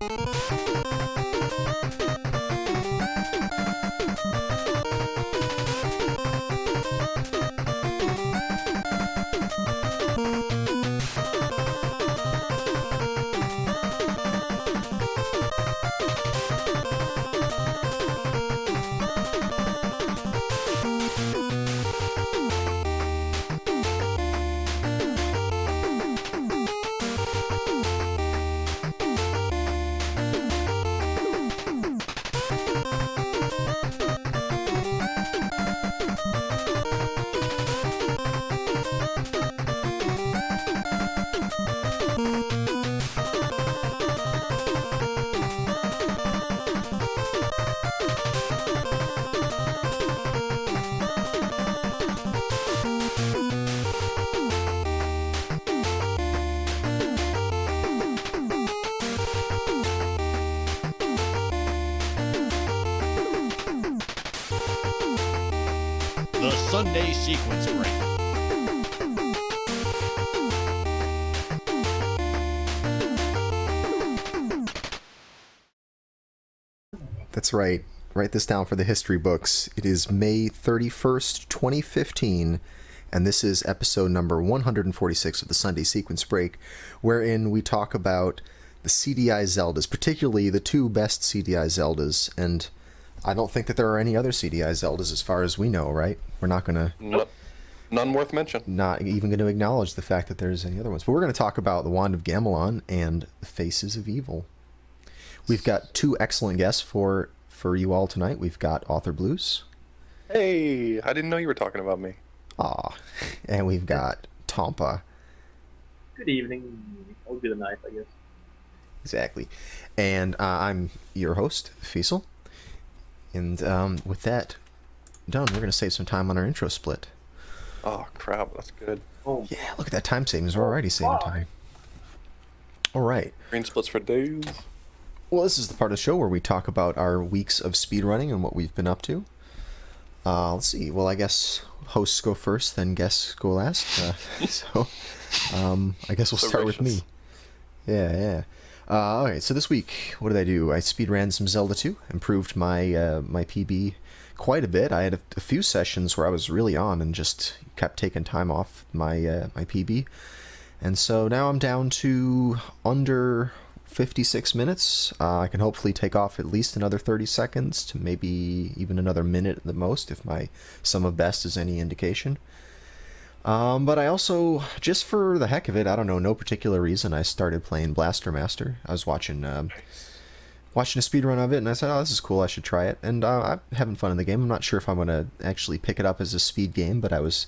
The Sunday Sequence Break. That's right. Write this down for the history books. It is May 31st, 2015, and this is episode number 146 of the Sunday Sequence Break, wherein we talk about the CDI Zeldas, particularly the two best CDI Zeldas, and I don't think that there are any other CDI Zeldas as far as we know, right? We're not going to... None worth mention. Not even going to acknowledge the fact that there's any other ones. But we're going to talk about the Wand of Gamelon and the Faces of Evil. We've got two excellent guests for you all tonight. We've got authorblues. Hey, I didn't know you were talking about me. Aw. And we've got Tompa. Good evening. Or good night, I guess. Exactly. And I'm your host, Fiesel. And with that done, we're going to save some time on our intro split. Oh, crap. That's good. Oh. Yeah, look at that time savings. We're already saving time. All right. Green splits for days. Well, this is the part of the show where we talk about our weeks of speedrunning and what we've been up to. Let's see. Well, I guess hosts go first, then guests go last. I guess we'll start with me. Yeah. All right, so this week, what did I do? I speedran some Zelda 2, improved my my PB quite a bit. I had a few sessions where I was really on and just kept taking time off my my PB. And so now I'm down to under 56 minutes. I can hopefully take off at least another 30 seconds to maybe even another minute at the most if my sum of best is any indication. But I also, just for the heck of it, I don't know, no particular reason, I started playing Blaster Master. I was watching a speedrun of it, and I said, oh, this is cool, I should try it. And I'm having fun in the game. I'm not sure if I'm going to actually pick it up as a speed game, but I was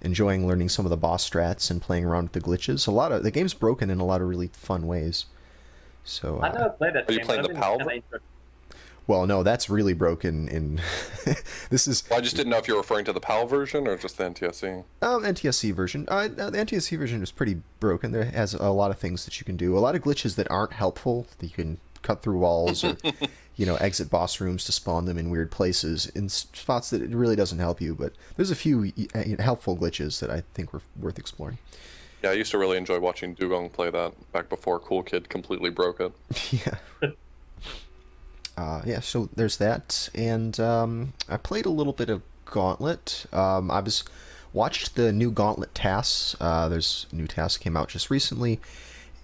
enjoying learning some of the boss strats and playing around with the glitches. The game's broken in a lot of really fun ways. So I never played that Are game. you playing the PAL? well, no, that's really broken in... This is... Well, I just didn't know if you were referring to the PAL version or just the NTSC. NTSC version. The NTSC version is pretty broken. There has a lot of things that you can do. A lot of glitches that aren't helpful. That you can cut through walls or, exit boss rooms to spawn them in weird places in spots that it really doesn't help you. But there's a few helpful glitches that I think were worth exploring. Yeah, I used to really enjoy watching Dugong play that back before Cool Kid completely broke it. Yeah. So there's that, and I played a little bit of Gauntlet. Watched the new Gauntlet tasks. There's a new task came out just recently,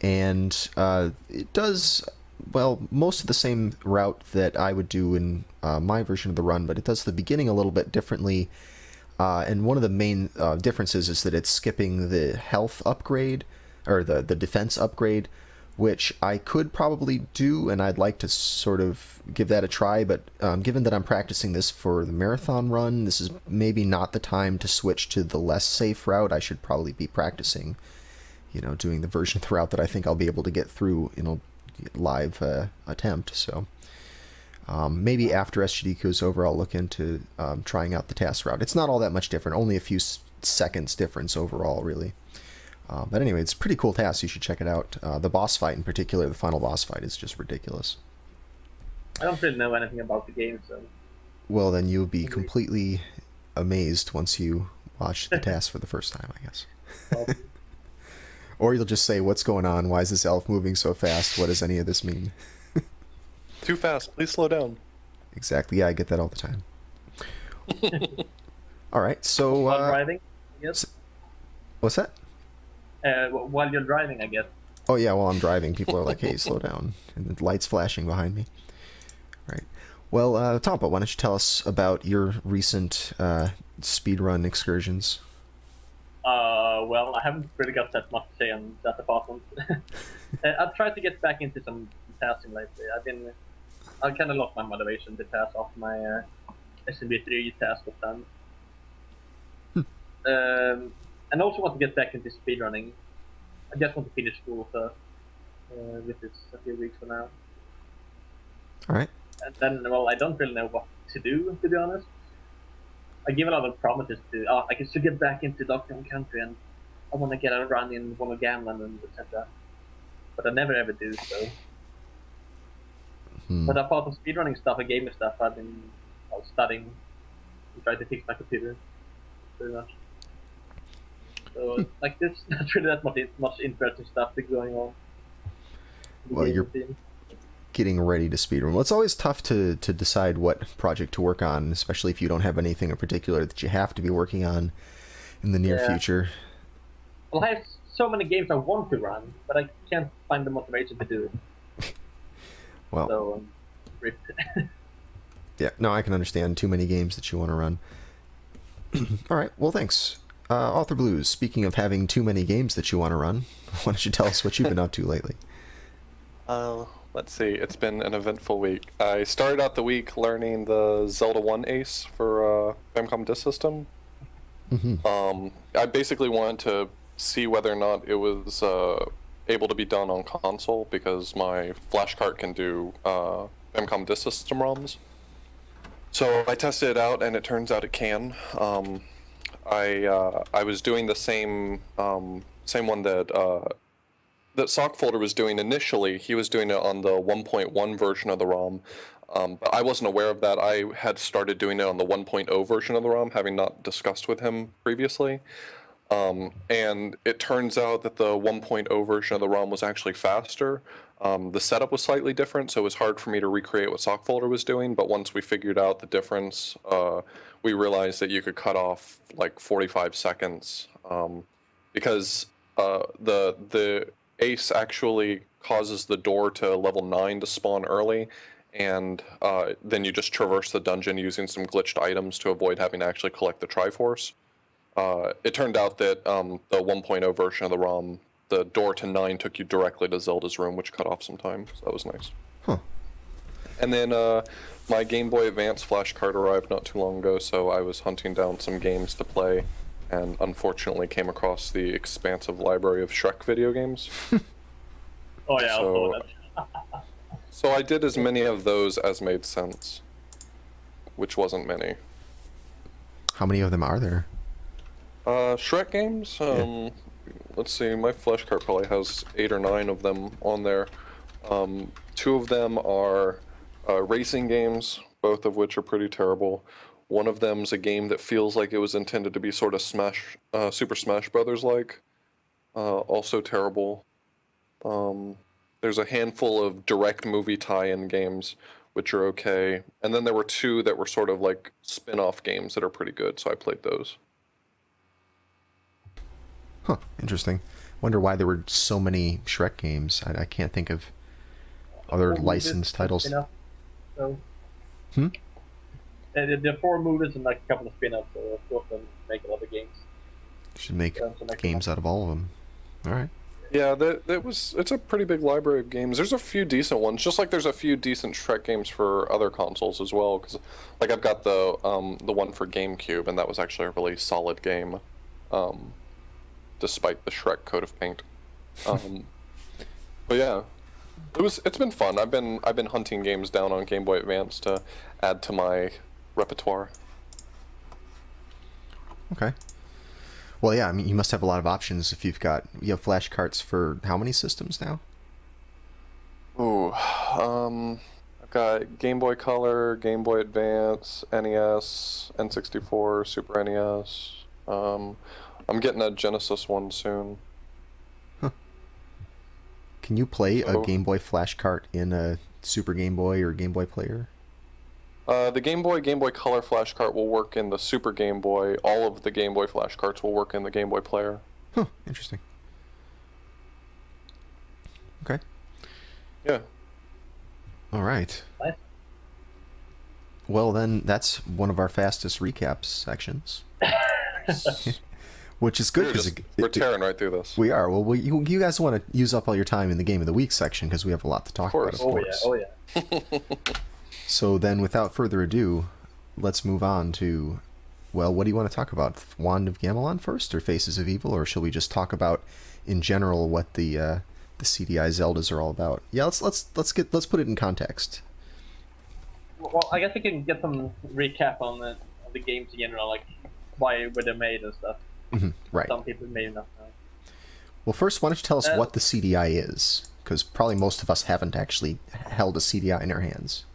and it does most of the same route that I would do in my version of the run, but it does the beginning a little bit differently. And one of the main differences is that it's skipping the health upgrade or the defense upgrade, which I could probably do, and I'd like to sort of give that a try, but given that I'm practicing this for the marathon run, this is maybe not the time to switch to the less safe route. I should probably be practicing, doing the version of the route that I think I'll be able to get through in a live attempt. So maybe after SGDQ is over, I'll look into trying out the task route. It's not all that much different, only a few seconds difference overall, really. But anyway, it's a pretty cool task. You should check it out. The boss fight in particular, the final boss fight, is just ridiculous. I don't really know anything about the game, so... Well, then you'll be completely amazed once you watch the task for the first time, I guess. Or you'll just say, what's going on? Why is this elf moving so fast? What does any of this mean? Too fast. Please slow down. Exactly. Yeah, I get that all the time. All right. So, While driving, I guess. what's that? While you're driving, I guess. Oh yeah, while I'm driving, people are like, "Hey, slow down," and the lights flashing behind me. Right. Well, Tompa, why don't you tell us about your recent speedrun excursions? Well, I haven't really got that much to say on that department. I've tried to get back into some tasking lately. I kind of lost my motivation to pass off my SMB3 task was done. And I also want to get back into speedrunning. I just want to finish school first, which is a few weeks from now. All right. And then, well, I don't really know what to do, to be honest. I give a lot of promises to, I should get back into Doctor Country, and I want to get a run in one of Gamelon and etc. But I never ever do so. But apart from speedrunning stuff and gaming stuff, I've been studying and trying to fix my computer, pretty much. So like there's not really that much interesting stuff going on. Well, you're getting ready to speedrun. Well, it's always tough to decide what project to work on, especially if you don't have anything in particular that you have to be working on in the near future. Well, I have so many games I want to run, but I can't find the motivation to do it. Well, so, rip. Yeah, no, I can understand too many games that you want to run. All right, well, thanks. authorblues, speaking of having too many games that you want to run, why don't you tell us what you've been up to lately? Let's see. It's been an eventful week. I started out the week learning the Zelda 1 Ace for Famicom Disk System. I basically wanted to see whether or not it was able to be done on console, because my flash cart can do Famicom Disk System ROMs. So I tested it out, and it turns out it can. I was doing the same one that Sockfolder was doing initially. He was doing it on the 1.1 version of the ROM, but I wasn't aware of that. I had started doing it on the 1.0 version of the ROM, having not discussed with him previously. And it turns out that the 1.0 version of the ROM was actually faster. The setup was slightly different, so it was hard for me to recreate what Sockfolder was doing, but once we figured out the difference, we realized that you could cut off like 45 seconds, because the Ace actually causes the door to level 9 to spawn early, and then you just traverse the dungeon using some glitched items to avoid having to actually collect the Triforce. It turned out that the 1.0 version of the ROM, the door to 9 took you directly to Zelda's room, which cut off some time, so that was nice. And then my Game Boy Advance flash card arrived not too long ago, so I was hunting down some games to play, and unfortunately came across the expansive library of Shrek video games. Oh yeah, So- I'll that. So I did as many of those as made sense, which wasn't many. How many of them are there? Shrek games? Let's see, my flash cart probably has 8 or 9 of them on there. 2 of them are racing games, both of which are pretty terrible. One of them's a game that feels like it was intended to be sort of Super Smash Brothers like. Also terrible. There's a handful of direct movie tie-in games, which are okay. And then there were 2 that were sort of like spin-off games that are pretty good, so I played those. Huh, interesting. Wonder why there were so many Shrek games. I can't think of other licensed titles. So. Hmm? There are 4 movies and like a couple of spin-offs, so of course they'll make a lot of games. Should make games out of all of them. All right. Yeah, it's a pretty big library of games. There's a few decent ones, just like there's a few decent Shrek games for other consoles as well. Because, like, I've got the one for GameCube, and that was actually a really solid game, despite the Shrek coat of paint. But yeah, it's been fun. I've been hunting games down on Game Boy Advance to add to my repertoire. Okay. Well, yeah, I mean, you must have a lot of options if you have flash carts for how many systems now? Ooh, I've got Game Boy Color, Game Boy Advance, NES, N64, Super NES. I'm getting a Genesis one soon. Huh. Can you play a Game Boy flash cart in a Super Game Boy or Game Boy player? The Game Boy Color flash cart will work in the Super Game Boy. All of the Game Boy flash carts will work in the Game Boy player. Huh, interesting. Okay. Yeah. All right. Nice. Well, then that's one of our fastest recaps sections. Which is good because we're tearing right through this. we are. Well, you guys want to use up all your time in the Game of the Week section because we have a lot to talk about, of course. Oh yeah. So then, without further ado, let's move on to, well, what do you want to talk about? Wand of Gamelon first, or Faces of Evil, or shall we just talk about, in general, what the CDI Zeldas are all about? Yeah, let's put it in context. Well, I guess we can get some recap on the games in general, like why were they made and stuff. Right. Some people may not know. Well, first, why don't you tell us what the CDI is? Because probably most of us haven't actually held a CDI in our hands.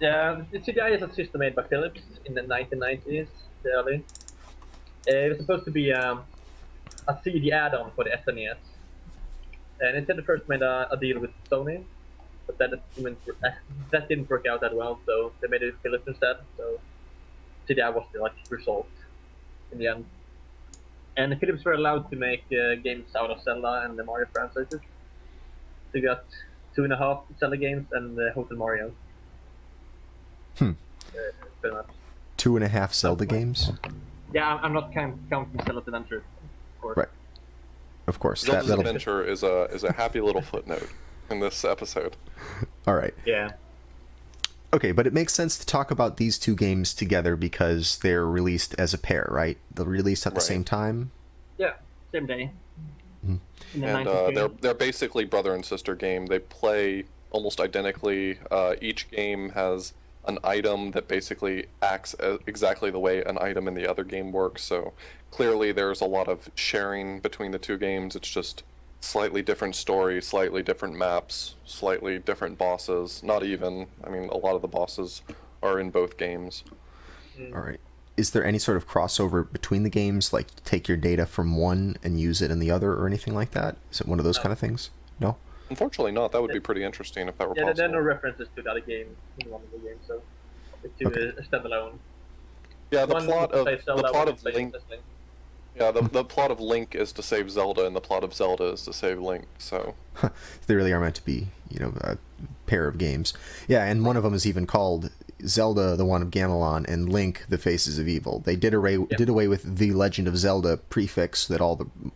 Yeah, the CDI is a system made by Philips in the 1990s, early. It was supposed to be a CD add-on for the SNES. And instead they first made a deal with Sony, but that didn't work out that well, so they made it with Philips instead. So CDI was the result in the end. And the Philips were allowed to make games out of Zelda and the Mario franchises. So you got 2.5 Zelda games and Hotel Mario. Pretty much. 2.5 Zelda games? Yeah, I'm not counting Zelda's Adventure, of course. Right. Of course. Zelda's Adventure is a happy little footnote in this episode. All right. Yeah. Okay, but it makes sense to talk about these two games together because they're released as a pair, right? They're released at the same time? Yeah, same day. Mm-hmm. In the And 92. they're basically brother and sister game. They play almost identically. Each game has an item that basically acts exactly the way an item in the other game works. So clearly there's a lot of sharing between the two games. It's just slightly different story, slightly different maps, slightly different bosses. Not even. I mean, a lot of the bosses are in both games. All right. Is there any sort of crossover between the games, like take your data from one and use it in the other or anything like that? Is it one of those kind of things? No? Unfortunately not. That would be pretty interesting if that were Yeah, possible. there are no references to the other game in one of the games, so the two is standalone. Yeah, the One plot of plays Zelda, the plot one of plays Link. Link. Yeah, the plot of Link is to save Zelda, and the plot of Zelda is to save Link. So They really are meant to be, a pair of games. Yeah, and one of them is even called Zelda, the Wand of Gamelon, and Link, the Faces of Evil. They did away with the Legend of Zelda prefix that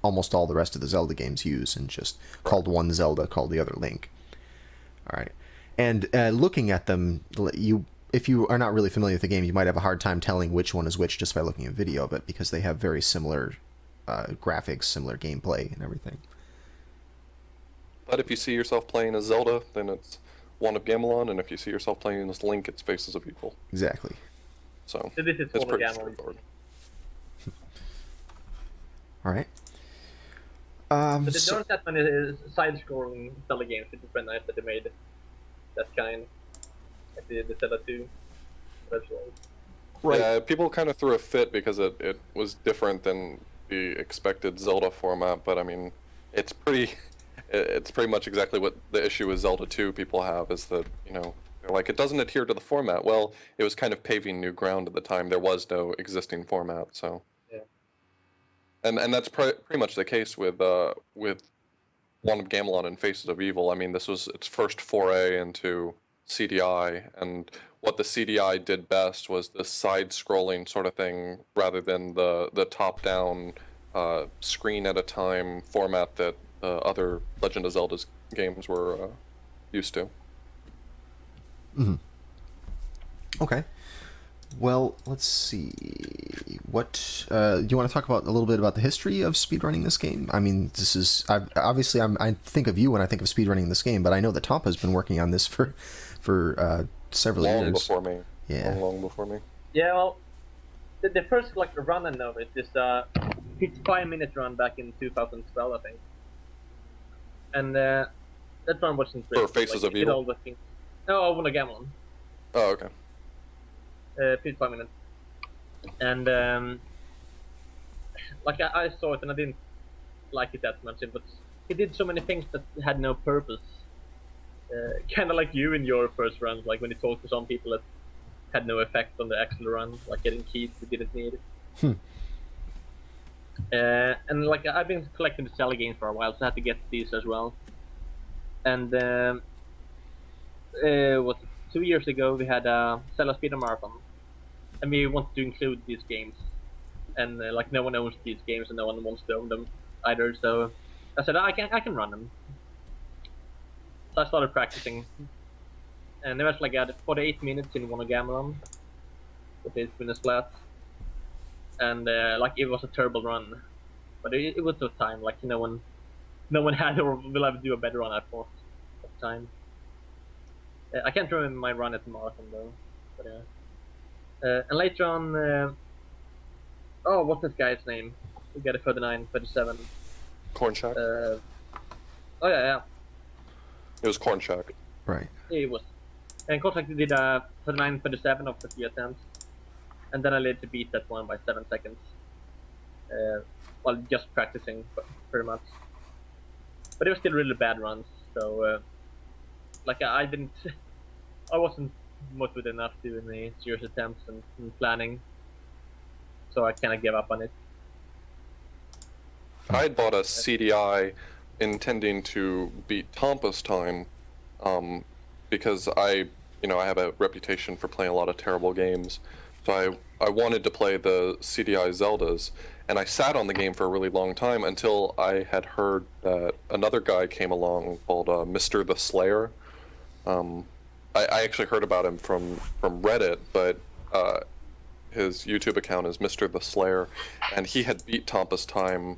almost all the rest of the Zelda games use, and just called one Zelda, called the other Link. All right, and looking at them, if you are not really familiar with the game, you might have a hard time telling which one is which just by looking at video of it, because they have very similar graphics, similar gameplay, and everything. but if you see yourself playing as Zelda, then it's Wand of Gamelon, and if you see yourself playing as Link, it's Faces of Evil. Exactly. So So this is it's Wand of pretty Gamelon. straightforward. All right. But there aren't that many side-scrolling Zelda games. It's very nice that they made that kind, like the Zelda 2. Right. Yeah, people kind of threw a fit because it was different than the expected Zelda format, but I mean, it's pretty much exactly what the issue with Zelda 2 people have, is that, they're like, it doesn't adhere to the format. Well, it was kind of paving new ground at the time. There was no existing format, so. Yeah. And that's pretty much the case with Wand of Gamelon and Faces of Evil. I mean, this was its first foray into CDI, and what the CDI did best was the side-scrolling sort of thing, rather than the top-down screen at a time format that other Legend of Zelda games were used to. Mm-hmm. Okay. Well, let's see. What do you want to talk about a little bit about the history of speedrunning this game? I mean, this is obviously I think of you when I think of speedrunning this game, but I know that Tompa has been working on this for several years. Long before me. Yeah. Long before me. Yeah, well, the first run I know of it is 55-minute run back in 2012, I think. And that run wasn't great. For Faces of Evil? No, Wand of Gamelon. Oh, okay. 55 minutes. And I saw it and I didn't like it that much, but he did so many things that had no purpose. Kind of like you in your first runs, like when you talk to some people that had no effect on the actual run, like getting keys you didn't need. And like I've been collecting the Zelda games for a while, so I had to get these as well. And what 2 years ago we had a Zelda Speedrun Marathon, and we wanted to include these games, and like no one owns these games and no one wants to own them either. So I said I can run them. So I started practicing, and there was like I had 48 minutes in one of Gamelon, with 8 minutes flat, and like it was a terrible run, but it was no time. Like no one had or will ever do a better run I thought at the time. I can't remember my run at the marathon though, but and later on, what's this guy's name? We got a 39, 37. Cornshack. Oh yeah. It was Cornshack. Right. It was. And Cornshack did a 39, 37 of 50 attempts, and then I led to beat that one by 7 seconds. While just practicing, pretty much. But it was still really bad runs, so like I wasn't motivated enough doing the serious attempts and planning, so I kind of gave up on it. I had bought a CDI intending to beat Tompa's time, because I have a reputation for playing a lot of terrible games. So I wanted to play the CDI Zeldas, and I sat on the game for a really long time until I had heard that another guy came along called Mr. the Slayer. I actually heard about him from Reddit, but his YouTube account is Mr. the Slayer, and he had beat Tompa's time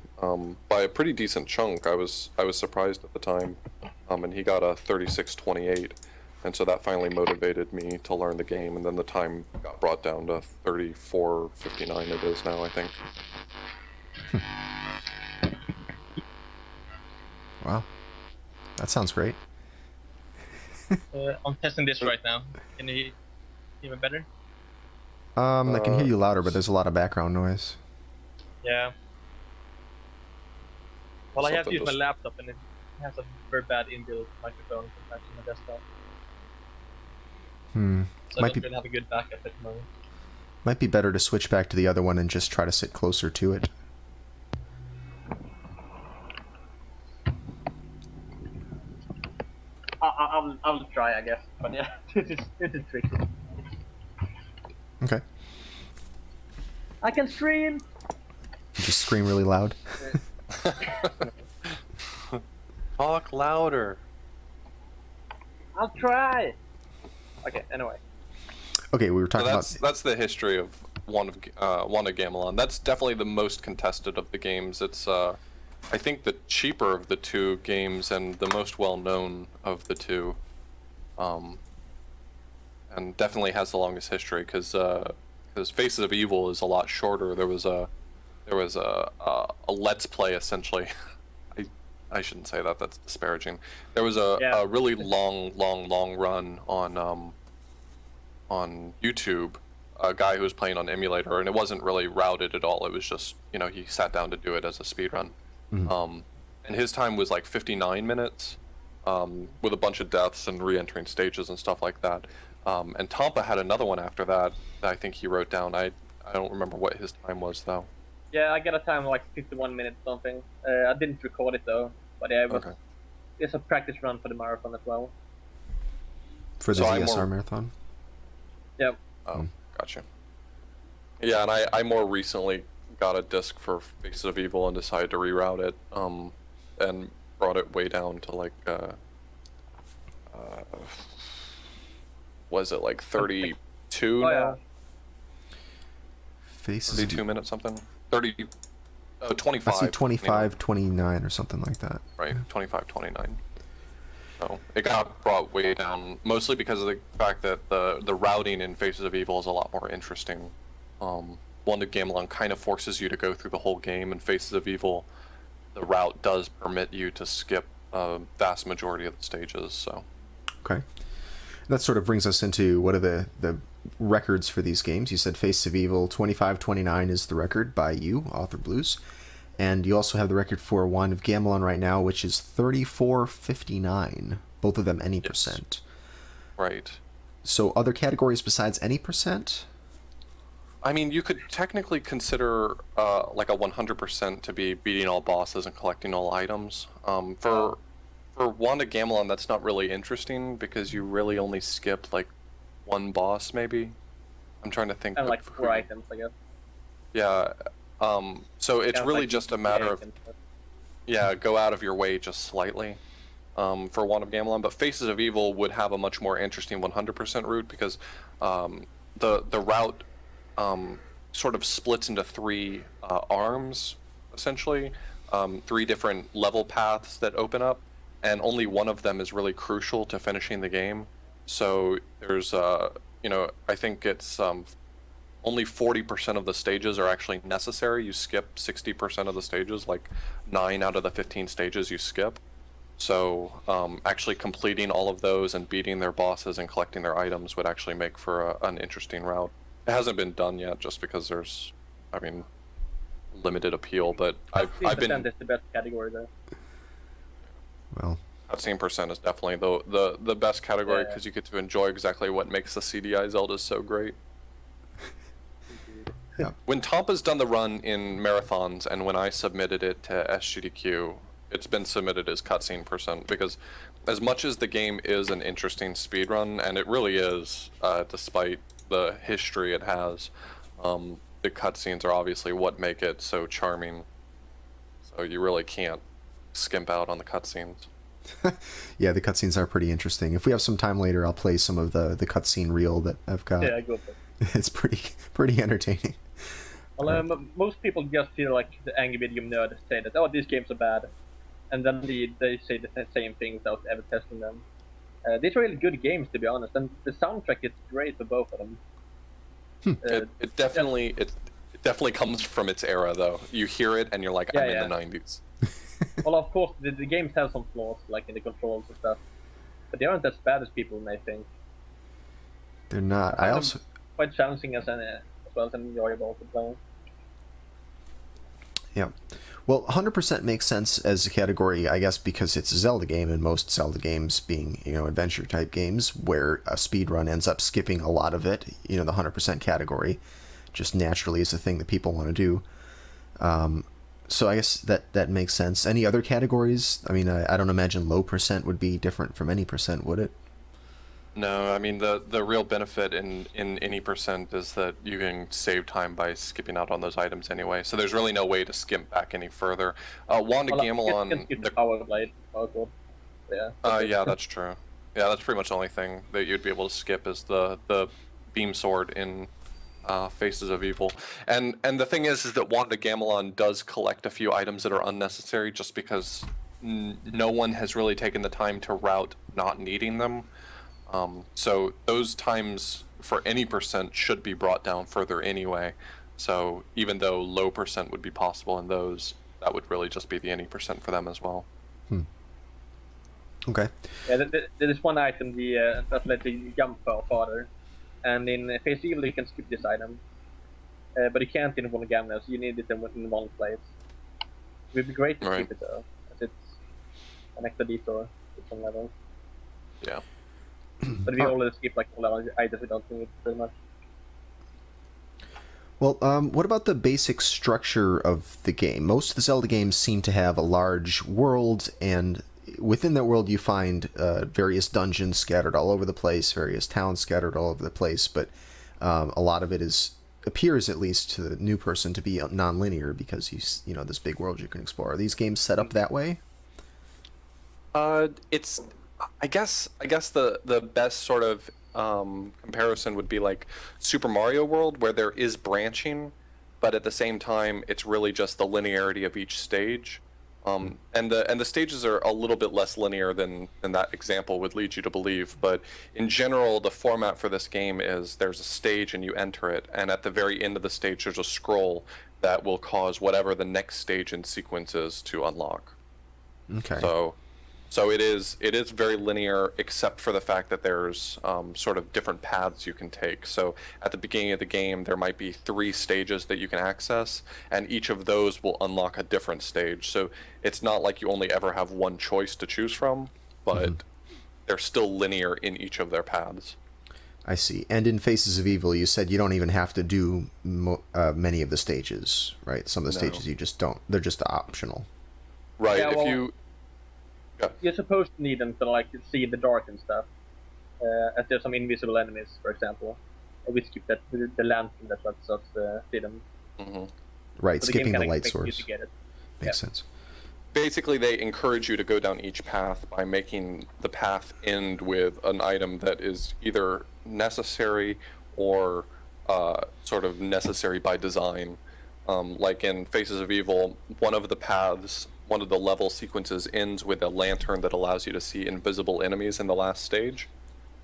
by a pretty decent chunk. I was surprised at the time, and he got a 36:28, and so that finally motivated me to learn the game. And then the time got brought down to 34:59. It is now, I think. Wow, that sounds great. I'm testing this right now. Can you hear me better? I can hear you louder, but there's a lot of background noise. Yeah. Well, I have to Something use my just- laptop, and it has a very bad inbuilt microphone compared to my desktop. So I Might don't be really have a good backup at the moment. might be better to switch back to the other one and just try to sit closer to it. I'll try, I guess. But yeah, it is tricky. Okay. I can stream. Just scream really loud. Talk louder. I'll try. Okay. Anyway. Okay, we were So talking that's about. that's the history of one of Gamelon. That's definitely the most contested of the games. It's I think the cheaper of the two games and the most well known of the two, and definitely has the longest history because Faces of Evil is a lot shorter. There was a Let's Play essentially. I shouldn't say that. That's disparaging. There was a really long run on YouTube, a guy who was playing on emulator, and it wasn't really routed at all. It was just, he sat down to do it as a speedrun. And his time was like 59 minutes, with a bunch of deaths and re-entering stages and stuff like that. And Tompa had another one after that I think he wrote down. I don't remember what his time was though. Yeah, I got a time of like 51 minutes something. I didn't record it though, but yeah, Okay. It's a practice run for the marathon as well. For the So I'm ZSR more- marathon? Yep. Oh, gotcha. Yeah, and I more recently got a disc for Faces of Evil and decided to reroute it, and brought it way down to like, was it like 32 Oh, now? yeah. Faces. 32 minutes something? 25. I see 25, 29 or something like that. Right, 25, 29. So it got brought way down, mostly because of the fact that the routing in Faces of Evil is a lot more interesting. One of Gamelon kind of forces you to go through the whole game, and Faces of Evil, the route does permit you to skip a vast majority of the stages. So Okay. That sort of brings us into what are the records for these games. You said Face of Evil 2529 is the record by you, authorblues. And you also have the record for one of Gamelon right now, which is 34:59. Both of them any percent. Right. So other categories besides any percent? I mean, you could technically consider like a 100% to be beating all bosses and collecting all items. For Wanda Gamelon, that's not really interesting because you really only skip like one boss, maybe. I'm trying to think. And of like who 4 items, I guess. Yeah. So it's Kind of really like just a matter cake of and stuff. go out of your way just slightly. For Wand of Gamelon, but Faces of Evil would have a much more interesting 100% route because the route sort of splits into 3 arms, essentially, 3 different level paths that open up, and only one of them is really crucial to finishing the game. So there's, I think it's only 40% of the stages are actually necessary. You skip 60% of the stages, like 9 out of the 15 stages you skip. So actually completing all of those and beating their bosses and collecting their items would actually make for an interesting route. It hasn't been done yet just because there's, limited appeal, but I've been... is the best category there. Well, cutscene percent is definitely the best category because you get to enjoy exactly what makes the CDI Zelda so great. yeah. When Tompa's done the run in marathons and when I submitted it to SGDQ, it's been submitted as cutscene percent because as much as the game is an interesting speedrun, and it really is, despite the history it has, the cutscenes are obviously what make it so charming. So you really can't skimp out on the cutscenes. Yeah, the cutscenes are pretty interesting. If we have some time later, I'll play some of the cutscene reel that I've got. Yeah, go for it. It's pretty entertaining. Well, most people just feel like the angry video nerd say that, oh, these games are bad. And then they say the same thing without ever testing them. These are really good games, to be honest, and the soundtrack is great for both of them. It definitely comes from its era, though. You hear it and you're like, I'm in the 90s. Well, of course, the games have some flaws, like in the controls and stuff, but they aren't as bad as people may think. They're not. I also quite challenging as well as enjoyable to play. Yeah. Well, 100% makes sense as a category, I guess, because it's a Zelda game, and most Zelda games being, adventure-type games, where a speedrun ends up skipping a lot of it, the 100% category, just naturally is a thing that people want to do. So I guess that makes sense. Any other categories? I mean, I don't imagine low percent would be different from any percent, would it? No, I mean, the real benefit in any percent is that you can save time by skipping out on those items anyway. So there's really no way to skimp back any further. Wanda Gamelon... the Power Blade. Yeah. Yeah, that's true. Yeah, that's pretty much the only thing that you'd be able to skip is the beam sword in Faces of Evil. And the thing is that Wanda Gamelon does collect a few items that are unnecessary just because no one has really taken the time to route not needing them. So those times for any percent should be brought down further anyway. So even though low percent would be possible in those, that would really just be the any percent for them as well. Okay. Yeah, there is one item, that let the jump father, and in Face Evil you can skip this item, but you can't in one Gamelon, so you need it in one place. It would be great to skip it though, as it's an extra detour to some level. Yeah. But we always skip like all our items we don't need pretty much. Well, what about the basic structure of the game? Most of the Zelda games seem to have a large world, and within that world you find various dungeons scattered all over the place, various towns scattered all over the place, but a lot of it appears, at least to the new person, to be non-linear because this big world you can explore. Are these games set up that way? It's... I guess the best sort of comparison would be like Super Mario World, where there is branching, but at the same time it's really just the linearity of each stage. And the stages are a little bit less linear than that example would lead you to believe. But in general, the format for this game is there's a stage and you enter it, and at the very end of the stage there's a scroll that will cause whatever the next stage in sequence is to unlock. Okay. So it is very linear, except for the fact that there's sort of different paths you can take. So at the beginning of the game, there might be 3 stages that you can access, and each of those will unlock a different stage. So it's not like you only ever have one choice to choose from, but they're still linear in each of their paths. I see. And in Faces of Evil, you said you don't even have to do many of the stages, right? Some of the stages you just don't. They're just optional. Right. Yeah, well, if you. Yeah. You're supposed to need them to like see the dark and stuff. As there's some invisible enemies, for example. We skip that the lantern that lets us see them. Mm-hmm. Right, So skipping the light expects you source. to get it. Makes sense. Basically, they encourage you to go down each path by making the path end with an item that is either necessary or sort of necessary by design. Like in Faces of Evil, one of the paths, one of the level sequences ends with a lantern that allows you to see invisible enemies in the last stage.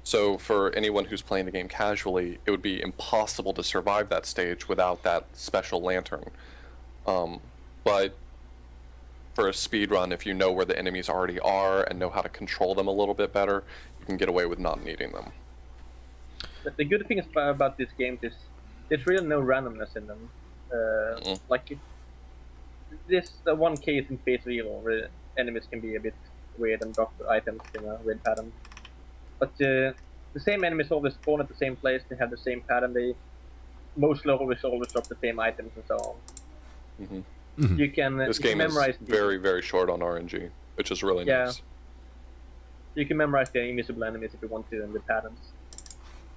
So for anyone who's playing the game casually, it would be impossible to survive that stage without that special lantern. But for a speedrun, if you know where the enemies already are and know how to control them a little bit better, you can get away with not needing them. But the good thing about this game is there's really no randomness in them. Like this one case in Face of Evil where enemies can be a bit weird and drop items in a weird pattern. But the same enemies always spawn at the same place. They have the same pattern. They mostly always drop the same items and so on. Mm-hmm. Mm-hmm. You can This you game can is memorize very, very short on RNG, which is really nice. You can memorize the invisible enemies if you want to and the patterns.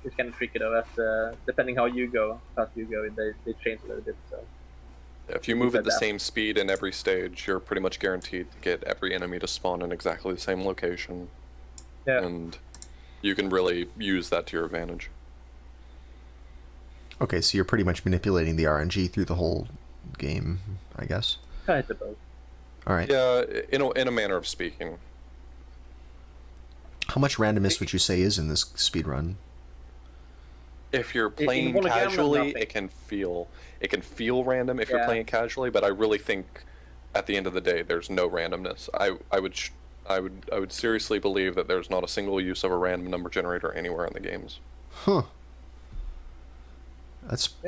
It's kind of tricky though, as depending how you go, fast you go, they change a little bit. So If you move at the same speed in every stage, you're pretty much guaranteed to get every enemy to spawn in exactly the same location. yeah, And you can really use that to your advantage. Okay, so you're pretty much manipulating the RNG through the whole game, I guess. I suppose. All right. Yeah, in a manner of speaking. How much randomness would you say is in this speedrun? If you're In playing Gamelon, casually, nothing. it can feel random if you're Yeah. playing casually, but I really think at the end of the day there's no randomness. I would seriously believe that there's not a single use of a random number generator anywhere in the games. Huh.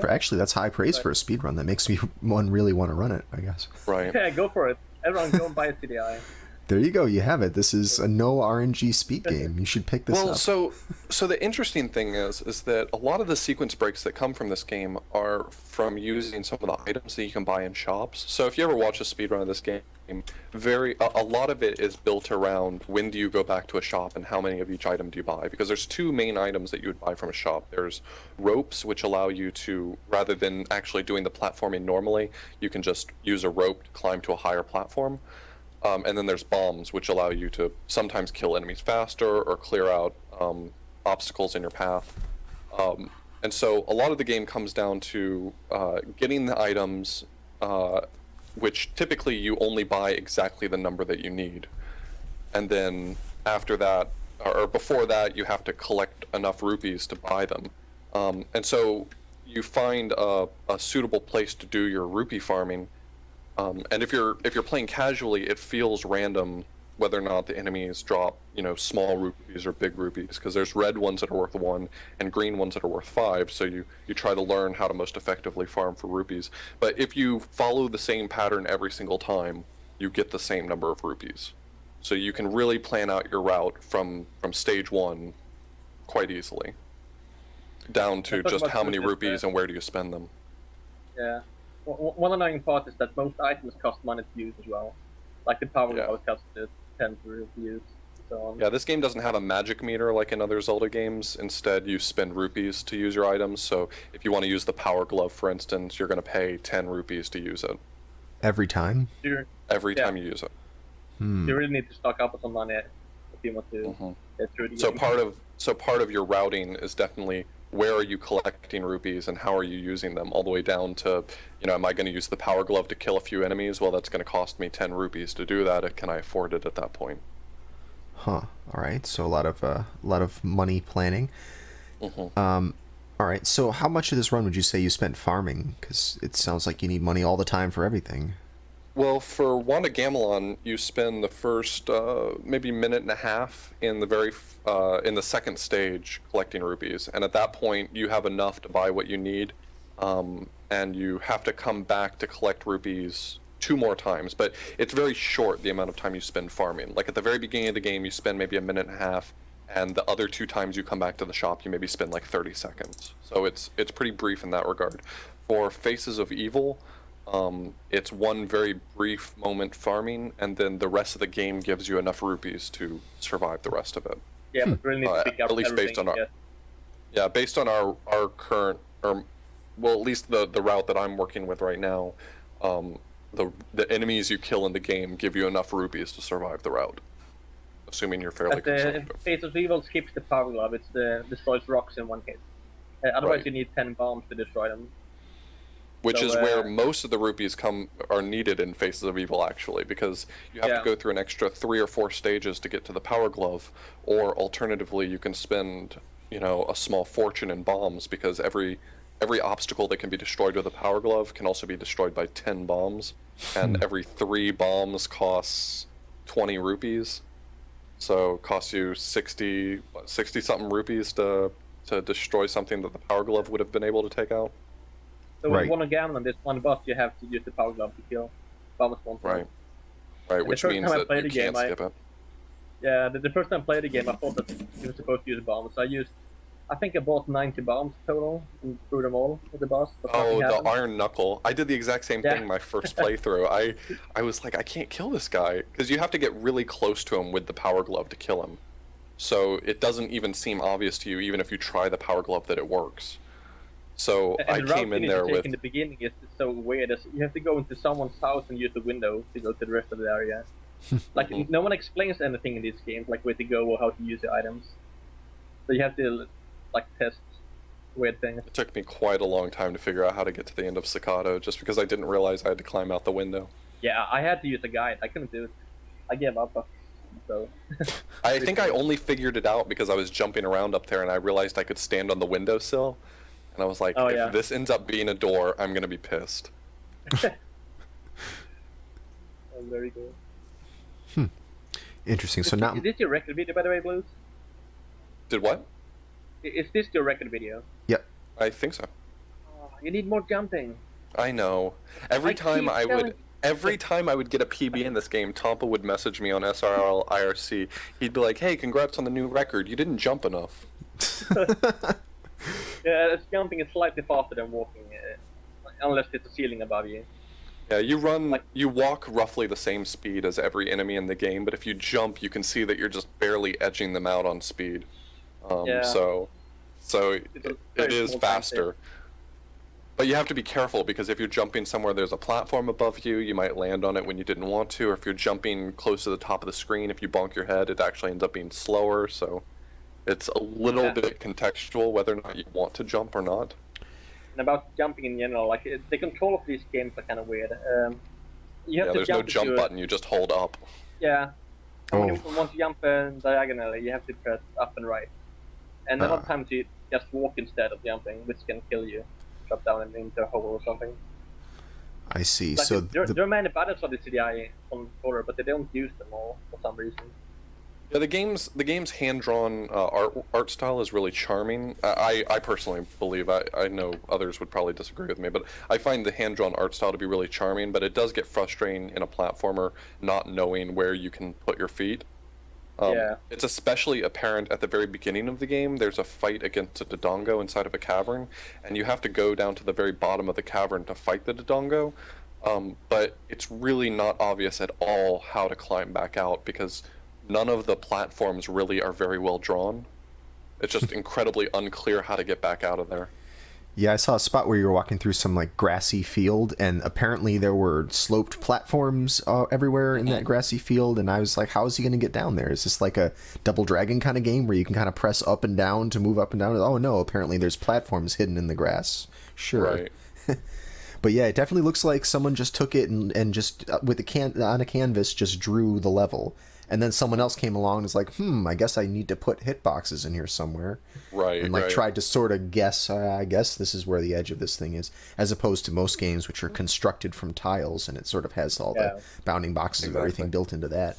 Actually that's high praise for a speedrun. That makes me really want to run it, I guess. Right. Yeah, go for it. Everyone go and buy a CDI. There you go. You have it. This is a no RNG speed game. You should pick this Well, up. so the interesting thing is that a lot of the sequence breaks that come from this game are from using some of the items that you can buy in shops. So if you ever watch a speedrun of this game, a lot of it is built around when do you go back to a shop and how many of each item do you buy, because there's two main items that you would buy from a shop. There's ropes, which allow you to, rather than actually doing the platforming normally, you can just use a rope to climb to a higher platform. And then there's bombs, which allow you to sometimes kill enemies faster or clear out obstacles in your path. And so a lot of the game comes down to getting the items, which typically you only buy exactly the number that you need. And then after that, or before that, you have to collect enough rupees to buy them. And so you find a suitable place to do your rupee farming. And if you're playing casually, it feels random whether or not the enemies drop, small rupees or big rupees, because there's red ones that are worth 1 and green ones that are worth 5. So you try to learn how to most effectively farm for rupees. But if you follow the same pattern every single time, you get the same number of rupees. So you can really plan out your route from stage 1 quite easily, down to just how many rupees and where do you spend them. Yeah. One annoying part is that most items cost money to use as well. Like the power glove costs 10 to use. So on. Yeah, this game doesn't have a magic meter like in other Zelda games. Instead, you spend rupees to use your items. So if you want to use the power glove, for instance, you're going to pay 10 rupees to use it. Every time? Every time you use it. You really need to stock up on some money if you want to get through the So game. part of your routing is definitely where are you collecting rupees and how are you using them, all the way down to, am I going to use the power glove to kill a few enemies? Well, that's going to cost me 10 rupees to do that. Can I afford it at that point? Huh. All right. So a lot of money planning. All right. So how much of this run would you say you spent farming? Because it sounds like you need money all the time for everything. Well, for Wanda Gamelon, you spend the first maybe minute and a half in the second stage collecting rupees, and at that point you have enough to buy what you need, and you have to come back to collect rupees 2 more times. But it's very short, the amount of time you spend farming. Like at the very beginning of the game, you spend maybe a minute and a half, and the other 2 times you come back to the shop, you maybe spend like 30 seconds. So it's pretty brief in that regard. For Faces of Evil, it's one very brief moment farming, and then the rest of the game gives you enough rupees to survive the rest of it. Yeah, but really need to pick up At least based on our, based on our current, or well, at least the route that I'm working with right now, the enemies you kill in the game give you enough rupees to survive the route, assuming you're fairly But conservative. Face of Evil skips the power glove. It's destroys rocks in one hit. Otherwise, Right. you need 10 bombs to destroy them. Which So, is where most of the rupees are needed in Faces of Evil, actually, because you have to go through an extra 3 or 4 stages to get to the power glove, or alternatively, you can spend, a small fortune in bombs, because every obstacle that can be destroyed with a power glove can also be destroyed by 10 bombs, and every 3 bombs costs 20 rupees, so it costs you 60 something rupees to destroy something that the power glove would have been able to take out. So when Right. you want to Gamelon, there's one boss you have to use the power glove to kill. Bombs won't. Right, the which first means time I that played you the game, can't skip it. Yeah, the first time I played the game, I thought that you were supposed to use bombs. So I think I bought 90 bombs total and threw them all with the boss. But Oh, nothing the happened. Iron Knuckle. I did the exact same Yeah. thing my first playthrough. I was like, I can't kill this guy, because you have to get really close to him with the power glove to kill him. So it doesn't even seem obvious to you, even if you try the power glove, that it works. So And I the route came you in need there to take with... in the beginning is so weird. You have to go into someone's house and use the window to go to the rest of the area. Like, no one explains anything in these games, like where to go or how to use the items. So you have to, like, test weird things. It took me quite a long time to figure out how to get to the end of Staccato, just because I didn't realize I had to climb out the window. Yeah, I had to use a guide. I couldn't do it. I gave up. So. I think I only figured it out because I was jumping around up there and I realized I could stand on the windowsill. And I was like, Oh, if yeah. this ends up being a door, I'm going to be pissed. Oh, very good. Interesting. So now, Is this your record video, by the way, Blues? Did what? Is this your record video? yep. I think so. Oh, you need more jumping. I know. Every time keep I telling- would... Every time I would get a PB in this game, Tompa would message me on SRL IRC. He'd be like, hey, congrats on the new record. You didn't jump enough. Yeah, jumping is slightly faster than walking, unless there's a ceiling above you. Yeah, you walk roughly the same speed as every enemy in the game, but if you jump, you can see that you're just barely edging them out on speed. Yeah. So It's a it very is small time faster. But you have to be careful, because if you're jumping somewhere there's a platform above you, you might land on it when you didn't want to, or if you're jumping close to the top of the screen, if you bonk your head, it actually ends up being slower, so it's a little bit contextual whether or not you want to jump or not. And about jumping in general, like the control of these games are kind of weird. You have Yeah, to there's no jump jump button, you just hold up. Yeah. And when Oh. you want to jump diagonally, you have to press up and right. And then sometimes you just walk instead of jumping, which can kill you. Drop down into a hole or something. I see. Like, So there are many buttons on the CDI controller, but they don't use them all for some reason. Yeah, the game's hand-drawn art style is really charming. I personally believe, I know others would probably disagree with me, but I find the hand-drawn art style to be really charming, but it does get frustrating in a platformer not knowing where you can put your feet. Yeah. It's especially apparent at the very beginning of the game. There's a fight against a Dodongo inside of a cavern, and you have to go down to the very bottom of the cavern to fight the Dodongo, but it's really not obvious at all how to climb back out, because none of the platforms really are very well drawn. It's just incredibly unclear how to get back out of there. yeah, I saw a spot where you were walking through some like grassy field, and apparently there were sloped platforms everywhere in that grassy field, and I was like, how is he going to get down there? Is this like a Double Dragon kind of game where you can kind of press up and down to move up and down? Oh no, apparently there's platforms hidden in the grass. Sure. Right. But yeah, it definitely looks like someone just took it and just with on a canvas just drew the level. And then someone else came along and was like, I guess I need to put hitboxes in here somewhere. Right, And like right. tried to sort of guess, I guess this is where the edge of this thing is, as opposed to most games which are constructed from tiles, and it sort of has all the bounding boxes and everything built into that.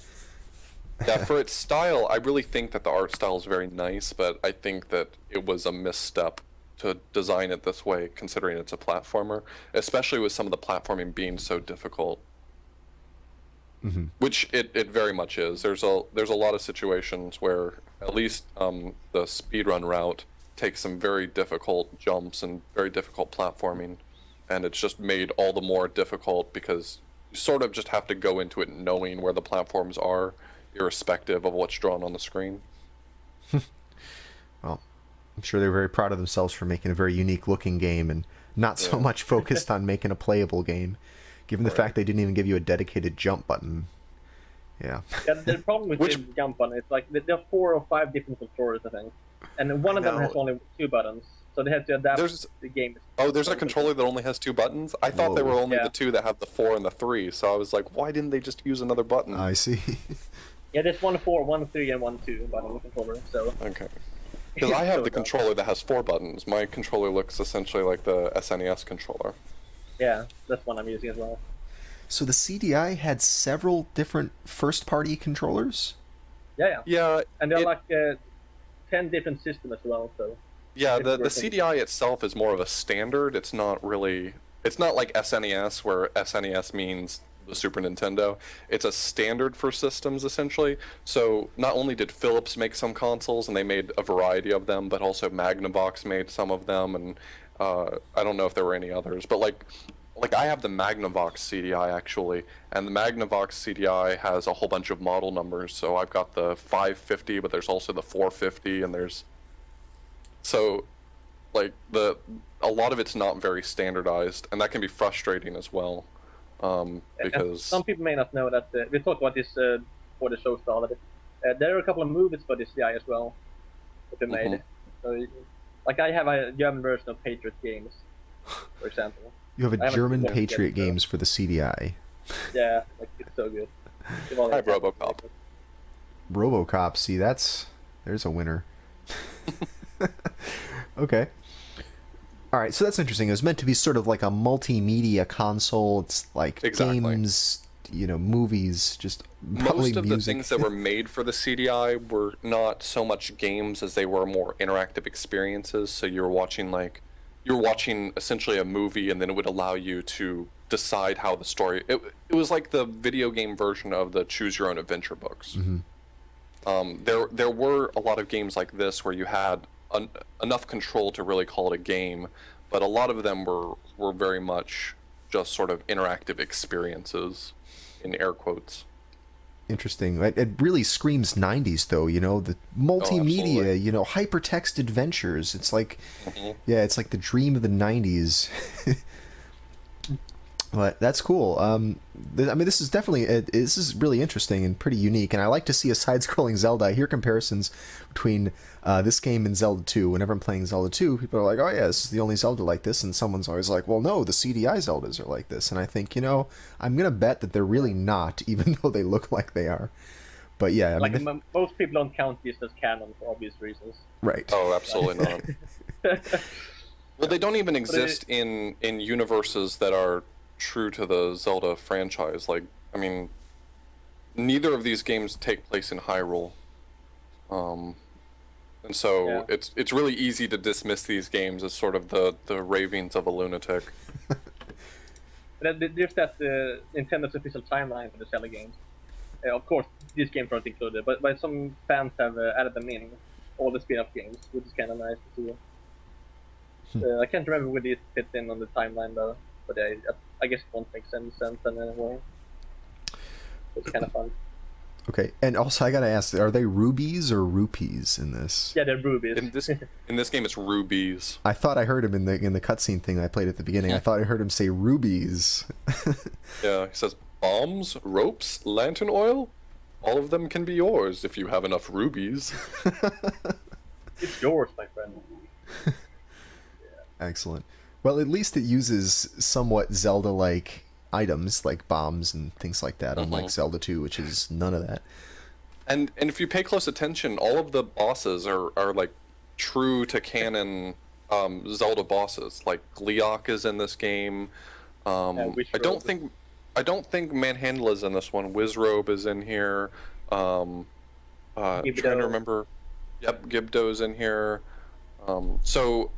Yeah, for its style, I really think that the art style is very nice, but I think that it was a misstep to design it this way, considering it's a platformer, especially with some of the platforming being so difficult. Which it very much is. There's a lot of situations where at least the speedrun route takes some very difficult jumps and very difficult platforming, and it's just made all the more difficult because you sort of just have to go into it knowing where the platforms are, irrespective of what's drawn on the screen. Well, I'm sure they're very proud of themselves for making a very unique looking game and not so much focused on making a playable game, given the fact they didn't even give you a dedicated jump button. Yeah. Yeah, the problem with the jump button is like there are 4 or 5 different controllers, I think, and one of them has only 2 buttons, so they have to adapt the game. Oh, there's a controller that only has 2 buttons? I thought there were only the 2 that have the 4 and the 3, so I was like, why didn't they just use another button? I see. Yeah, there's 1 4, 1 3, and 1 2 button controller, so... Okay. Because I have the controller that has 4 buttons. My controller looks essentially like the SNES controller. Yeah, that's one I'm using as well. So the CDI had several different first-party controllers? Yeah, and they're like 10 different systems as well, so... Yeah, the CDI itself is more of a standard. It's not really... It's not like SNES, where SNES means the Super Nintendo. It's a standard for systems, essentially. So not only did Philips make some consoles, and they made a variety of them, but also Magnavox made some of them, and I don't know if there were any others, but like I have the Magnavox CDI actually, and the Magnavox CDI has a whole bunch of model numbers. So I've got the 550, but there's also the 450, and there's like a lot of it's not very standardized, and that can be frustrating as well. Because and some people may not know that we talked about this before the show started. There are a couple of movies for this CDI as well that they made. So, like I have a German version of Patriot Games, for example. You have a German Patriot Games for the CDI. Yeah, like it's so good. I have RoboCop. RoboCop, see, there's a winner. Okay. Alright, so that's interesting. It was meant to be sort of like a multimedia console. It's like games, movies, just probably most of music. the things that were made for the CDI were not so much games as they were more interactive experiences. So you're watching essentially a movie, and then it would allow you to decide how the story... It was like the video game version of the Choose Your Own Adventure books. Mm-hmm. There were a lot of games like this where you had enough control to really call it a game, but a lot of them were very much just sort of interactive experiences, in air quotes. Interesting. It really screams 90s, though, the multimedia, hypertext adventures. It's like, it's like the dream of the 90s. But that's cool. This is definitely this is really interesting and pretty unique, and I like to see a side-scrolling Zelda. I hear comparisons between this game and Zelda 2. Whenever I'm playing Zelda 2, people are like, "Oh yeah, this is the only Zelda like this," and someone's always like, "Well, no, the CDI Zeldas are like this." And I think, I'm gonna bet that they're really not, even though they look like they are. But yeah, most people don't count this as canon for obvious reasons. Right. Oh, absolutely not. Well, they don't even exist in universes that are true to the Zelda franchise. Neither of these games take place in Hyrule, and so it's really easy to dismiss these games as sort of the ravings of a lunatic. There's that Nintendo's official timeline for the Zelda games. Of course, these games aren't included, but some fans have added them in, all the spin-off games, which is kind of nice to see. I can't remember where these fit in on the timeline though, but I guess it won't make sense in any way. It's kind of fun. Okay, and also I gotta ask, are they rubies or rupees in this? Yeah, they're rubies. In this game, it's rubies. I thought I heard him in the cutscene thing I played at the beginning. I thought I heard him say rubies. Yeah, he says, bombs, ropes, lantern oil, all of them can be yours if you have enough rubies. It's yours, my friend. Excellent. Well, at least it uses somewhat Zelda-like items, like bombs and things like that, unlike Zelda 2, which is none of that. And if you pay close attention, all of the bosses are like true to canon Zelda bosses. Like Gleeok is in this game. I don't think Manhandla is in this one. Wizrobe is in here. Trying to remember. Yep, Gibdo's in here. So,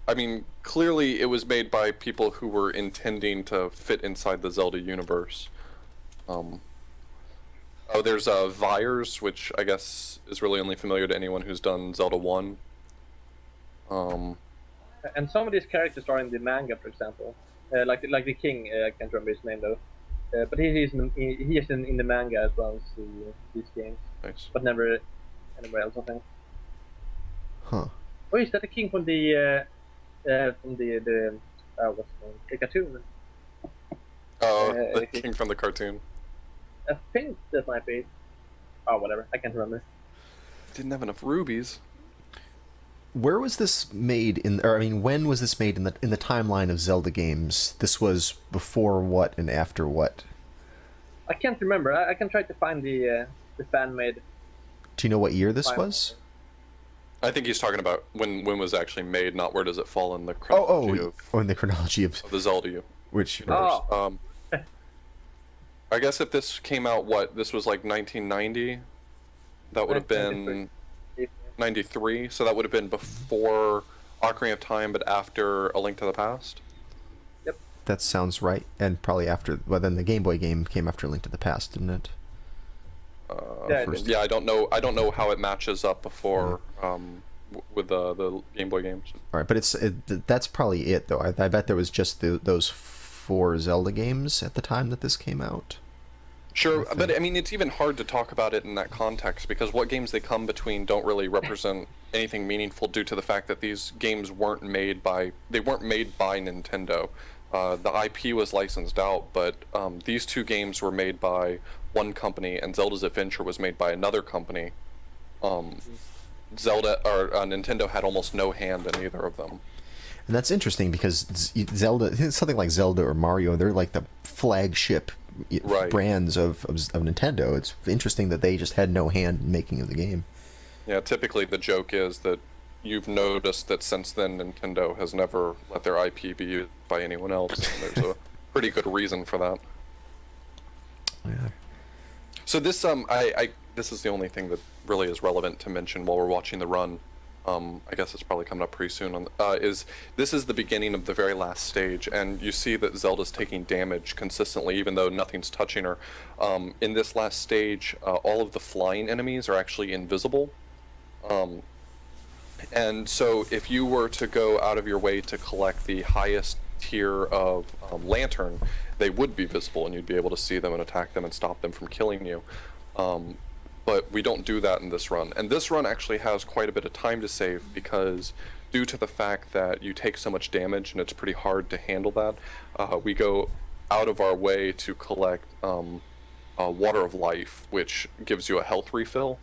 clearly it was made by people who were intending to fit inside the Zelda universe. Oh, there's Vyres, which I guess is really only familiar to anyone who's done Zelda 1. And some of these characters are in the manga, for example. Like the king, I can't remember his name though. But he is in the manga as well as these games, Nice. but never anywhere else, I think. Huh. Oh, is that the king from the what's the name? The cartoon? Oh, the king from the cartoon. I think that might be. Oh, whatever. I can't remember. Didn't have enough rubies. Where was this made when was this made in the timeline of Zelda games? This was before what and after what? I can't remember. I can try to find the fan made. Do you know what year this was? I think he's talking about when was it actually made, not where does it fall in the chronology in the chronology of the Zelda which universe. I guess if this came out, this was like 1990, that would have been 93, so that would have been before Ocarina of Time, but after A Link to the Past. Yep. That sounds right, and probably after. Well, then the Game Boy game came after A Link to the Past, didn't it? Yeah, I don't know. I don't know how it matches up before with the Game Boy games. All right, but that's probably it, though. I bet there was just those 4 Zelda games at the time that this came out. Sure, but I mean, it's even hard to talk about it in that context because what games they come between don't really represent anything meaningful due to the fact that these games weren't made by Nintendo. The IP was licensed out, but these 2 games were made by one company, and Zelda's Adventure was made by another company. Nintendo had almost no hand in either of them. And that's interesting because Zelda, something like Zelda or Mario, they're like the flagship brands of Nintendo. It's interesting that they just had no hand in making of the game. Yeah, typically the joke is that you've noticed that since then Nintendo has never let their IP be used by anyone else. And there's a pretty good reason for that. Yeah. So this this is the only thing that really is relevant to mention while we're watching the run. I guess it's probably coming up pretty soon. This is the beginning of the very last stage, and you see that Zelda's taking damage consistently, even though nothing's touching her. In this last stage, all of the flying enemies are actually invisible. And so if you were to go out of your way to collect the highest tier of lantern, they would be visible, and you'd be able to see them and attack them and stop them from killing you. But we don't do that in this run. And this run actually has quite a bit of time to save because due to the fact that you take so much damage and it's pretty hard to handle that, we go out of our way to collect Water of Life, which gives you a health refill.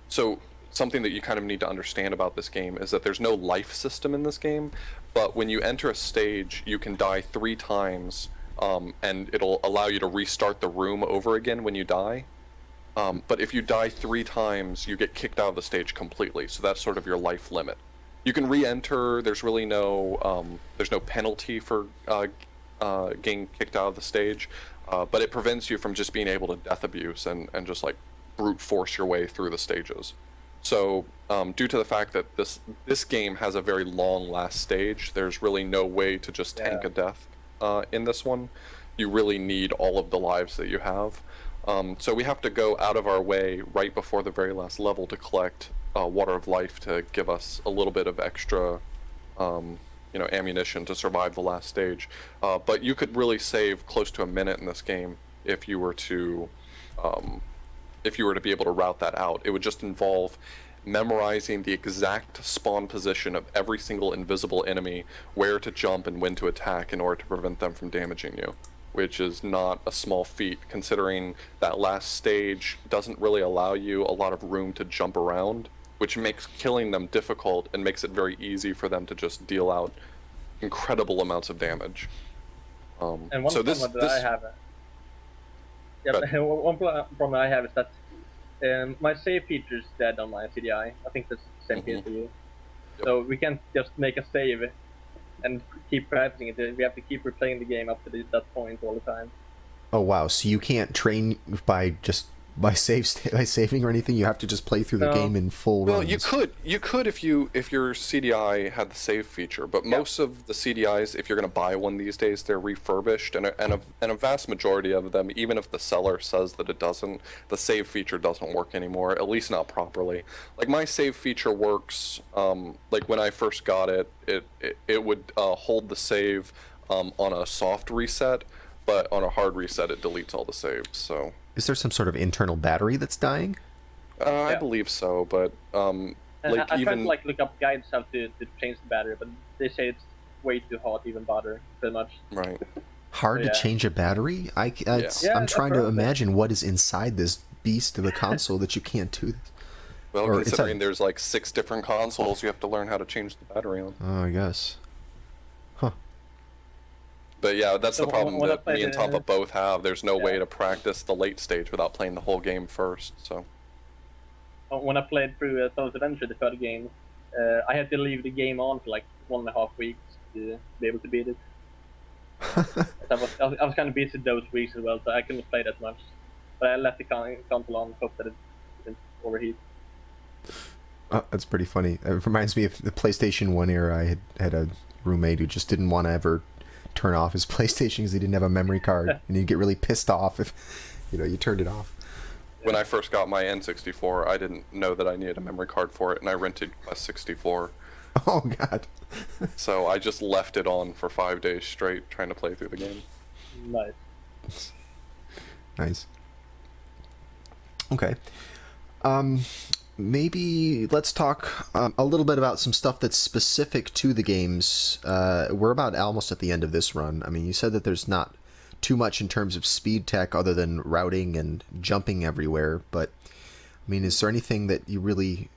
So something that you kind of need to understand about this game is that there's no life system in this game, but when you enter a stage, you can die 3 times, and it'll allow you to restart the room over again when you die. But if you die 3 times, you get kicked out of the stage completely. So that's sort of your life limit. You can re-enter. There's really no penalty for getting kicked out of the stage, but it prevents you from just being able to death abuse and just like brute force your way through the stages. So due to the fact that this game has a very long last stage, there's really no way to just tank a death in this one. You really need all of the lives that you have. So we have to go out of our way right before the very last level to collect Water of Life to give us a little bit of extra, ammunition to survive the last stage. But you could really save close to a minute in this game if you were to be able to route that out. It would just involve memorizing the exact spawn position of every single invisible enemy, where to jump and when to attack in order to prevent them from damaging you, which is not a small feat considering that last stage doesn't really allow you a lot of room to jump around, which makes killing them difficult and makes it very easy for them to just deal out incredible amounts of damage. And one problem that I have is that my save feature is dead on my CDI. I think that's the same case for you. Yep. So we can't just make a save and keep practicing it. We have to keep replaying the game up to that point all the time. Oh wow! So you can't train by just by saving or anything? You have to just play through the No. game in full Well, runs. you could if your CDI had the save feature, but most of the CDIs, if you're going to buy one these days, they're refurbished, and a vast majority of them, even if the seller says that it doesn't, the save feature doesn't work anymore, at least not properly. Like my save feature works, like when I first got it, it would hold the save on a soft reset, but on a hard reset it deletes all the saves. So. Is there some sort of internal battery that's dying? I believe so, but And like I tried even to look up guides how to change the battery, but they say it's way too hot to even bother, pretty much. right. Hard Yeah. to change a battery? I'm Yeah, trying to I've heard imagine what is inside this beast of a console that you can't do this. Well, Or it's considering there's like 6 different consoles, you have to learn how to change the battery on. Oh, I guess. But yeah, that's So the problem when I that me and played, Tompa both have. There's no way yeah. to practice the late stage without playing the whole game first. So When I played through Soul's Adventure, the third game, I had to leave the game on for like 1.5 weeks to be able to beat it. I was kind of busy those weeks as well, so I couldn't play that much. But I left the console on, hope that it didn't overheat. Oh, that's pretty funny. It reminds me of the PlayStation 1 era. I had a roommate who just didn't want to ever turn off his PlayStation because he didn't have a memory card, and he'd get really pissed off if you turned it off. when I first got my N64, I didn't know that I needed a memory card for it, and I rented a 64. Oh God. So I just left it on for 5 days straight, trying to play through the game. Nice. Nice. Okay. Maybe let's talk a little bit about some stuff that's specific to the games. We're about almost at the end of this run. I mean, you said that there's not too much in terms of speed tech other than routing and jumping everywhere, but I mean, is there anything really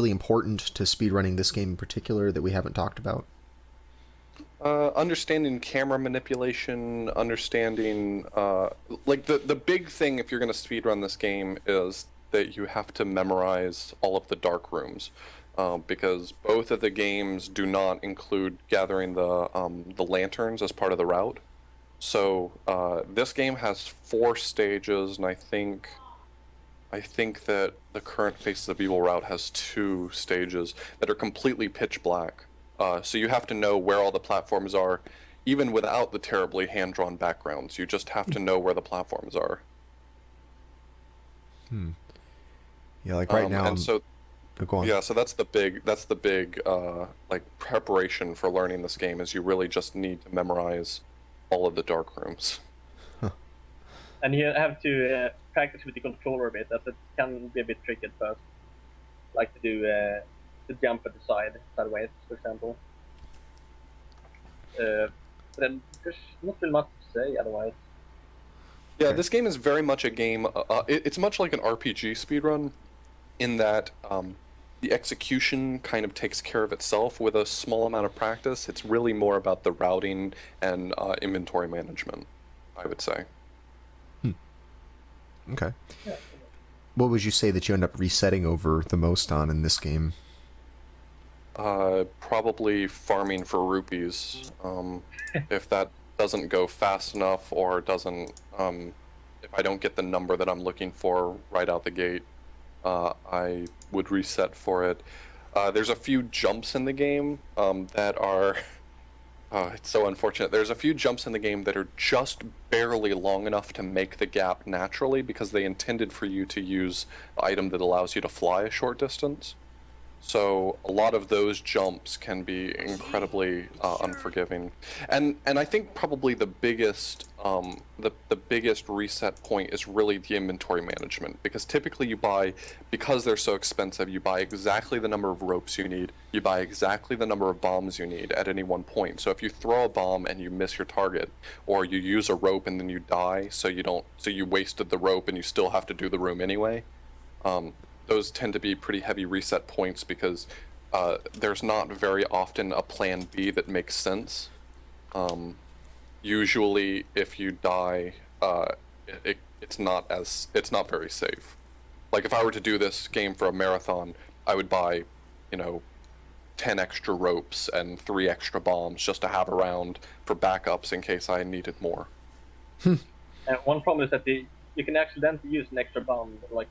important to speedrunning this game in particular that we haven't talked about? Understanding camera manipulation, understanding, like the big thing if you're going to speedrun this game is that you have to memorize all of the dark rooms, because both of the games do not include gathering the lanterns as part of the route. So this game has 4 stages, and I think that the current Faces of Evil route has 2 stages that are completely pitch black. So you have to know where all the platforms are, even without the terribly hand-drawn backgrounds. You just have to know where the platforms are. Yeah, like right now. And so, go on. yeah, so that's the big like preparation for learning this game is you really just need to memorize all of the dark rooms. And you have to practice with the controller a bit, as it can be a bit tricky at first. Like to do the jump at the sideways, for example. But then there's not really much to say otherwise. Yeah, this game is very much a game. It's much like an RPG speedrun, in that the execution kind of takes care of itself with a small amount of practice. It's really more about the routing and inventory management, I would say. Okay. What would you say that you end up resetting over the most on in this game? Probably farming for rupees. If that doesn't go fast enough, or doesn't, if I don't get the number that I'm looking for right out the gate, I would reset for it. There's a few jumps in the game that are... it's so unfortunate. There's a few jumps in the game that are just barely long enough to make the gap naturally, because they intended for you to use the item that allows you to fly a short distance. So a lot of those jumps can be incredibly unforgiving, and I think probably the biggest the biggest reset point is really the inventory management, because typically because they're so expensive, you buy exactly the number of ropes you need, you buy exactly the number of bombs you need at any one point. So if you throw a bomb and you miss your target, or you use a rope and then you die, so you wasted the rope and you still have to do the room anyway. Those tend to be pretty heavy reset points, because there's not very often a plan B that makes sense. Usually, if you die, it's not very safe. Like if I were to do this game for a marathon, I would buy, 10 extra ropes and 3 extra bombs just to have around for backups in case I needed more. And one problem is that you can accidentally use an extra button, like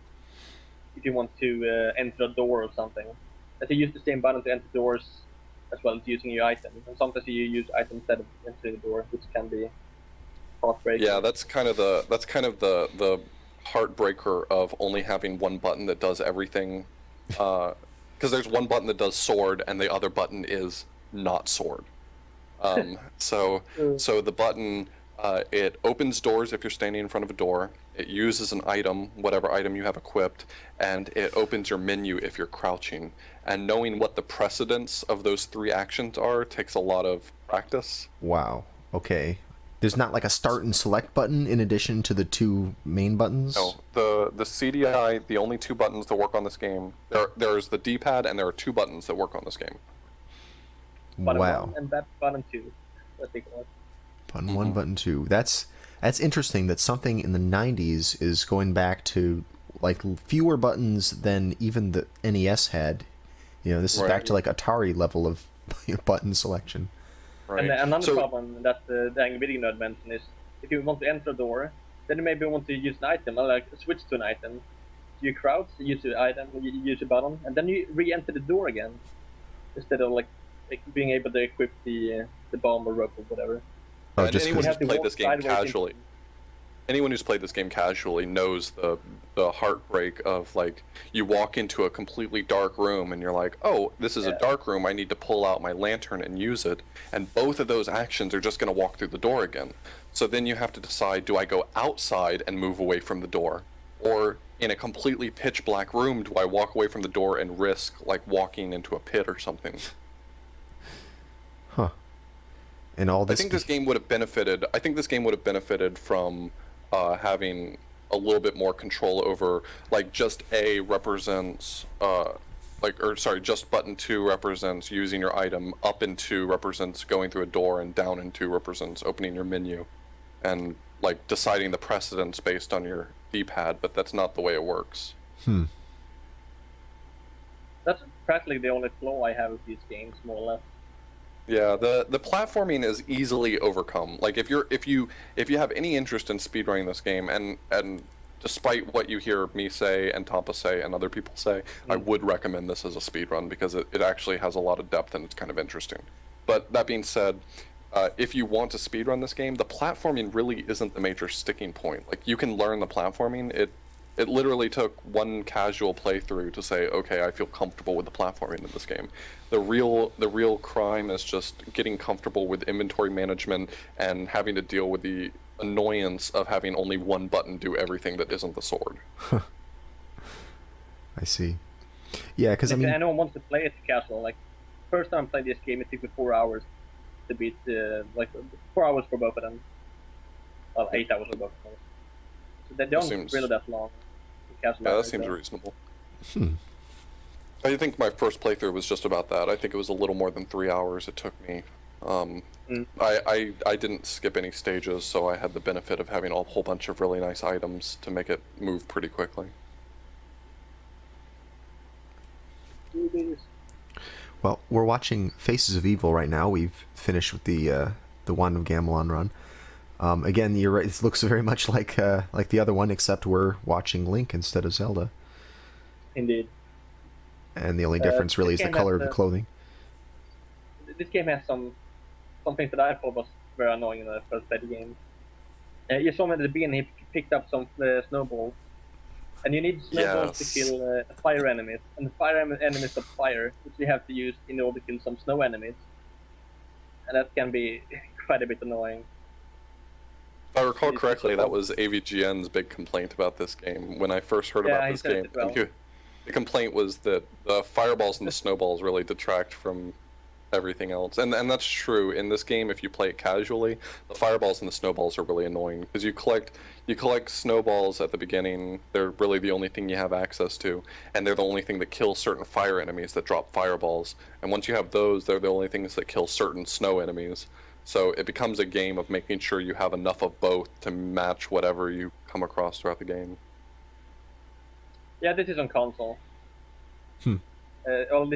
if you want to enter a door or something. That you use the same button to enter doors as well as using your item. And sometimes you use item instead of entering the door, which can be heartbreaking. Yeah, that's kind of the heartbreaker of only having one button that does everything. Because there's one button that does sword, and the other button is not sword. So the button it opens doors if you're standing in front of a door. It uses an item, whatever item you have equipped, and it opens your menu if you're crouching. And knowing what the precedence of those three actions are takes a lot of practice. Wow. Okay. There's not like a start and select button in addition to the two main buttons? No, the CDI, the only two buttons that work on this game, there's the D-pad and there are two buttons that work on this game. Button Wow. 1 and button 2. I think it was. Button 1, button 2. That's interesting that something in the 90s is going back to like fewer buttons than even the NES had. You know, this is back to like Atari level of button selection. Right. And another problem that the Angry Video Nerd mentioned is if you want to enter a door, then you maybe want to use an item, or like switch to an item. You crouch, you use the item, you use a button, and then you re-enter the door again, instead of like being able to equip the bomb or rope or whatever. Oh, And just anyone because. who's played this game casually, anyone who's played this game casually knows the heartbreak of like you walk into a completely dark room and you're like, oh, this is a dark room, I need to pull out my lantern and use it, and both of those actions are just going to walk through the door again. So then you have to decide, do I go outside and move away from the door, or in a completely pitch black room, do I walk away from the door and risk like walking into a pit or something? Huh. And all this. I think this game would have benefited. I think this game would have benefited from having a little bit more control over, like, just A represents, just button 2 represents using your item, up and 2 represents going through a door, and down and 2 represents opening your menu, and like deciding the precedence based on your D-pad. But that's not the way it works. That's practically the only flaw I have with these games, more or less. Yeah, the platforming is easily overcome. Like if you have any interest in speedrunning this game, and despite what you hear me say and Tompa say and other people say, I would recommend this as a speedrun because it actually has a lot of depth and it's kind of interesting. But that being said, if you want to speedrun this game, the platforming really isn't the major sticking point. Like you can learn the platforming. It literally took one casual playthrough to say, okay, I feel comfortable with the platforming in this game. The real crime is just getting comfortable with inventory management and having to deal with the annoyance of having only one button do everything that isn't the sword. I see. Yeah, because I If mean, anyone wants to play it casual, like first time I played this game, it took me 4 hours to beat, like 4 hours for both of them. Well, 8 hours for both of them. So they don't really that long. Yeah, that seems reasonable. I think my first playthrough was just about that. I think it was a little more than 3 hours it took me. I didn't skip any stages, so I had the benefit of having a whole bunch of really nice items to make it move pretty quickly. well, we're watching Faces of Evil right now. We've finished with the Wand of Gamelon run. Again, you're right. It looks very much like the other one, except we're watching Link instead of Zelda. Indeed. And the only difference really is the color of the clothing. This game has some things that I thought was very annoying when I first played the game. You saw me at the beginning, he picked up some snowballs. And you need snowballs to kill fire enemies. And the fire enemies have fire, which you have to use in order to kill some snow enemies. And that can be quite a bit annoying. If I recall correctly, that was AVGN's big complaint about this game. When I first heard about this game, the complaint was that the fireballs and the snowballs really detract from everything else. And that's true. In this game, if you play it casually, the fireballs and the snowballs are really annoying because you collect snowballs at the beginning. They're really the only thing you have access to, and they're the only thing that kills certain fire enemies that drop fireballs. And once you have those, they're the only things that kill certain snow enemies. So it becomes a game of making sure you have enough of both to match whatever you come across throughout the game. Yeah, this is on console. This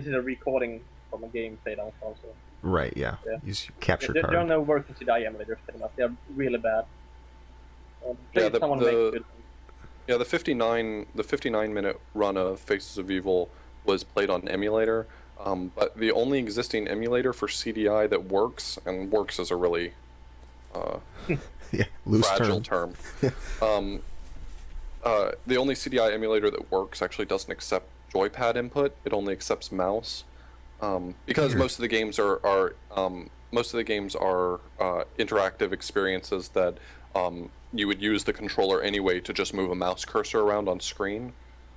is a recording from a game played on console. Right, yeah. Use capture card. There are no working CDI emulators pretty much. They're really bad. Yeah, Yeah, the 59-minute run of Faces of Evil was played on emulator, but the only existing emulator for CDI that works, and works is a really Yeah, loose fragile term. term. The only CDI emulator that works actually doesn't accept joypad input. It only accepts mouse, because most of the games are interactive experiences that you would use the controller anyway to just move a mouse cursor around on screen.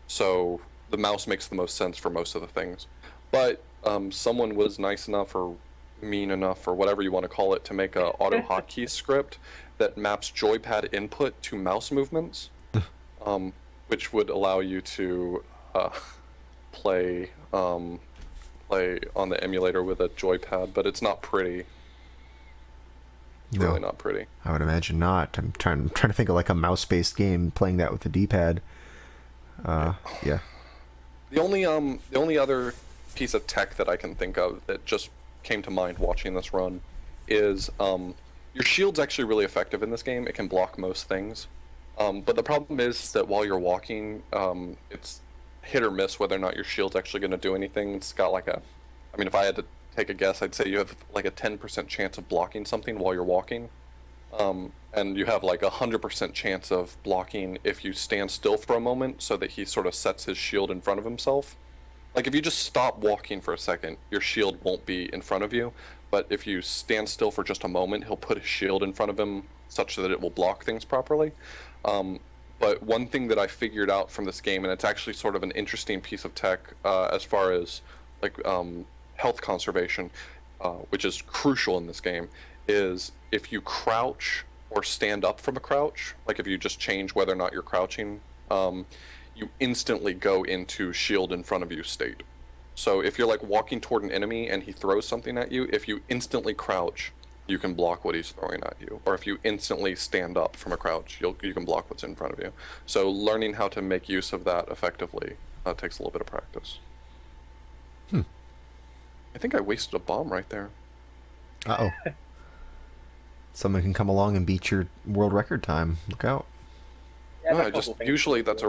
So the mouse makes the most sense for most of the things. But someone was nice enough or mean enough or whatever you want to call it to make a auto hotkey script that maps joypad input to mouse movements, which would allow you to play on the emulator with a joypad, but it's not pretty. It's really not pretty. I would imagine not. I'm trying to think of like a mouse-based game playing that with the D-pad. Yeah. The only other piece of tech that I can think of that just came to mind watching this run is your shield's actually really effective in this game. It can block most things, but the problem is that while you're walking, it's hit or miss whether or not your shield's actually going to do anything. It's got like if I had to take a guess, I'd say you have like a 10% chance of blocking something while you're walking, and you have like 100% chance of blocking if you stand still for a moment so that he sort of sets his shield in front of himself. Like if you just stop walking for a second, your shield won't be in front of you, but if you stand still for just a moment, he'll put his shield in front of him such that it will block things properly. But one thing that I figured out from this game, and it's actually sort of an interesting piece of tech as far as like health conservation, which is crucial in this game, is if you crouch or stand up from a crouch, like if you just change whether or not you're crouching, you instantly go into shield in front of you state. So if you're like walking toward an enemy and he throws something at you, if you instantly crouch, you can block what he's throwing at you. Or if you instantly stand up from a crouch, you can block what's in front of you. So learning how to make use of that effectively takes a little bit of practice. I think I wasted a bomb right there. Uh-oh. Someone can come along and beat your world record time. Look out. Yeah, No, usually that's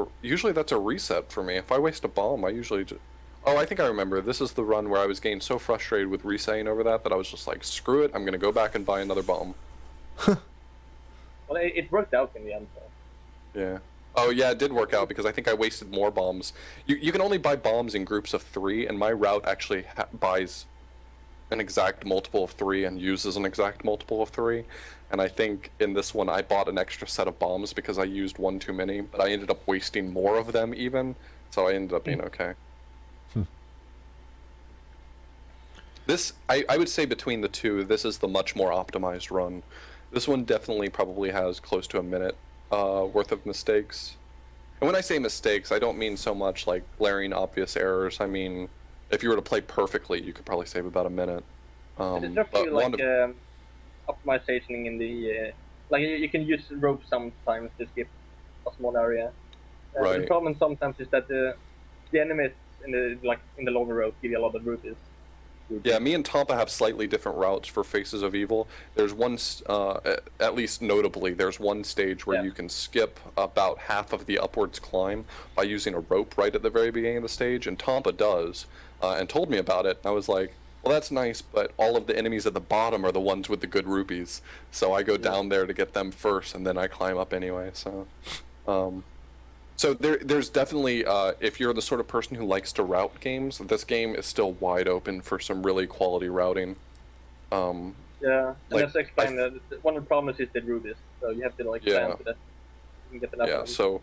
a reset for me. If I waste a bomb, I usually just... Oh, I think I remember. This is the run where I was getting so frustrated with resetting over that I was just like, screw it, I'm going to go back and buy another bomb. Well, it worked out in the end, though. Yeah. Oh, yeah, it did work out because I think I wasted more bombs. You can only buy bombs in groups of 3, and my route actually buys an exact multiple of 3 and uses an exact multiple of 3. And I think in this one I bought an extra set of bombs because I used one too many, but I ended up wasting more of them even, so I ended up being okay. This, I would say between the two, this is the much more optimized run. This one definitely probably has close to a minute worth of mistakes. And when I say mistakes, I don't mean so much like glaring obvious errors. I mean, if you were to play perfectly, you could probably save about a minute. It's definitely like optimization in the like you can use rope sometimes to skip a small area. Right. The problem sometimes is that the enemies in the lower rope give you a lot of rupees. Yeah, me and Tompa have slightly different routes for Faces of Evil. There's one, at least notably, there's one stage where you can skip about half of the upwards climb by using a rope right at the very beginning of the stage, and Tompa does, and told me about it. I was like, well, that's nice, but all of the enemies at the bottom are the ones with the good rupees, so I go down there to get them first, and then I climb up anyway, so... So there's definitely, if you're the sort of person who likes to route games, this game is still wide open for some really quality routing. Yeah, and like, just to explain that one of the problems is the rubies, so you have to like plan for that. You can get enough of them.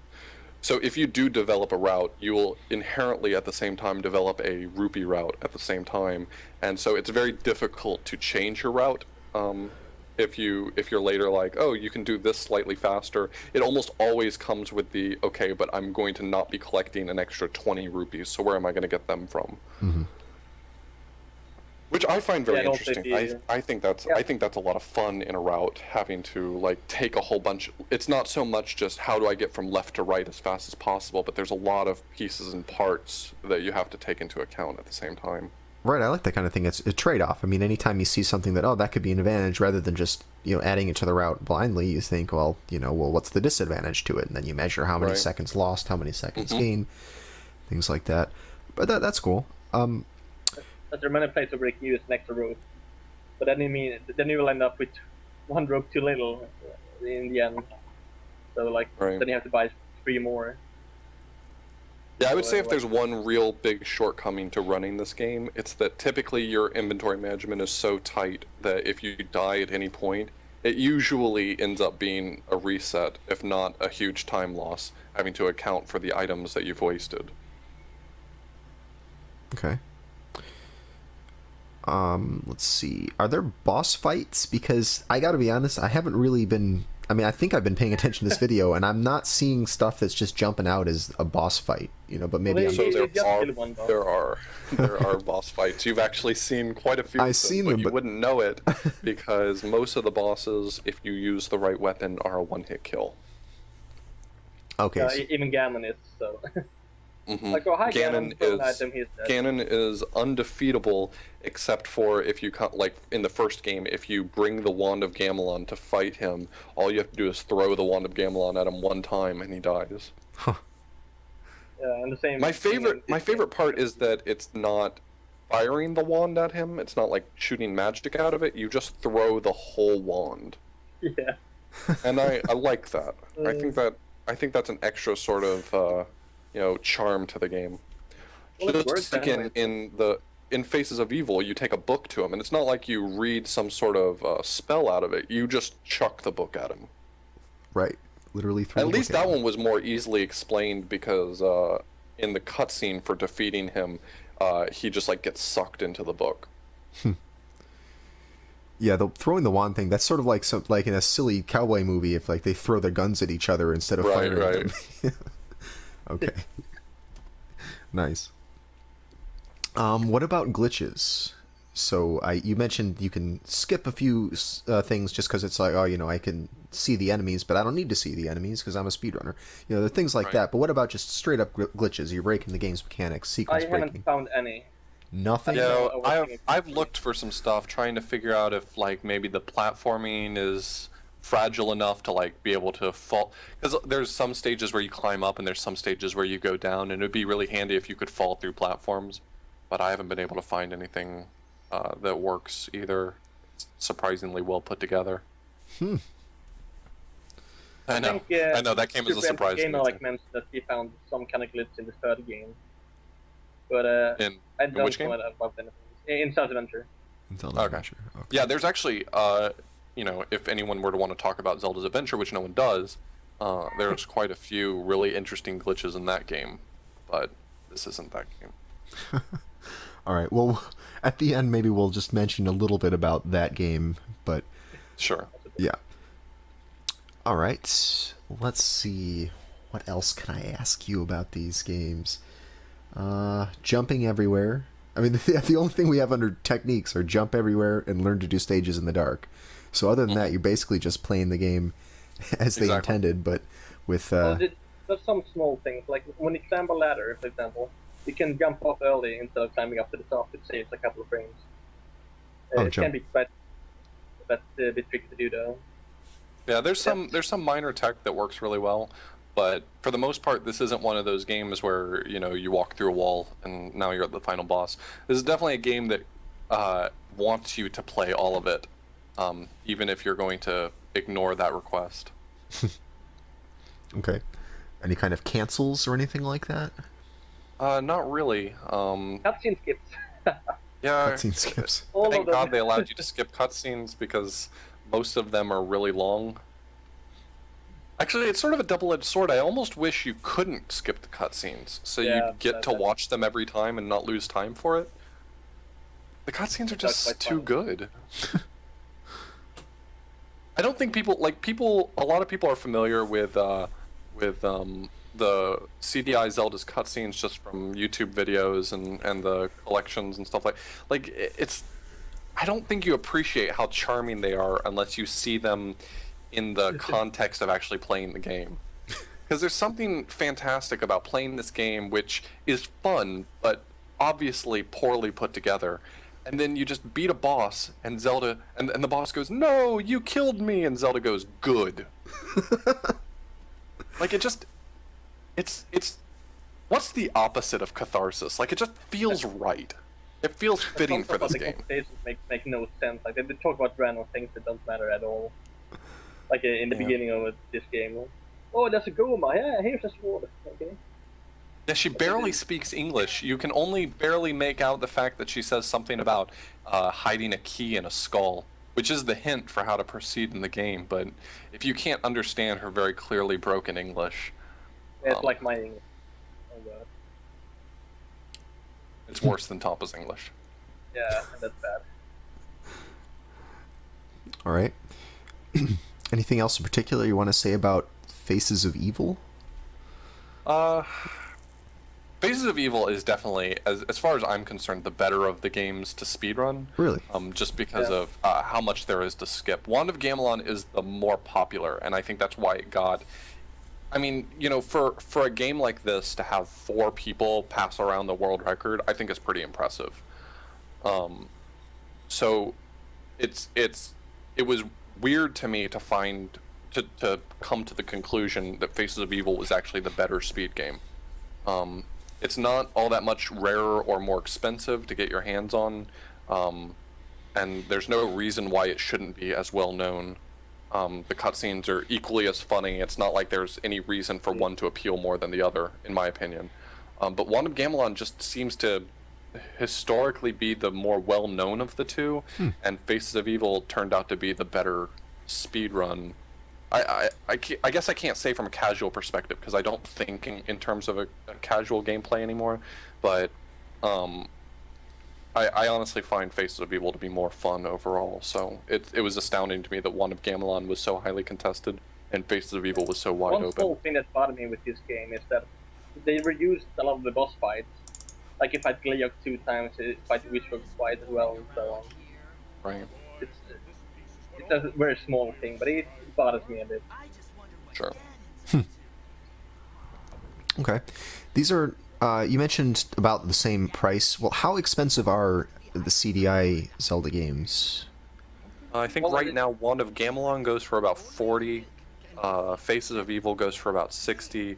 So if you do develop a route, you will inherently at the same time develop a rupee route at the same time, and so it's very difficult to change your route. If you're later like, oh, you can do this slightly faster, it almost always comes with the, okay, but I'm going to not be collecting an extra 20 rupees, so where am I going to get them from? Mm-hmm. Which I find very interesting. The, I think that's a lot of fun in a route, having to like take a whole bunch. It's not so much just how do I get from left to right as fast as possible, but there's a lot of pieces and parts that you have to take into account at the same time. Right, I like that kind of thing. It's a trade-off. I mean, anytime you see something that, oh, that could be an advantage, rather than just, adding it to the route blindly, you think, well, what's the disadvantage to it? And then you measure how many seconds lost, how many seconds gained, things like that. But that's cool. But there are many places where you can use an extra rope. But then you will end up with one rope too little in the end. So, then you have to buy 3 more. Yeah, I would say if there's one real big shortcoming to running this game, it's that typically your inventory management is so tight that if you die at any point, it usually ends up being a reset, if not a huge time loss, having to account for the items that you've wasted. Okay. Let's see. Are there boss fights? Because I gotta be honest, I haven't really been... I mean, I think I've been paying attention to this video, and I'm not seeing stuff that's just jumping out as a boss fight, but maybe there are boss fights. You've actually seen quite a few of them, but you wouldn't know it, because most of the bosses, if you use the right weapon, are a one-hit kill. Okay. Even Gamelon is, so... Ganon is undefeatable, except for if you in the first game, if you bring the Wand of Gamelon to fight him, all you have to do is throw the Wand of Gamelon at him one time and he dies. Huh. Yeah, and the same. My favorite part is that it's not firing the wand at him. It's not like shooting magic out of it. You just throw the whole wand. Yeah. And I like that. I think that's an extra sort of charm to the game. Well, just like in Faces of Evil, you take a book to him, and it's not like you read some sort of spell out of it. You just chuck the book at him. Right. Literally throw At the least book that at him. one was more easily explained because in the cutscene for defeating him, he just gets sucked into the book. Yeah, throwing the wand thing, that's sort of like in a silly cowboy movie if they throw their guns at each other instead of firing them. Okay. Nice. What about glitches? So you mentioned you can skip a few things just because it's I can see the enemies, but I don't need to see the enemies because I'm a speedrunner. There are things like that. But what about just straight up glitches? You're breaking the game's mechanics, sequence breaking. I haven't found any. Nothing. I've looked for some stuff trying to figure out if maybe the platforming is fragile enough to be able to fall, because there's some stages where you climb up and there's some stages where you go down, and it'd be really handy if you could fall through platforms, but I haven't been able to find anything that works either. It's surprisingly well put together. I know that came as a surprise to me. Gamelon mentioned that he found some kind of glitch in the third game, but I don't know about anything in Zelda Adventure. Okay. Yeah, there's actually if anyone were to want to talk about Zelda's Adventure, which no one does, there's quite a few really interesting glitches in that game, but this isn't that game. All right, well, at the end, maybe we'll just mention a little bit about that game, but... Sure. Yeah. All right, let's see. What else can I ask you about these games? Jumping everywhere. I mean, the only thing we have under techniques are jump everywhere and learn to do stages in the dark. So other than that, you're basically just playing the game as they intended, but with... there's some small things, like when you climb a ladder, for example, you can jump off early instead of climbing up to the top. It saves a couple of frames. It can be quite a bit tricky to do, though. Yeah, there's some minor tech that works really well, but for the most part, this isn't one of those games where you walk through a wall and now you're at the final boss. This is definitely a game that wants you to play all of it, even if you're going to ignore that request. Okay. Any kind of cancels or anything like that? Not really. Cutscene skips. Yeah. Cutscene skips. Thank God they allowed you to skip cutscenes, because most of them are really long. Actually, it's sort of a double-edged sword. I almost wish you couldn't skip the cutscenes, so you'd get to watch them every time and not lose time for it. The cutscenes are just too good. I don't think a lot of people are familiar with the CDI Zelda's cutscenes just from YouTube videos and the collections and stuff it's. I don't think you appreciate how charming they are unless you see them in the context of actually playing the game. Because there's something fantastic about playing this game, which is fun, but obviously poorly put together, and then you just beat a boss, and Zelda, and the boss goes, "No, you killed me," and Zelda goes, "Good." Like, it's what's the opposite of catharsis? Like, it just feels right. It feels fitting for this game. The conversations make no sense. Like, they talk about random things that don't matter at all. Like in the beginning of this game. Oh, there's a Goma. Yeah, here's a sword. Okay. Yeah, she barely speaks English. You can only barely make out the fact that she says something about hiding a key in a skull, which is the hint for how to proceed in the game. But if you can't understand her very clearly broken English... It's like my English. Oh, God. It's worse than Tompa's English. Yeah, that's bad. All right. Anything else in particular you want to say about Faces of Evil? Faces of Evil is definitely, as far as I'm concerned, the better of the games to speedrun. Really? Just because of how much there is to skip. Wand of Gamelon is the more popular, and I think that's why it got... I mean, you know, for a game like this to have 4 people pass around the world record, I think is pretty impressive. So it was weird to me to come to the conclusion that Faces of Evil was actually the better speed game. It's not all that much rarer or more expensive to get your hands on, and there's no reason why it shouldn't be as well known. The cutscenes are equally as funny. It's not like there's any reason for one to appeal more than the other, in my opinion. But Wand of Gamelon just seems to historically be the more well-known of the two, and Faces of Evil turned out to be the better speedrun. I guess I can't say from a casual perspective, because I don't think in terms of a casual gameplay anymore, but I honestly find Faces of Evil to be more fun overall, so it was astounding to me that Wand of Gamelon was so highly contested, and Faces of Evil was so wide One open. small thing that bothered me with this game is that they reused a lot of the boss fights. Like, if I Gleok 2 times, if I Wishbone twice as well, and so on. Right. It's a very small thing, but it bothers me a bit. Sure. Okay. These are, you mentioned about the same price. Well, how expensive are the CDI Zelda games? I think right now Wand of Gamelon goes for about 40, Faces of Evil goes for about 60,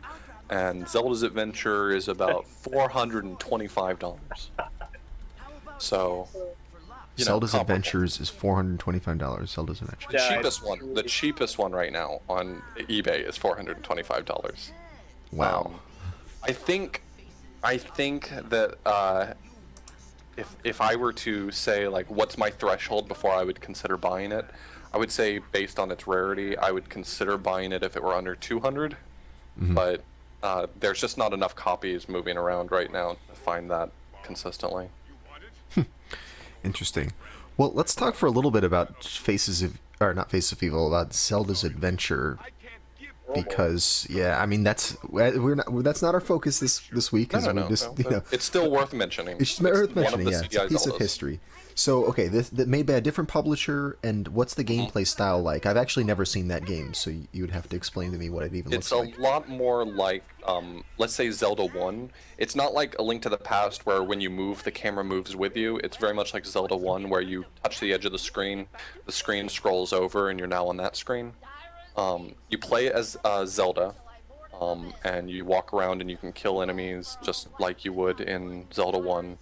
and Zelda's Adventure is about $425. So, Zelda's Adventures is $425. Zelda's Adventures. The cheapest one right now on eBay is $425. Wow. I think that if I were to say, like, what's my threshold before I would consider buying it, I would say based on its rarity, I would consider buying it if it were under 200. But there's just not enough copies moving around right now to find that consistently. Interesting. Well, let's talk for a little bit about not Faces of Evil, about Zelda's Adventure, because I mean that's not our focus this week. No. It's still worth mentioning. It's worth mentioning. One of the It's a piece of history. So, okay, that made by a different publisher, and what's the gameplay style like? I've actually never seen that game, so you would have to explain to me what it even looks like. It's a lot more like, let's say Zelda 1. It's not like A Link to the Past, where when you move, the camera moves with you. It's very much like Zelda 1, where you touch the edge of the screen scrolls over, and you're now on that screen. You play as Zelda, and you walk around and you can kill enemies just like you would in Zelda 1.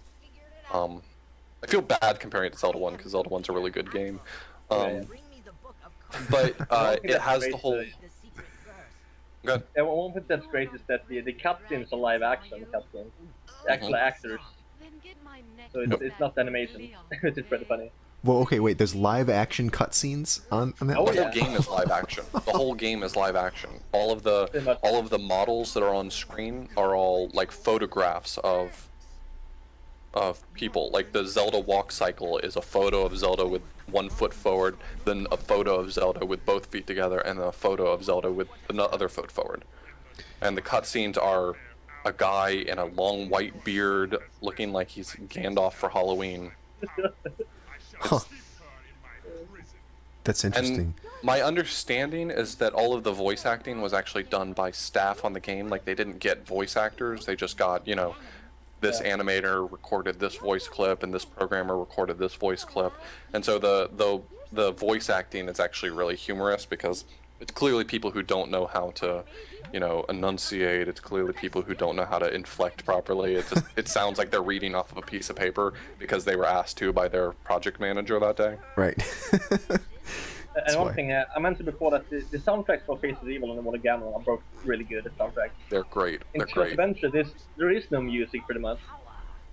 I feel bad comparing it to Zelda 1 because Zelda 1's a really good game. But it has the whole... Good. And one thing that's great is that the cutscenes are live action cutscenes. Actual actors. So it's not animation, which is pretty funny. Well, okay, wait. There's live action cutscenes on that. The whole game is live action. The whole game is live action. All of the models that are on screen are all like photographs of people. Like the Zelda walk cycle is a photo of Zelda with 1 foot forward, then a photo of Zelda with both feet together, and then a photo of Zelda with the other foot forward. And the cutscenes are a guy in a long white beard looking like he's Gandalf for Halloween. That's interesting. And my understanding is that all of the voice acting was actually done by staff on the game. Like, they didn't get voice actors, they just got, this animator recorded this voice clip and this programmer recorded this voice clip, and so the voice acting is actually really humorous because it's clearly people who don't know how to, enunciate. It's clearly people who don't know how to inflect properly. It sounds like they're reading off of a piece of paper because they were asked to by their project manager that day. Right. And one thing I mentioned before that the soundtracks for Faces of Evil and the Gamelon are both really good. The soundtracks. They're great. They're In great. Adventure, there is no music pretty much.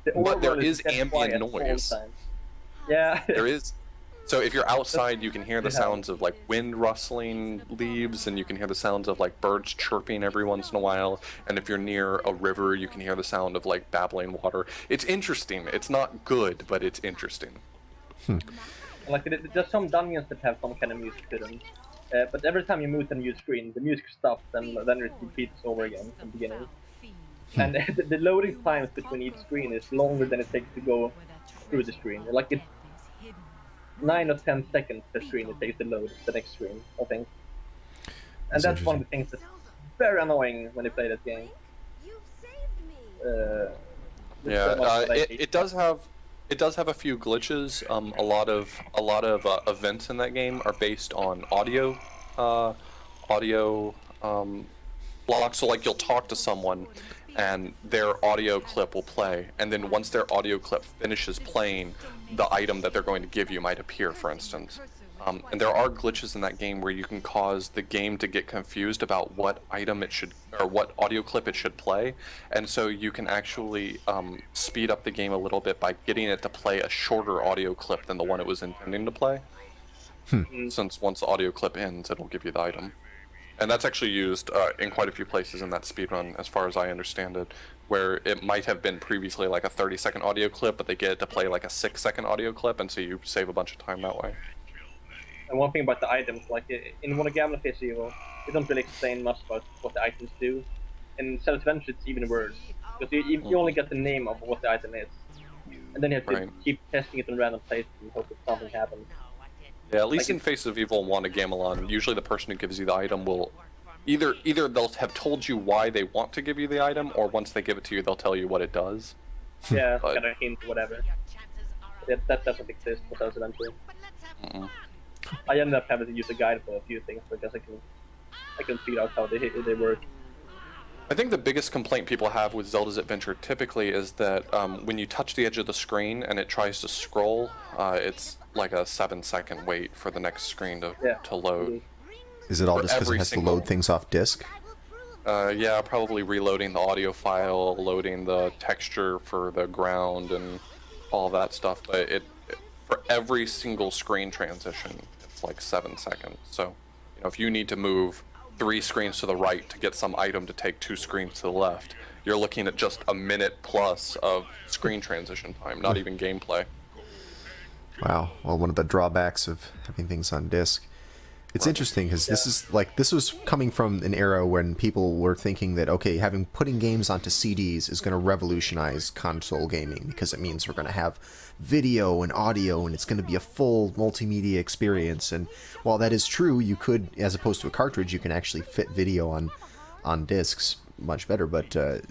But there is dead ambient quiet all the noise. time. Yeah. There is. So if you're outside, you can hear the sounds of like wind rustling leaves, and you can hear the sounds of like birds chirping every once in a while. And if you're near a river, you can hear the sound of like babbling water. It's interesting. It's not good, but it's interesting. Like there's some dungeons that have some kind of music to them, but every time you move to a new screen, the music stops and then it repeats over again from the beginning. And the loading times between each screen is longer than it takes to go through the screen. Like it's 9 or 10 seconds per screen it takes to load the next screen, I think. And that's one of the things that's very annoying when you play that game. It does have a few glitches. A lot of events in that game are based on audio blocks. So like you'll talk to someone, and their audio clip will play, and then once their audio clip finishes playing, the item that they're going to give you might appear, for instance. And there are glitches in that game where you can cause the game to get confused about what item it should, or what audio clip it should play, and so you can actually speed up the game a little bit by getting it to play a shorter audio clip than the one it was intending to play. Since once the audio clip ends, it'll give you the item. And that's actually used in quite a few places in that speedrun, as far as I understand it, where it might have been previously like a 30-second audio clip, but they get it to play like a 6-second audio clip, and so you save a bunch of time that way. And one thing about the items, like in one of Gamelon Face Evil, they don't really explain much about what the items do. In Zelda Adventure, it's even worse, because you only get the name of what the item is, and then you have to keep testing it in random places and hope that something happens. Yeah, at least in Face of Evil 1 of Gamelon, usually the person who gives you the item will either they'll have told you why they want to give you the item, or once they give it to you, they'll tell you what it does. Yeah, kind of hint, whatever. That doesn't exist for Zelda Adventure. I ended up having to use a guide for a few things because I can figure out how they work. I think the biggest complaint people have with Zelda's Adventure typically is that when you touch the edge of the screen and it tries to scroll, it's like a 7-second wait for the next screen to load. Is it all just because it has to load things off disk? Yeah, probably reloading the audio file, loading the texture for the ground and all that stuff, but for every single screen transition, it's like 7 seconds. So, if you need to move 3 screens to the right to get some item to take 2 screens to the left, you're looking at just a minute plus of screen transition time, not even gameplay. Wow. Well, one of the drawbacks of having things on disk. It's interesting because this was coming from an era when people were thinking that, okay, putting games onto CDs is going to revolutionize console gaming because it means we're going to have video and audio and it's going to be a full multimedia experience. And while that is true, you could, as opposed to a cartridge, you can actually fit video on discs much better. But the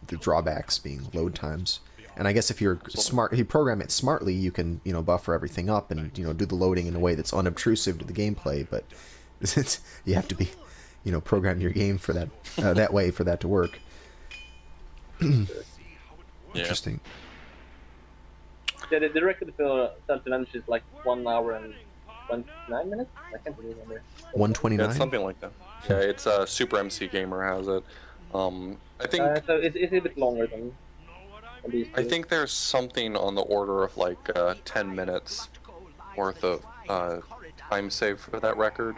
drawbacks being load times. And I guess if you're smart, if you program it smartly, you can buffer everything up and do the loading in a way that's unobtrusive to the gameplay. But you have to be program your game for that way for that to work. Interesting. Yeah, the record for Zelda Adventure is like 1 hour and 29 minutes. I can't remember. 129. Yeah, something like that. Yeah, it's Super MC Gamer has it. I think. So it's a bit longer than. I think there's something on the order of like 10 minutes worth of time saved for that record,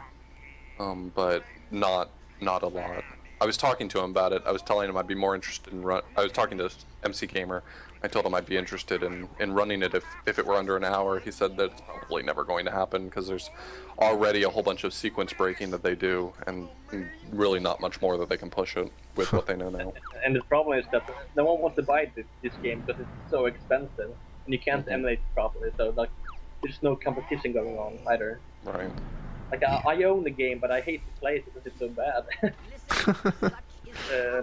but not a lot. I was talking to him about it. I was telling him I'd be more interested in I was talking to MC Gamer. I told him I'd be interested in running it if it were under an hour. He said that it's probably never going to happen because there's already a whole bunch of sequence breaking that they do, and really not much more that they can push it with what they know now. And the problem is that no one wants to buy this game because it's so expensive, and you can't emulate it properly. So like, there's no competition going on either. Right. Like I own the game, but I hate to play it because it's so bad.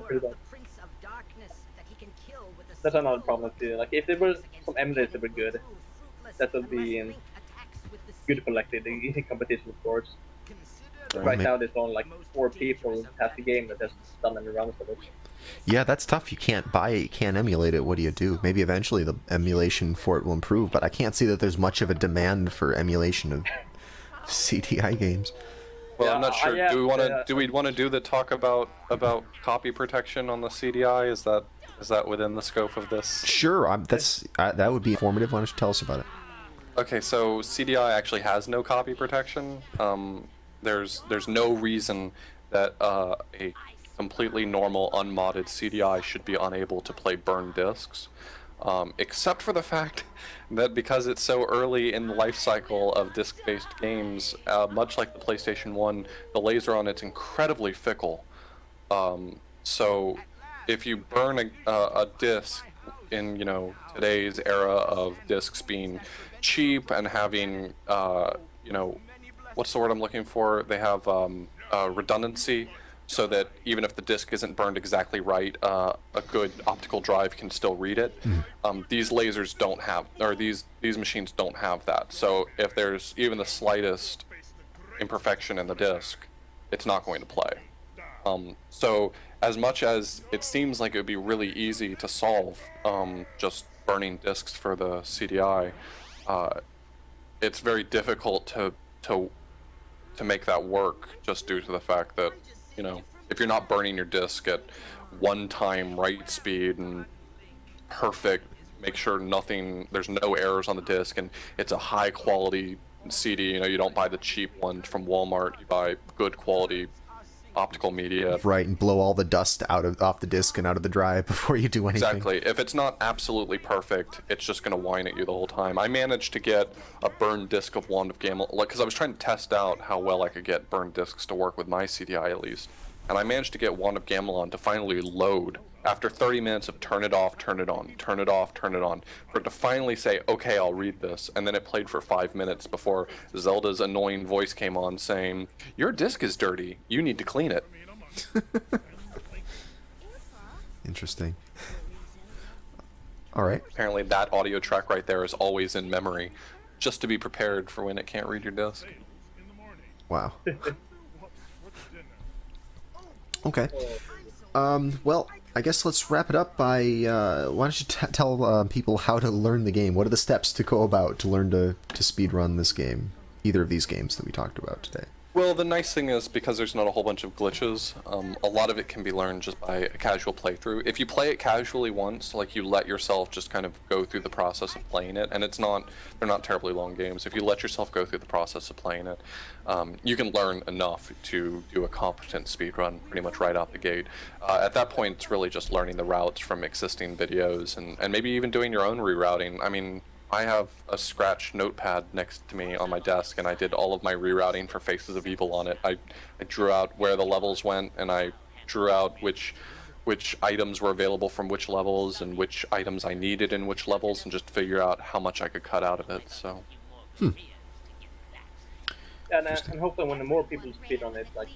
Pretty much. That's another problem too. Like if there were some emulators that were good, that would be good for like the competition, of course. But right now there's only like 4 people at the game that has done any runs of it. Yeah, that's tough. You can't buy it, you can't emulate it. What do you do? Maybe eventually the emulation for it will improve, but I can't see that there's much of a demand for emulation of CDI games. Well, Yeah, I'm not sure. yeah, Do we want to do the talk about copy protection on the CDI? Is that within the scope of this? Sure, that would be informative. Why don't you tell us about it? Okay, so CDI actually has no copy protection. There's no reason that a completely normal unmodded CDI should be unable to play burned discs, except for the fact that because it's so early in the life cycle of disc-based games, much like the PlayStation 1, the laser on it's incredibly fickle. So if you burn a disc in today's era of discs being cheap and having what's the word I'm looking for? They have redundancy, so that even if the disc isn't burned exactly right, a good optical drive can still read it. These lasers don't have, or these machines don't have that. So if there's even the slightest imperfection in the disc, it's not going to play. So as much as it seems like it would be really easy to solve just burning discs for the CDI, it's very difficult to make that work, just due to the fact that if you're not burning your disc at one-time write speed and perfect, make sure there's no errors on the disc, and it's a high quality CD. You don't buy the cheap one from Walmart. You buy good quality optical media. Right, and blow all the dust off the disc and out of the drive before you do anything. Exactly. If it's not absolutely perfect, it's just going to whine at you the whole time. I managed to get a burned disc of Wand of Gamelon, because I was trying to test out how well I could get burned discs to work with my CDI at least. And I managed to get Wand of Gamelon to finally load after 30 minutes of turn it off, turn it on, turn it off, turn it on, for it to finally say, okay, I'll read this. And then it played for 5 minutes before Zelda's annoying voice came on saying, your disc is dirty, you need to clean it. Interesting. All right. Apparently that audio track right there is always in memory, just to be prepared for when it can't read your disc. Wow. Okay. Well, I guess let's wrap it up by, why don't you tell people how to learn the game? What are the steps to go about to learn to speedrun this game? Either of these games that we talked about today. Well, the nice thing is, because there's not a whole bunch of glitches, a lot of it can be learned just by a casual playthrough. If you play it casually once, like you let yourself just kind of go through the process of playing it, and they're not terribly long games. If you let yourself go through the process of playing it, you can learn enough to do a competent speedrun pretty much right out the gate. At that point, it's really just learning the routes from existing videos, and maybe even doing your own rerouting. I mean, I have a scratch notepad next to me on my desk, and I did all of my rerouting for Faces of Evil on it. I drew out where the levels went, and I drew out which items were available from which levels, and which items I needed in which levels, and just figure out how much I could cut out of it. So. And hopefully when more people speedrun it, like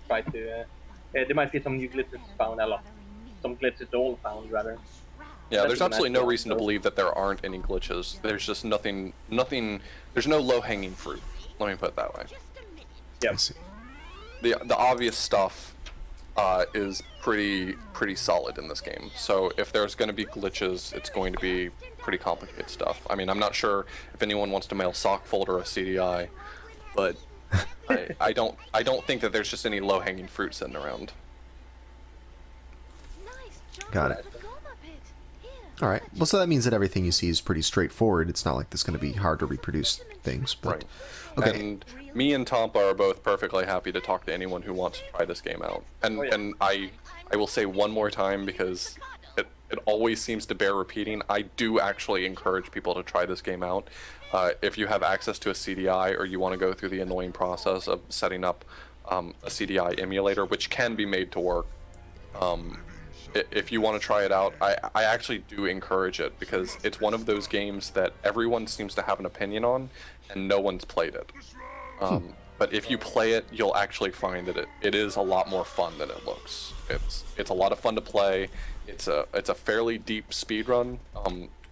try to, there might be some new glitches found, some glitches all found rather. Yeah, That's there's a absolutely nice no one, reason to so- believe that there aren't any glitches. There's just nothing, there's no low-hanging fruit. Let me put it that way. Yeah. I see. The obvious stuff is pretty solid in this game. So if there's going to be glitches, it's going to be pretty complicated stuff. I mean, I'm not sure if anyone wants to mail sock folder a CDI, but I don't think that there's just any low-hanging fruit sitting around. Got it. All right. Well, so that means that everything you see is pretty straightforward. It's not like there's going to be hard to reproduce things. But, Right. Okay. And me and Tompa are both perfectly happy to talk to anyone who wants to try this game out. And and I will say one more time, because it always seems to bear repeating, I do actually encourage people to try this game out. If you have access to a CDI, or you want to go through the annoying process of setting up a CDI emulator, which can be made to work, if you want to try it out, I actually do encourage it, because it's one of those games that everyone seems to have an opinion on, and no one's played it. But if you play it, you'll actually find that it is a lot more fun than it looks. It's a lot of fun to play. it's a fairly deep speed run.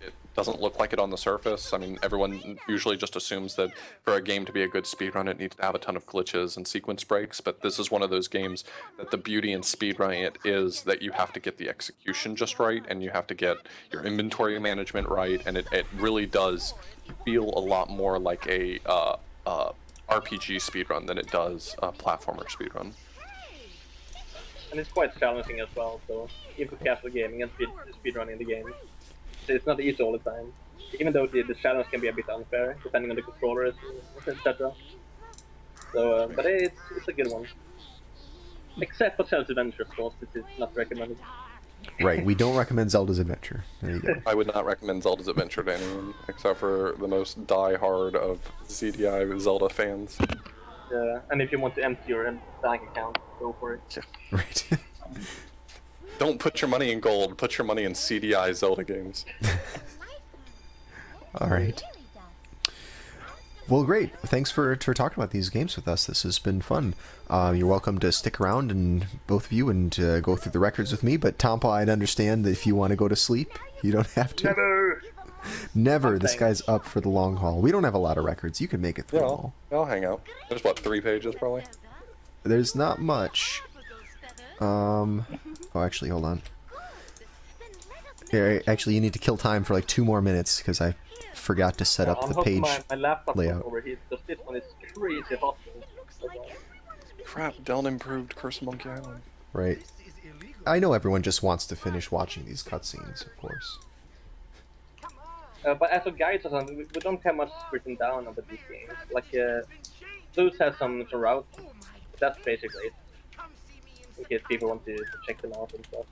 It doesn't look like it on the surface. I mean, everyone usually just assumes that for a game to be a good speedrun, it needs to have a ton of glitches and sequence breaks, but this is one of those games that the beauty in speedrunning it is that you have to get the execution just right, and you have to get your inventory management right, and it really does feel a lot more like a RPG speedrun than it does a platformer speedrun. And it's quite challenging as well, so even for casual gaming and speedrunning the game, it's not easy all the time. Even though the challenge can be a bit unfair, depending on the controllers, etc. So, but it's a good one. Except for Zelda's Adventure, of course, which is not recommended. Right, we don't recommend Zelda's Adventure. There you go. I would not recommend Zelda's Adventure to anyone, except for the most die-hard of CDI Zelda fans. And if you want to empty your bank account, go for it. Yeah. Right. Don't put your money in gold, put your money in CDI Zelda games. All right. Well, great. Thanks for talking about these games with us. This has been fun. You're welcome to stick around, and both of you, and go through the records with me. But Tompa, I'd understand that if you want to go to sleep, you don't have to. Never! Never. This guy's up for the long haul. We don't have a lot of records. You can make it through them all. I'll hang out. There's what, 3 pages probably? There's not much. Oh, actually, hold on. Here, actually, you need to kill time for like 2 more minutes because I forgot to set up the page my laptop layout. overheat because this one is crazy hot. Crap, Deln improved Curse of Monkey Island. Right. I know everyone just wants to finish watching these cutscenes, of course. But as of guides or something, we don't have much written down about these games. Like, Blues has some routes, but that's basically it. In case people want to check them out and stuff.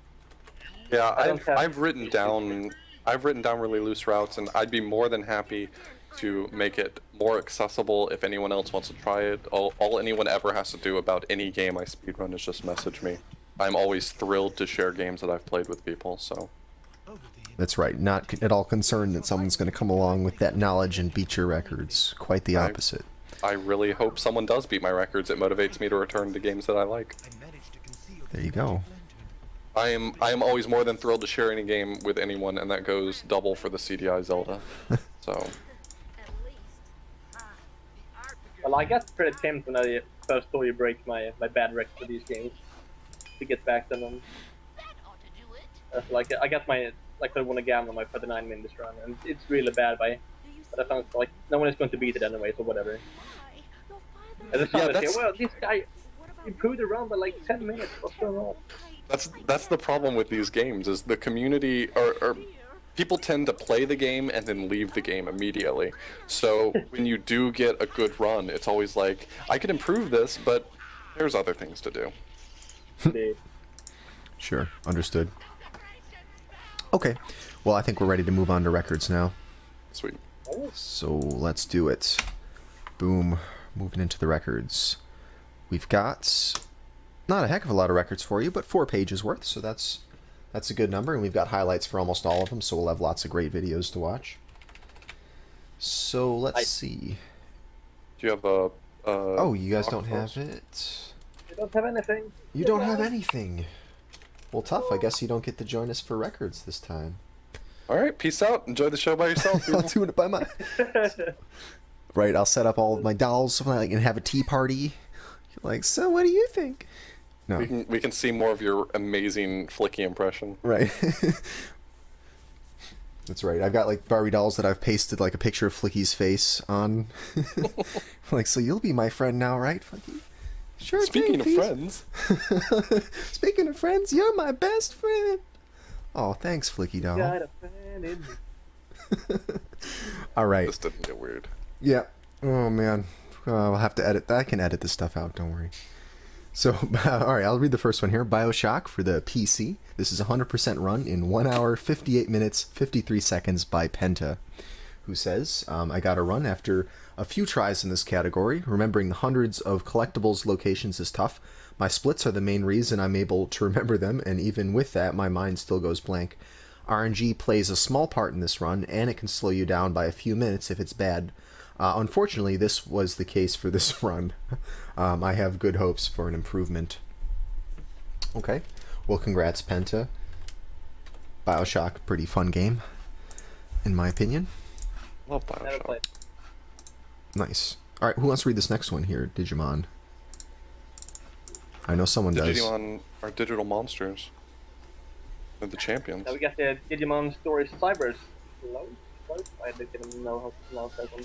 Yeah, I've written down really loose routes, and I'd be more than happy to make it more accessible if anyone else wants to try it. All anyone ever has to do about any game I speedrun is just message me. I'm always thrilled to share games that I've played with people, so. That's right. Not at all concerned that someone's going to come along with that knowledge and beat your records. Quite the opposite. I really hope someone does beat my records. It motivates me to return to games that I like. There you go. I am always more than thrilled to share any game with anyone, and that goes double for the CDI Zelda. So. Well, I got pretty tempted when I first saw you break my bad record for these games to get back to them. Like I got I won a Gamelon my 39 minutes run, and it's really bad. But I found like no one is going to beat it anyway, so whatever. And then someone say, well, this guy improved the run by like 10 minutes. What's going on? That's the problem with these games is the community or people tend to play the game and then leave the game immediately. So when you do get a good run, it's always like I could improve this, but there's other things to do. Sure, understood. Okay, well, I think we're ready to move on to records now. Sweet. So let's do it. Boom. Moving into the records. We've got not a heck of a lot of records for you, but 4 pages worth, so that's a good number, and we've got highlights for almost all of them, so we'll have lots of great videos to watch. So let's see. Do you have a oh, you guys don't have it? You don't have anything? You don't have anything. Well, tough. I guess you don't get to join us for records this time. Alright, peace out. Enjoy the show by yourself. I'll do it by my... Right, I'll set up all of my dolls and have a tea party. Like, so what do you think? No. We can see more of your amazing Flicky impression. Right. That's right. I've got like Barbie dolls that I've pasted like a picture of Flicky's face on. Like, so you'll be my friend now, right, Flicky? Sure. Speaking of friends. Speaking of friends, you're my best friend. Oh, thanks, Flicky doll. Got a friend in me. All right. This didn't get weird. Yeah. Oh man. I'll have to edit that. I can edit this stuff out. Don't worry. So, all right, I'll read the first one here. BioShock for the PC. This is a 100% run in 1 hour, 58 minutes, 53 seconds by Penta, who says, I got a run after a few tries in this category. Remembering the hundreds of collectibles locations is tough. My splits are the main reason I'm able to remember them, and even with that, my mind still goes blank. RNG plays a small part in this run, and it can slow you down by a few minutes if it's bad. Unfortunately, this was the case for this run. I have good hopes for an improvement. Okay. Well, congrats, Penta. BioShock, pretty fun game, in my opinion. Love Never Bioshock. played. Nice. All right, who wants to read this next one here? Digimon. I know someone does. Digimon are digital monsters. They're the champions. Now we got the Digimon Story Cybers. I didn't even know how to pronounce that one.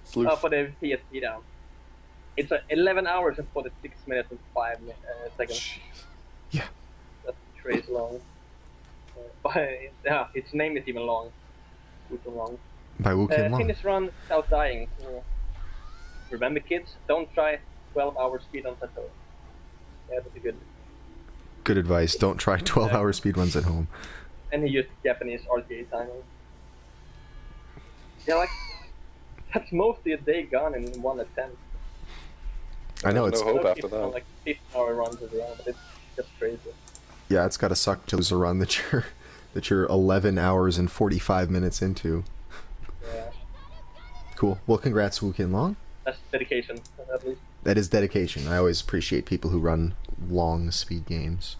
Sleuth. For the PSP down. It's 11 hours and 46 minutes and 5 seconds. Jeez. Yeah. That's crazy long. But yeah, its name is even long. Super long. By Wukin Long. Finish run without dying. Remember, kids, don't try 12-hour speedruns at home. Yeah, that'd be good. Good advice. Don't try 12-hour speedruns at home. And he used Japanese RTA timing. Yeah, like that's mostly a day gone in one attempt. I know, There's it's... no hope Most after people that. have, like 50-hour runs as well, but it's just crazy. Yeah, it's gotta suck to lose a run that you're 11 hours and 45 minutes into. Yeah, Cool. Well, congrats, Wukin Long. that's dedication, at least. That is dedication. I always appreciate people who run long speed games.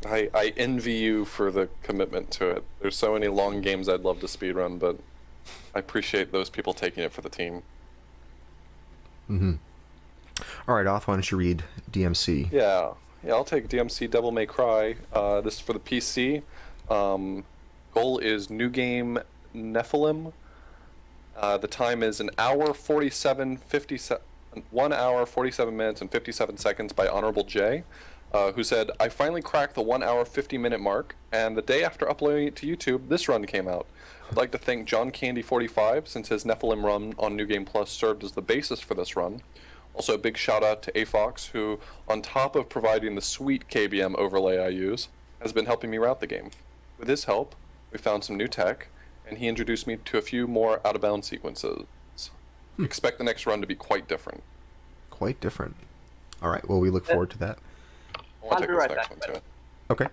I envy you for the commitment to it. There's so many long games I'd love to speedrun, but I appreciate those people taking it for the team. Mm-hmm. All right, Oth, why don't you read DMC? Yeah, I'll take DMC Devil May Cry. This is for the PC. Goal is new game Nephilim. The time is 1 hour 47 minutes and 57 seconds by Honorable J, who said, I finally cracked the 1 hour 50-minute mark, and the day after uploading it to YouTube, this run came out. I'd like to thank John Candy45, since his Nephilim run on New Game Plus served as the basis for this run. Also, a big shout out to AFox, who, on top of providing the sweet KBM overlay I use, has been helping me route the game. With his help, we found some new tech, and he introduced me to a few more out-of-bounds sequences. Expect the next run to be quite different. Quite different. All right, well, we look forward to that. I want I'll to take be this right next back, one too. Okay.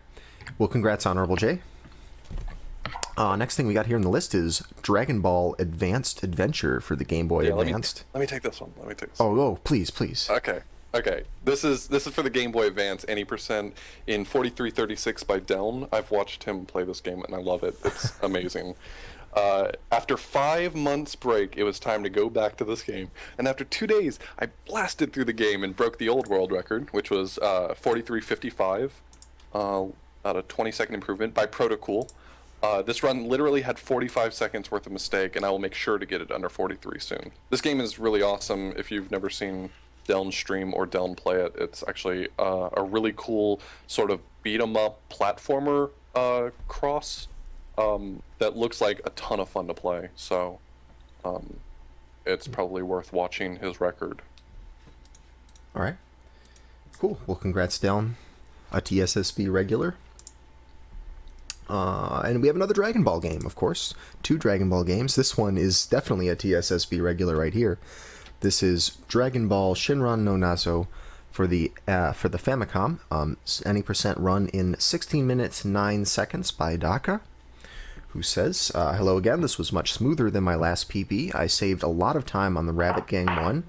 Well, congrats, Honorable J. Next thing we got here on the list is Dragon Ball Advanced Adventure for the Game Boy Yeah, Advanced. Let me take this one. Oh, please, please. Okay. This is for the Game Boy Advance. Any percent in 4336 by Deln. I've watched him play this game and I love it. It's amazing. After 5 months break, it was time to go back to this game. And after 2 days, I blasted through the game and broke the old world record, which was 4355, about a 20-second improvement by Protocool. This run literally had 45 seconds worth of mistake, and I will make sure to get it under 43 soon. This game is really awesome. If you've never seen Deln stream or Deln play it, it's actually a really cool sort of beat-em-up platformer cross that looks like a ton of fun to play. So it's probably worth watching his record. All right. Cool. Well, congrats, Deln, a TSSB regular. And we have another Dragon Ball game, of course. 2 Dragon Ball games. This one is definitely a TSSB regular right here. This is Dragon Ball Shinran no Nazo for the Famicom. Any percent run in 16 minutes 9 seconds by Daka, who says, hello again. This was much smoother than my last PB. I saved a lot of time on the Rabbit Gang 1,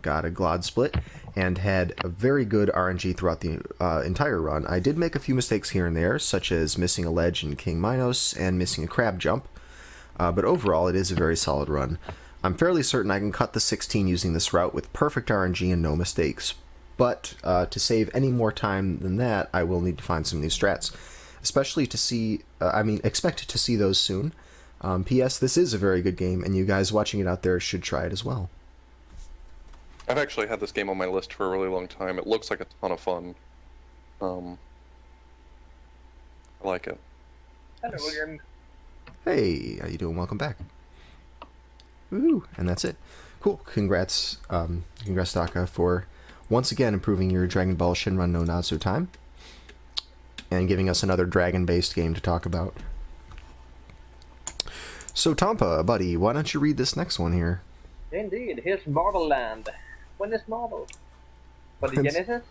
got a Glod split, and had a very good RNG throughout the entire run. I did make a few mistakes here and there, such as missing a ledge in King Minos and missing a crab jump, but overall it is a very solid run. I'm fairly certain I can cut the 16 using this route with perfect RNG and no mistakes, but to save any more time than that, I will need to find some new strats, especially to see, expect to see those soon. P.S. This is a very good game, and you guys watching it out there should try it as well. I've actually had this game on my list for a really long time. It looks like a ton of fun. I like it. Hello again. Hey, how you doing? Welcome back. Woo! And that's it. Cool. Congrats, Daka, for once again improving your Dragon Ball Shinran no Nazo time and giving us another dragon-based game to talk about. So, Tompa, buddy, why don't you read this next one here? Indeed, here's Marvel Land. When is Marvel? For the When's- Genesis?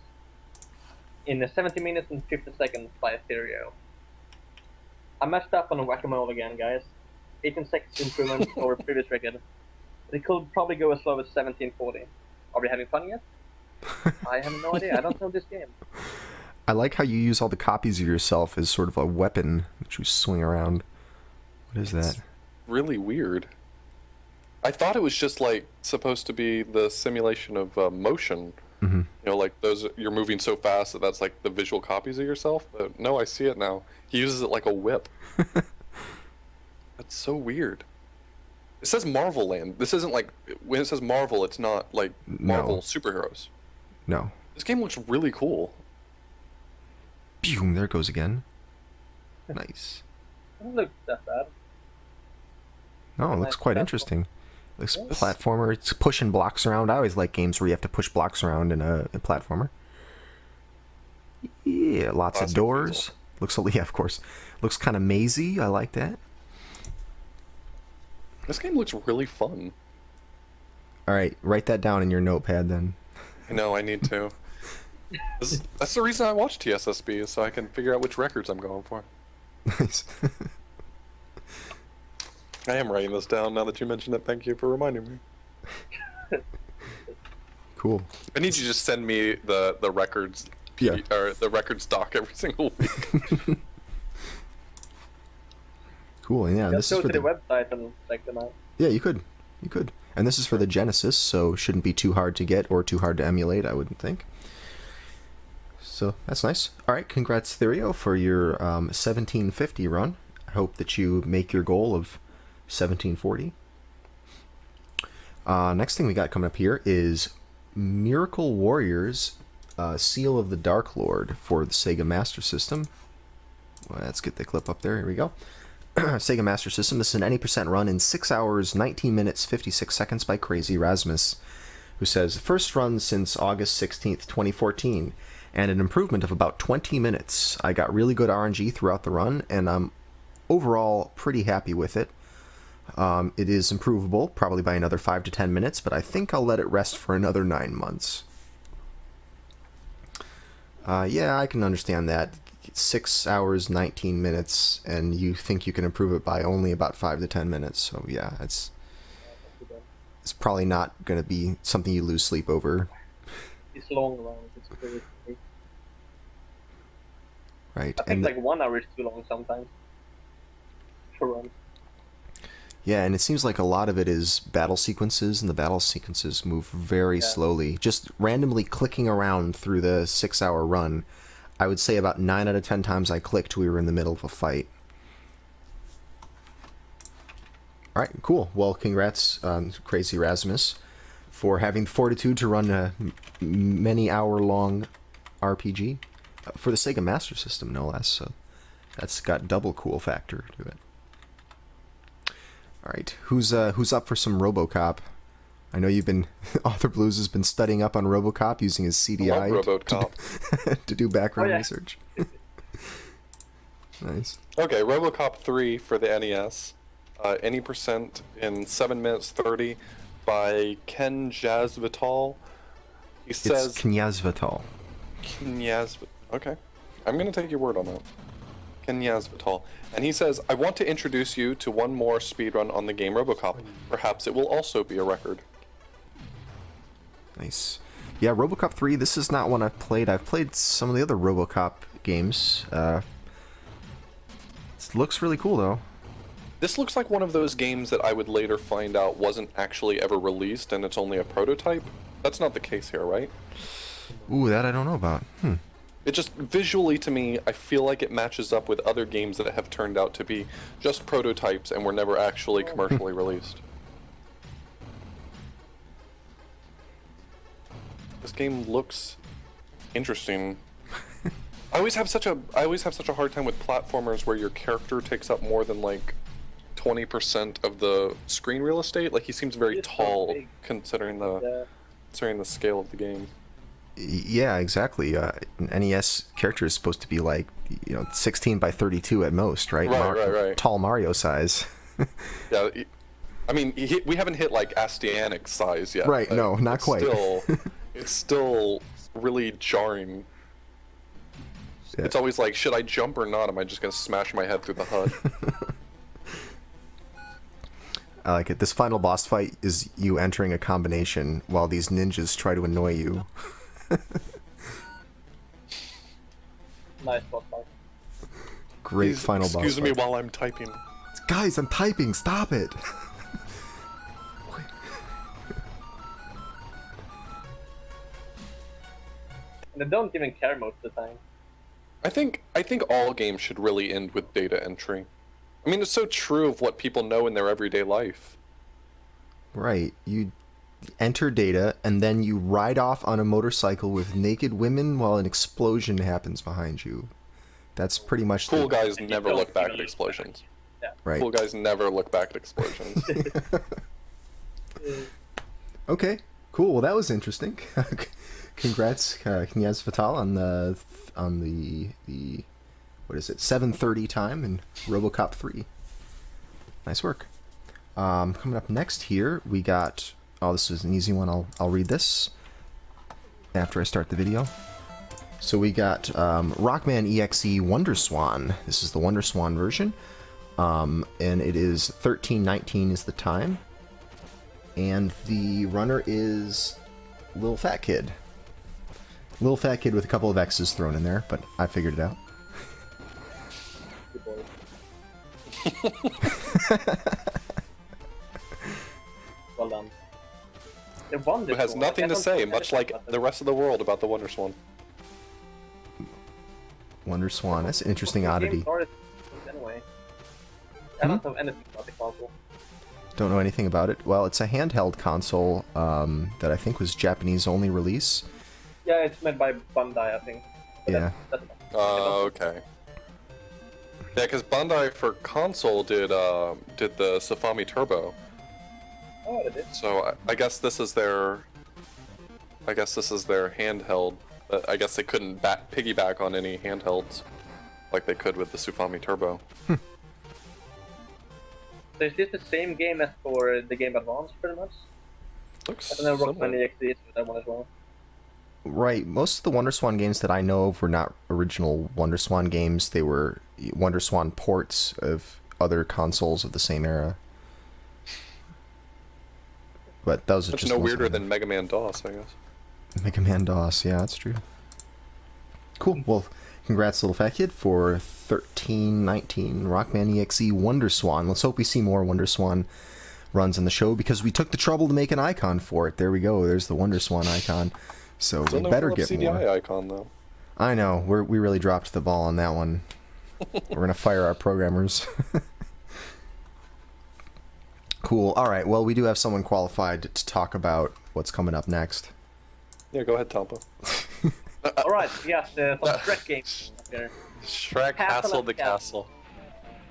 In 70 minutes and 50 seconds by Stereo. I messed up on Whack-A-Mole again, guys. 18 seconds improvement over previous record. It could probably go as low as 1740. Are we having fun yet? I have no idea. I don't know this game. I like how you use all the copies of yourself as sort of a weapon that you swing around. What is that? Really weird. I thought it was just like supposed to be the simulation of motion. Mm-hmm. You know, like those you're moving so fast that that's like the visual copies of yourself. But no, I see it now. He uses it like a whip. That's so weird. It says Marvel Land. This isn't like when it says Marvel, it's not like Marvel superheroes. No. This game looks really cool. Boom, there it goes again. Nice. Doesn't look that bad. No, it looks Nice quite platform. interesting. Looks Yes. platformer. It's pushing blocks around. I always like games where you have to push blocks around in a platformer. Yeah, lots of Classic doors. Looks, yeah, of course. Looks kind of mazy. I like that. This game looks really fun. All right, write that down in your notepad then. I know, I need to. That's the reason I watch TSSB, is so I can figure out which records I'm going for. Nice. I am writing this down now that you mentioned it. Thank you for reminding me. Cool. I need you to just send me the records, Yeah. or the records doc every single week. Cool. And yeah, this Just is go for to the the website and check them out. Yeah, you could. You could. And this is for the Genesis, so shouldn't be too hard to get or too hard to emulate, I wouldn't think. So that's nice. All right, congrats, Therio, for your 1750 run. I hope that you make your goal of 1740. Next thing we got coming up here is Miracle Warriors Seal of the Dark Lord for the Sega Master System. Well, let's get the clip up there. Here we go. Sega Master System. This is an any percent run in 6 hours, 19 minutes, 56 seconds by Crazy Rasmus, who says, first run since August 16th, 2014, and an improvement of about 20 minutes. I got really good RNG throughout the run, and I'm overall pretty happy with it. It is improvable, probably by another 5 to 10 minutes, but I think I'll let it rest for another 9 months. Yeah, I can understand that. 6 hours, 19 minutes, and you think you can improve it by only about 5 to 10 minutes. So yeah, it's probably not going to be something you lose sleep over. It's long run. It's pretty. Right. I think like 1 hour is too long sometimes. For run. Yeah, and it seems like a lot of it is battle sequences, and the battle sequences move very slowly. Just randomly clicking around through the 6 hour run, I would say about 9 out of 10 times I clicked, we were in the middle of a fight. Alright, cool. Well, congrats, Crazy Rasmus, for having the fortitude to run a many hour long RPG for the Sega Master System, no less. So that's got double cool factor to it. Alright, who's up for some RoboCop? I know you've been, authorblues has been studying up on RoboCop using his CDI I love RoboCop. to do background yeah. research. Nice. Okay, RoboCop 3 for the NES. Any percent in 7 minutes 30 by Ken Jasvital. He says... It's Knyazvital. Okay. I'm going to take your word on that. Ken Jasvital. And he says, I want to introduce you to one more speedrun on the game RoboCop. Perhaps it will also be a record. Nice. Yeah, RoboCop 3, this is not one I've played. I've played some of the other RoboCop games. It looks really cool, though. This looks like one of those games that I would later find out wasn't actually ever released and it's only a prototype. That's not the case here, right? Ooh, that I don't know about. It just, visually to me, I feel like it matches up with other games that have turned out to be just prototypes and were never actually commercially released. This game looks interesting. I always have such a hard time with platformers where your character takes up more than like 20% of the screen real estate. Like he seems very It's so tall big. considering the scale of the game. Yeah, exactly. An NES character is supposed to be like, 16 by 32 at most, right? Right. Tall Mario size. Yeah, I mean, we haven't hit like Astyanic size yet. Right, no, not quite. It's still really jarring. Yeah. It's always like, should I jump or not? Am I just gonna smash my head through the HUD? I like it. This final boss fight is you entering a combination while these ninjas try to annoy you. nice boss fight. Great final boss Excuse me fight. while I'm typing. Guys, I'm typing. Stop it. And they don't even care most of the time. I think all games should really end with data entry. I mean, it's so true of what people know in their everyday life. Right. You enter data, and then you ride off on a motorcycle with naked women while an explosion happens behind you. That's pretty much Cool the... guys And you never don't look back even at look explosions. Right. Cool guys never look back at explosions. Okay. Cool. Well, that was interesting. Congrats, Kniaz Fatal, on the what is it, 7:30 time in RoboCop 3. Nice work. Coming up next here, we got... Oh, this is an easy one. I'll read this after I start the video. So we got Rockman EXE Wonder Swan. This is the Wonder Swan version. And it is 13:19 is the time. And the runner is Little Fat Kid. Little Fat Kid with a couple of X's thrown in there, but I figured it out. Good boy. Well done. The Wonder Who has Swan, nothing I to don't say, know much anything like about the rest of the world about the Wonder Swan. Wonder Swan. That's an interesting The game oddity. started anyway. I don't know anything about the console. Don't know anything about it. Well, it's a handheld console that I think was Japanese only release. Yeah, it's made by Bandai, I think. But Yeah. That's enough. Okay. Yeah, because Bandai for console did the Safami Turbo. Oh, it is. So I guess this is their handheld. But I guess they couldn't piggyback on any handhelds like they could with the Sufami Turbo. So is this the same game as for the Game Advance, pretty much? Looks I don't know, Rockman similar. EXE is with that one as well. Right. Most of the Wonder Swan games that I know of were not original Wonder Swan games. They were Wonder Swan ports of other consoles of the same era. But those are It's just no the ones weirder I know. than Mega Man DOS, I guess. Mega Man DOS, yeah, that's true. Cool. Well, congrats, Little Fat Kid, for 1319 Rockman EXE Wonder Swan. Let's hope we see more Wonder Swan runs in the show, because we took the trouble to make an icon for it. There we go. There's the Wonder Swan icon. So Still we no better Philips get CDI more. icon though. I know. We really dropped the ball on that one. We're gonna fire our programmers. Cool. All right. Well, we do have someone qualified to talk about what's coming up next. Yeah, go ahead, Tompa. Alright, we got some Shrek games up here. Shrek Hassle the Castle.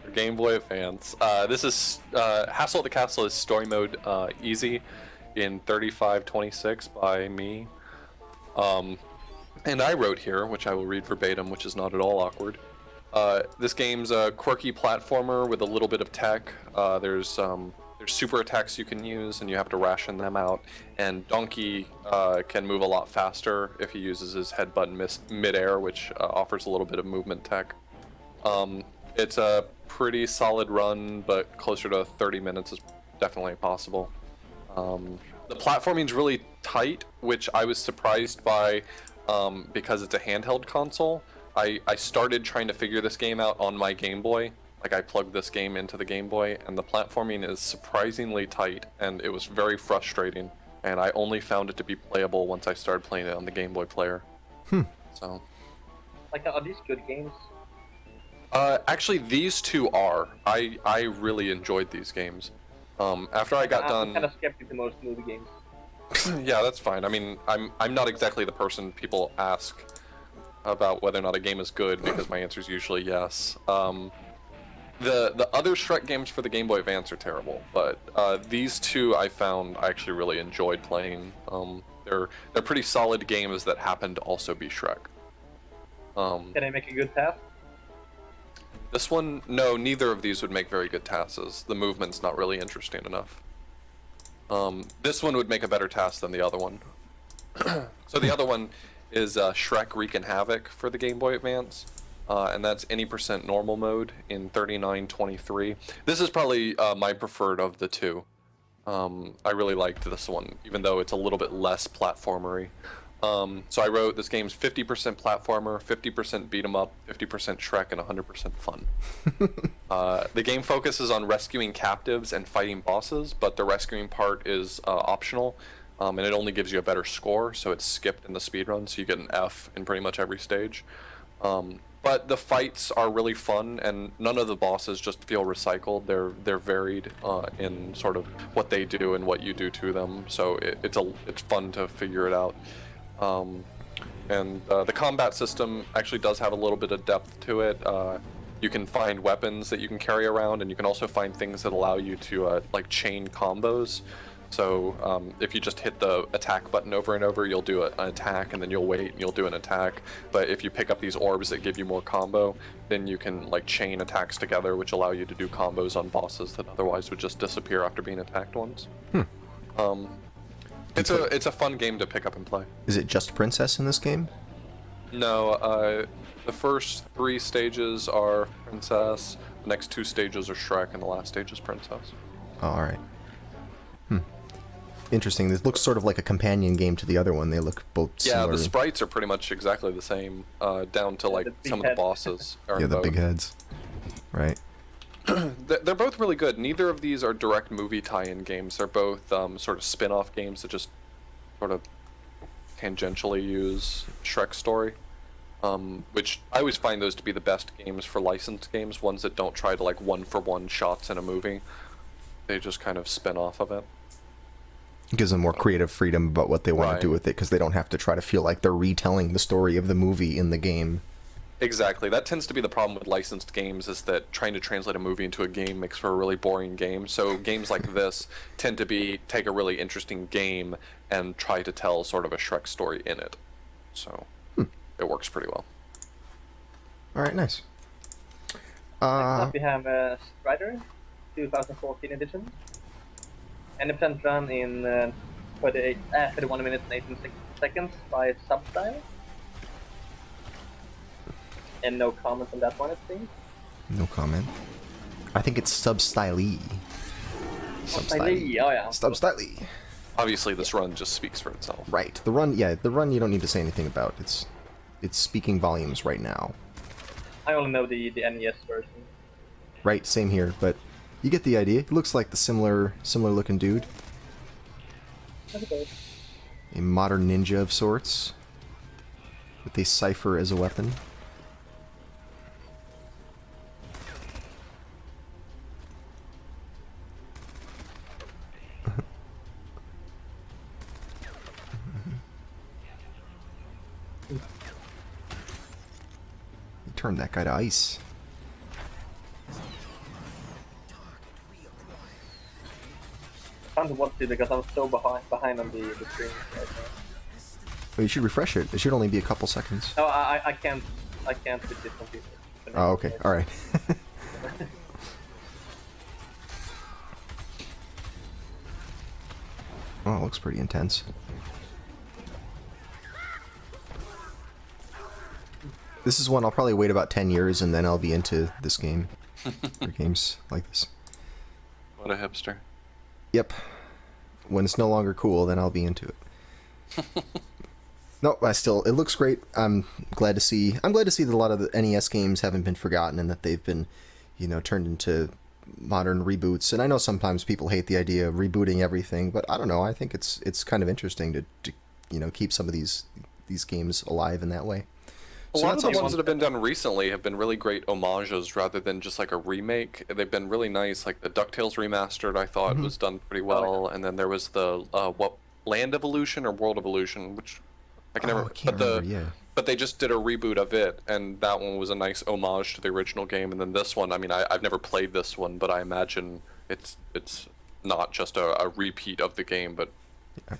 For Game Boy Advance. This is Hassle the Castle is story mode easy in 3526 by me. And I wrote here, which I will read verbatim, which is not at all awkward. This game's a quirky platformer with a little bit of tech. There's super attacks you can use, and you have to ration them out. And Donkey can move a lot faster if he uses his head button mid-air, which offers a little bit of movement tech. It's a pretty solid run, but closer to 30 minutes is definitely possible. The platforming's really tight, which I was surprised by because it's a handheld console. I started trying to figure this game out on my Game Boy. Like, I plugged this game into the Game Boy, and the platforming is surprisingly tight, and it was very frustrating. And I only found it to be playable once I started playing it on the Game Boy player. So, Like, are these good games? actually, these two are. I really enjoyed these games. After I got I'm done. kind of skeptic to most movie games. Yeah, that's fine. I mean, I'm not exactly the person people ask about whether or not a game is good, because my answer is usually yes. The other Shrek games for the Game Boy Advance are terrible, but these two I found I actually really enjoyed playing. They're pretty solid games that happen to also be Shrek. Can I make a good pass? This one, no, neither of these would make very good tasks. The movement's not really interesting enough. This one would make a better task than the other one. So the other one is Shrek Wreakin' Havoc for the Game Boy Advance. And that's any % normal mode in 3923. This is probably my preferred of the two. I really liked this one, even though it's a little bit less platformery. So I wrote this game's 50% platformer, 50% beat 'em up, 50% Shrek, and 100% fun. The game focuses on rescuing captives and fighting bosses, but the rescuing part is optional, and it only gives you a better score, so it's skipped in the speedrun, so you get an F in pretty much every stage. But the fights are really fun, and none of the bosses just feel recycled. They're varied in sort of what they do and what you do to them, so it's fun to figure it out. The combat system actually does have a little bit of depth to it. You can find weapons that you can carry around, and you can also find things that allow you to like chain combos. So if you just hit the attack button over and over, you'll do an attack, and then you'll wait and you'll do an attack. But if you pick up these orbs that give you more combo, then you can like chain attacks together, which allow you to do combos on bosses that otherwise would just disappear after being attacked once. It's a fun game to pick up and play. Is it just Princess in this game? No, the first 3 stages are Princess, the next 2 stages are Shrek, and the last stage is Princess. Oh, alright. Interesting. This looks sort of like a companion game to the other one. They look both similar. Yeah, the sprites are pretty much exactly the same, down to like some of the bosses. Yeah, the big heads. Right. They're both really good. Neither of these are direct movie tie-in games. They're both sort of spin-off games that just sort of tangentially use Shrek's story, which I always find those to be the best games for licensed games, ones that don't try to like one-for-one shots in a movie. They just kind of spin off of it. It gives them more creative freedom about what they want to do with it, because they don't have to try to feel like they're retelling the story of the movie in the game. Exactly. That tends to be the problem with licensed games, is that trying to translate a movie into a game makes for a really boring game. So games like this tend to take a really interesting game and try to tell sort of a Shrek story in it. So it works pretty well. Alright, nice. Next up we have Strider, 2014 edition. 90% run in 31 minutes and 18 seconds by Substyle. And no comment on that one, it seems. No comment. I think it's Substyle-y. Substyle-y, oh yeah. Substyle-y. Obviously, this run just speaks for itself. Right. The run you don't need to say anything about. It's speaking volumes right now. I only know the NES version. Right, same here, but you get the idea. It looks like the similar looking dude. Okay. A modern ninja of sorts, with a cipher as a weapon. Turn that guy to ice. I can't watch it because I'm so behind on the screen right now. Well, you should refresh it. It should only be a couple seconds. No, I can't with this computer. Oh, okay. Alright. Oh, it looks pretty intense. This is one I'll probably wait about 10 years and then I'll be into this game. Or games like this. What a hipster. Yep. When it's no longer cool, then I'll be into it. No, it looks great. I'm glad to see that a lot of the NES games haven't been forgotten and that they've been, turned into modern reboots. And I know sometimes people hate the idea of rebooting everything, but I don't know. I think it's kind of interesting to keep some of these games alive in that way. A lot of the ones that have been done recently have been really great homages rather than just like a remake. They've been really nice. Like the DuckTales remastered, I thought was done pretty well. And then there was the Land Evolution or World Evolution, which I can never. But they just did a reboot of it, and that one was a nice homage to the original game. And then this one, I mean, I've never played this one, but I imagine it's not just a repeat of the game, but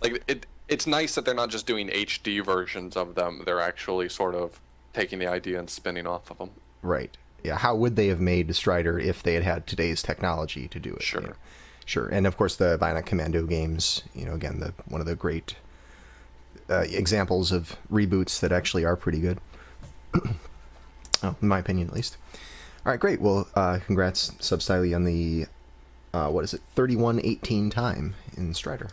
like it's nice that they're not just doing HD versions of them. They're actually sort of taking the idea and spinning off of them. Right. Yeah. How would they have made Strider if they had today's technology to do it? Sure. Sure. And of course the Bionic Commando games, again, one of the great examples of reboots that actually are pretty good. Oh, in my opinion, at least. All right, great. Well, congrats, Substyle, on the 31:18 time in Strider.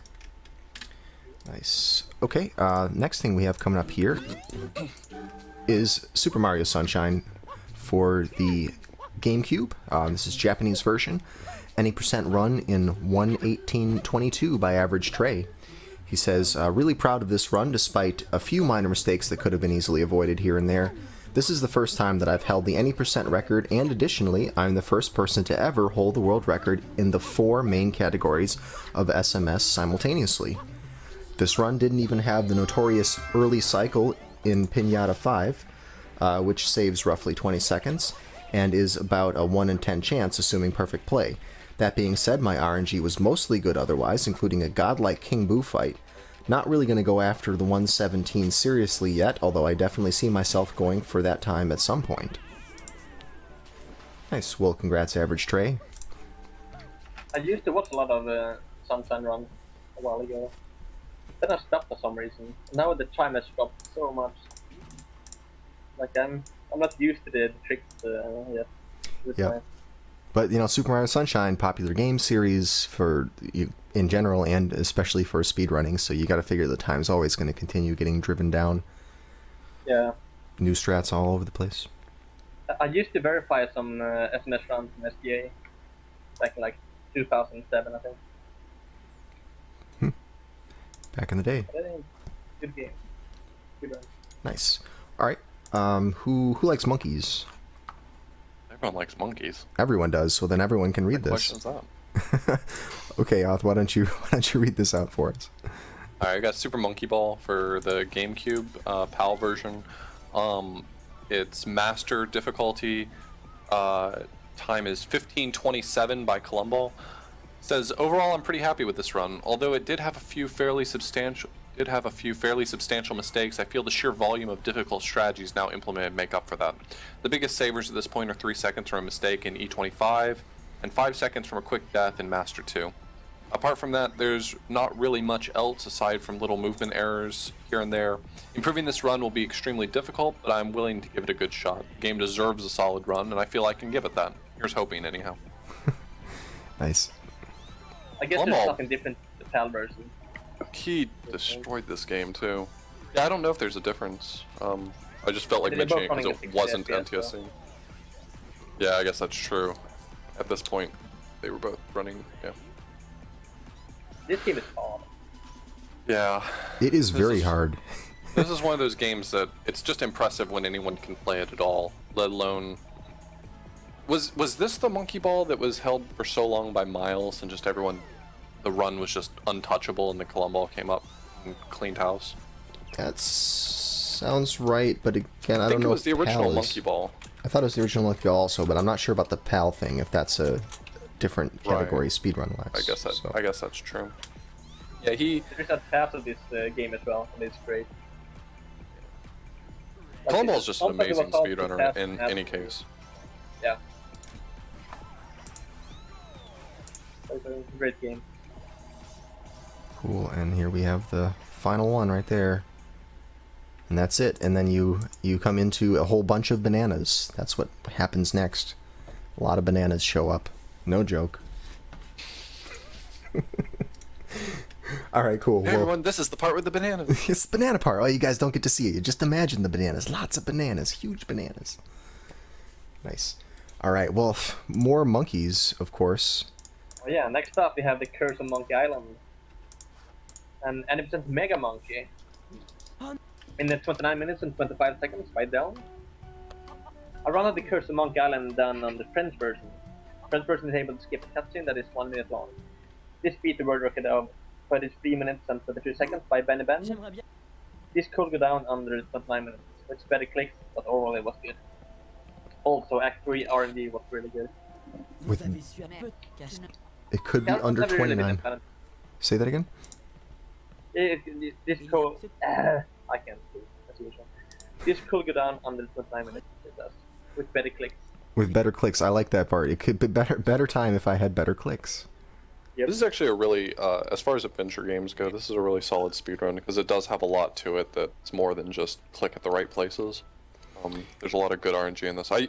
Nice. Okay, next thing we have coming up here is Super Mario Sunshine for the GameCube. This is Japanese version. Any percent run in 1:18:22 by average Trey. He says, really proud of this run despite a few minor mistakes that could have been easily avoided here and there. This is the first time that I've held the any percent record, and additionally, I'm the first person to ever hold the world record in the 4 main categories of SMS simultaneously. This run didn't even have the notorious early cycle in Pinata 5, which saves roughly 20 seconds, and is about a 1 in 10 chance assuming perfect play. That being said, my RNG was mostly good otherwise, including a godlike King Boo fight. Not really going to go after the 117 seriously yet, although I definitely see myself going for that time at some point. Nice. Well, congrats, Average Trey. I used to watch a lot of Sunshine runs a while ago. Then I stopped for some reason. Now the time has dropped so much. Like I'm not used to the tricks yet. Yeah. But, you know, Super Mario Sunshine, popular game series for you in general and especially for speedrunning, so you got to figure the time's always going to continue getting driven down. Yeah. New strats all over the place. I used to verify some SMS runs in SDA back in like 2007, I think. Back in the day. Good game. Good run. Nice. All right. Who likes monkeys? Everyone likes monkeys. Everyone does. So then everyone can read this. Question's that? Okay, Oth, why don't you read this out for us? Alright, I got Super Monkey Ball for the GameCube PAL version. It's master difficulty. Time is 15:27 by Columbo. Says overall I'm pretty happy with this run, although it did have a few fairly substantial mistakes. I feel the sheer volume of difficult strategies now implemented make up for that. The biggest savers at this point are 3 seconds from a mistake in E25 and 5 seconds from a quick death in Master 2. Apart from that, there's not really much else aside from little movement errors here and there. Improving this run will be extremely difficult, but I'm willing to give it a good shot. The game deserves a solid run, and I feel I can give it that. Here's hoping, anyhow. Nice. I guess there's nothing different to the PAL version. He destroyed this game too. Yeah, I don't know if there's a difference. I just felt like mentioning it because it wasn't NTSC. Yeah, I guess that's true. At this point, they were both running. Yeah. This game is hard. Yeah. It is very hard. This is one of those games that it's just impressive when anyone can play it at all, let alone. Was this the monkey ball that was held for so long by Miles and just everyone? The run was just untouchable and the Columbo came up and cleaned house. That sounds right, but again, I don't know. I think it was the original monkey ball. I thought it was the original monkey ball also, but I'm not sure about the PAL thing. If that's a different category, speedrun wise. I guess that's true. Yeah, there's that path of this game as well, and it's great. Columbo is just an amazing speedrunner in any case. Yeah. It's a great game. Cool, and here we have the final one right there. And that's it, and then you come into a whole bunch of bananas. That's what happens next. A lot of bananas show up. No joke. Alright, cool. Hey everyone, this is the part with the bananas. It's the banana part. Oh, you guys don't get to see it. You just imagine the bananas. Lots of bananas. Huge bananas. Nice. Alright, well, more monkeys, of course. Oh yeah, next up we have the Curse of Monkey Island. An 90% Mega Monkey. In the 29 minutes and 25 seconds by Down. I run of the Curse of Monkey Island done on the French version. French version is able to skip a cutscene that is 1 minute long. This beat the world record of 33 minutes and 22 seconds by Benny Ben. This could go down under 29 minutes, which better clicks, but overall it was good. Also, Act 3 R&D was really good. It could be under 29. Say that again? This code... I can't do it, as usual. This could go down under 29 minutes, it does. With better clicks. With better clicks, I like that part. It could be better time if I had better clicks. Yep. This is actually a really, as far as adventure games go, this is a really solid speedrun because it does have a lot to it that's more than just click at the right places. There's a lot of good RNG in this. I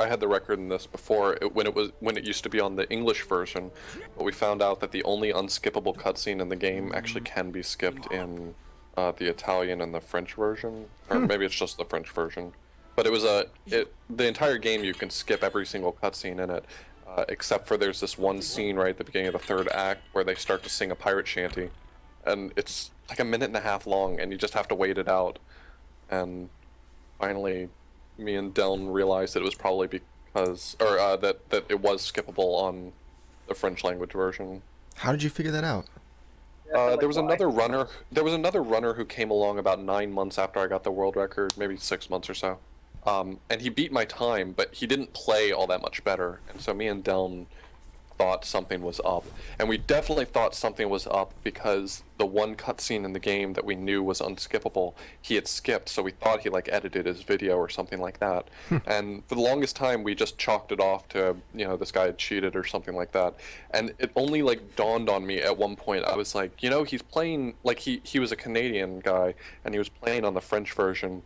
had the record in this before when it used to be on the English version, but we found out that the only unskippable cutscene in the game actually can be skipped in the Italian and the French version, or maybe it's just the French version. But it was the entire game you can skip every single cutscene in it, except for there's this one scene right at the beginning of the third act where they start to sing a pirate shanty, and it's like 1.5 minutes long, and you just have to wait it out. And finally, me and Deln realized that it was probably because, or that it was skippable on the French language version. How did you figure that out? There was another runner. There was another runner who came along about 9 months after I got the world record, maybe 6 months or so. And he beat my time, but he didn't play all that much better. And so me and Deln thought something was up. And we definitely thought something was up because the one cutscene in the game that we knew was unskippable, he had skipped, so we thought he like edited his video or something like that. And for the longest time we just chalked it off to, you know, this guy had cheated or something like that. And it only like dawned on me at one point. I was like, you know, he's playing, like he was a Canadian guy and he was playing on the French version.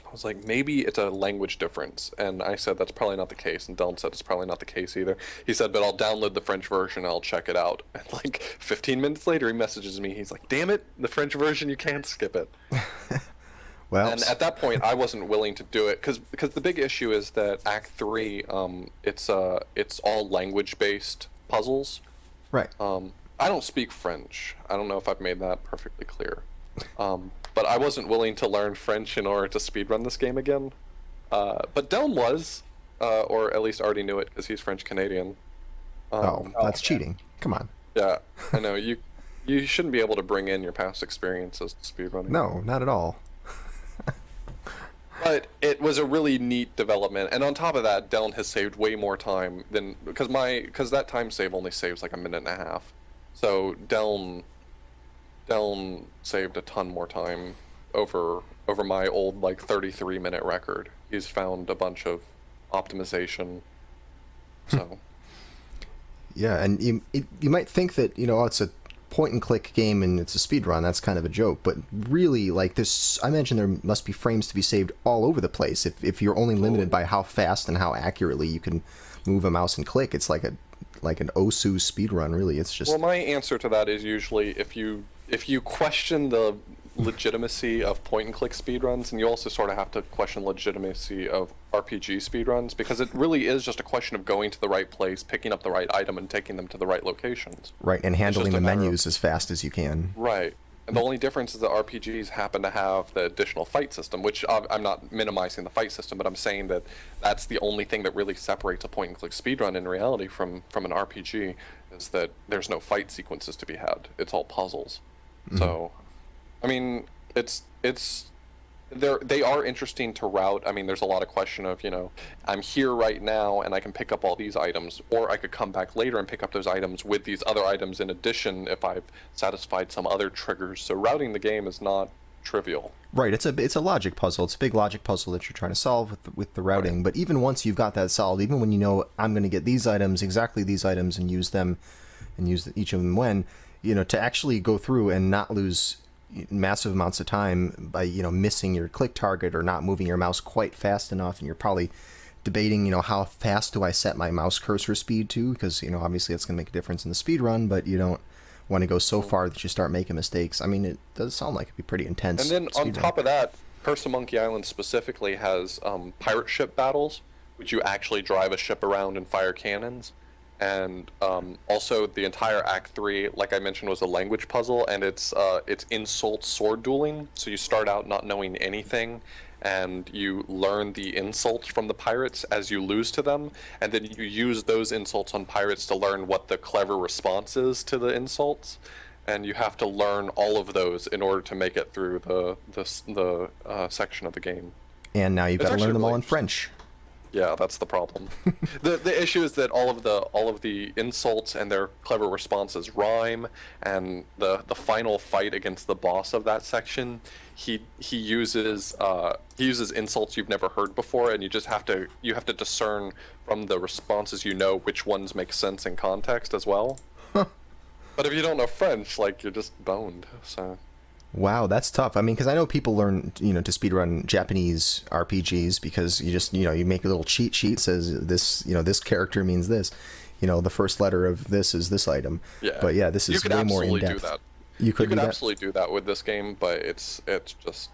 I was like, maybe it's a language difference. And I said, that's probably not the case. And Dylan said, it's probably not the case either. He said, but I'll download the French version and I'll check it out. And like 15 minutes later, he messages me. He's like, damn it, the French version, you can't skip it. Well, and at that point, I wasn't willing to do it because the big issue is that Act 3, it's all language-based puzzles. right. I don't speak French. I don't know if I've made that perfectly clear. But I wasn't willing to learn French in order to speedrun this game again. But Delm was, or at least already knew it because he's French-Canadian. That's cheating. Come on. Yeah, I know. You shouldn't be able to bring in your past experiences to speedrunning. No, not at all. But it was a really neat development, and on top of that, Deln has saved way more time than because that time save only saves like 1.5 minutes. So Deln saved a ton more time over my old like 33-minute record. He's found a bunch of optimization. So Yeah, and you might think that, you know, it's a point and click game and it's a speed run. That's kind of a joke, but really, like, this, I imagine there must be frames to be saved all over the place. If you're only limited by how fast and how accurately you can move a mouse and click, it's like an OSU speed run. Really, it's just. Well, my answer to that is usually if you question the legitimacy of point and click speedruns, and you also sort of have to question legitimacy of RPG speedruns, because it really is just a question of going to the right place, picking up the right item, and taking them to the right locations. Right, and handling the menus as fast as you can. Right. And the only difference is that RPGs happen to have the additional fight system, which I'm not minimizing the fight system, but I'm saying that that's the only thing that really separates a point and click speedrun in reality from an RPG, is that there's no fight sequences to be had. It's all puzzles. Mm-hmm. So, I mean, they are interesting to route. I mean, there's a lot of question of, you know, I'm here right now and I can pick up all these items, or I could come back later and pick up those items with these other items in addition if I've satisfied some other triggers. So routing the game is not trivial. Right, it's a logic puzzle. It's a big logic puzzle that you're trying to solve with the routing. Right. But even once you've got that solved, even when you know I'm going to get these items, exactly these items, and use them, and use each of them when, you know, to actually go through and not lose massive amounts of time by, you know, missing your click target or not moving your mouse quite fast enough, and you're probably debating, you know, how fast do I set my mouse cursor speed to, because, you know, obviously that's going to make a difference in the speed run, but you don't want to go so far that you start making mistakes. I mean, it does sound like it'd be pretty intense. And then on top of that, Curse of Monkey Island specifically has pirate ship battles, which you actually drive a ship around and fire cannons. And also the entire Act 3, like I mentioned, was a language puzzle, and it's insult sword dueling. So you start out not knowing anything, and you learn the insults from the pirates as you lose to them, and then you use those insults on pirates to learn what the clever response is to the insults. And you have to learn all of those in order to make it through the section of the game. And now you've got to learn them all in French. Yeah, that's the problem. The issue is that all of the insults and their clever responses rhyme, and the final fight against the boss of that section, he uses insults you've never heard before, and you have to discern from the responses, you know, which ones make sense in context as well. But if you don't know French, like, you're just boned. So. Wow, that's tough. I mean, because I know people learn, to speedrun Japanese RPGs because you just, you make a little cheat sheet says this, this character means this. The first letter of this is this item. Yeah. But yeah, this is way more in depth. You could absolutely do that. You could absolutely do that with this game, but it's just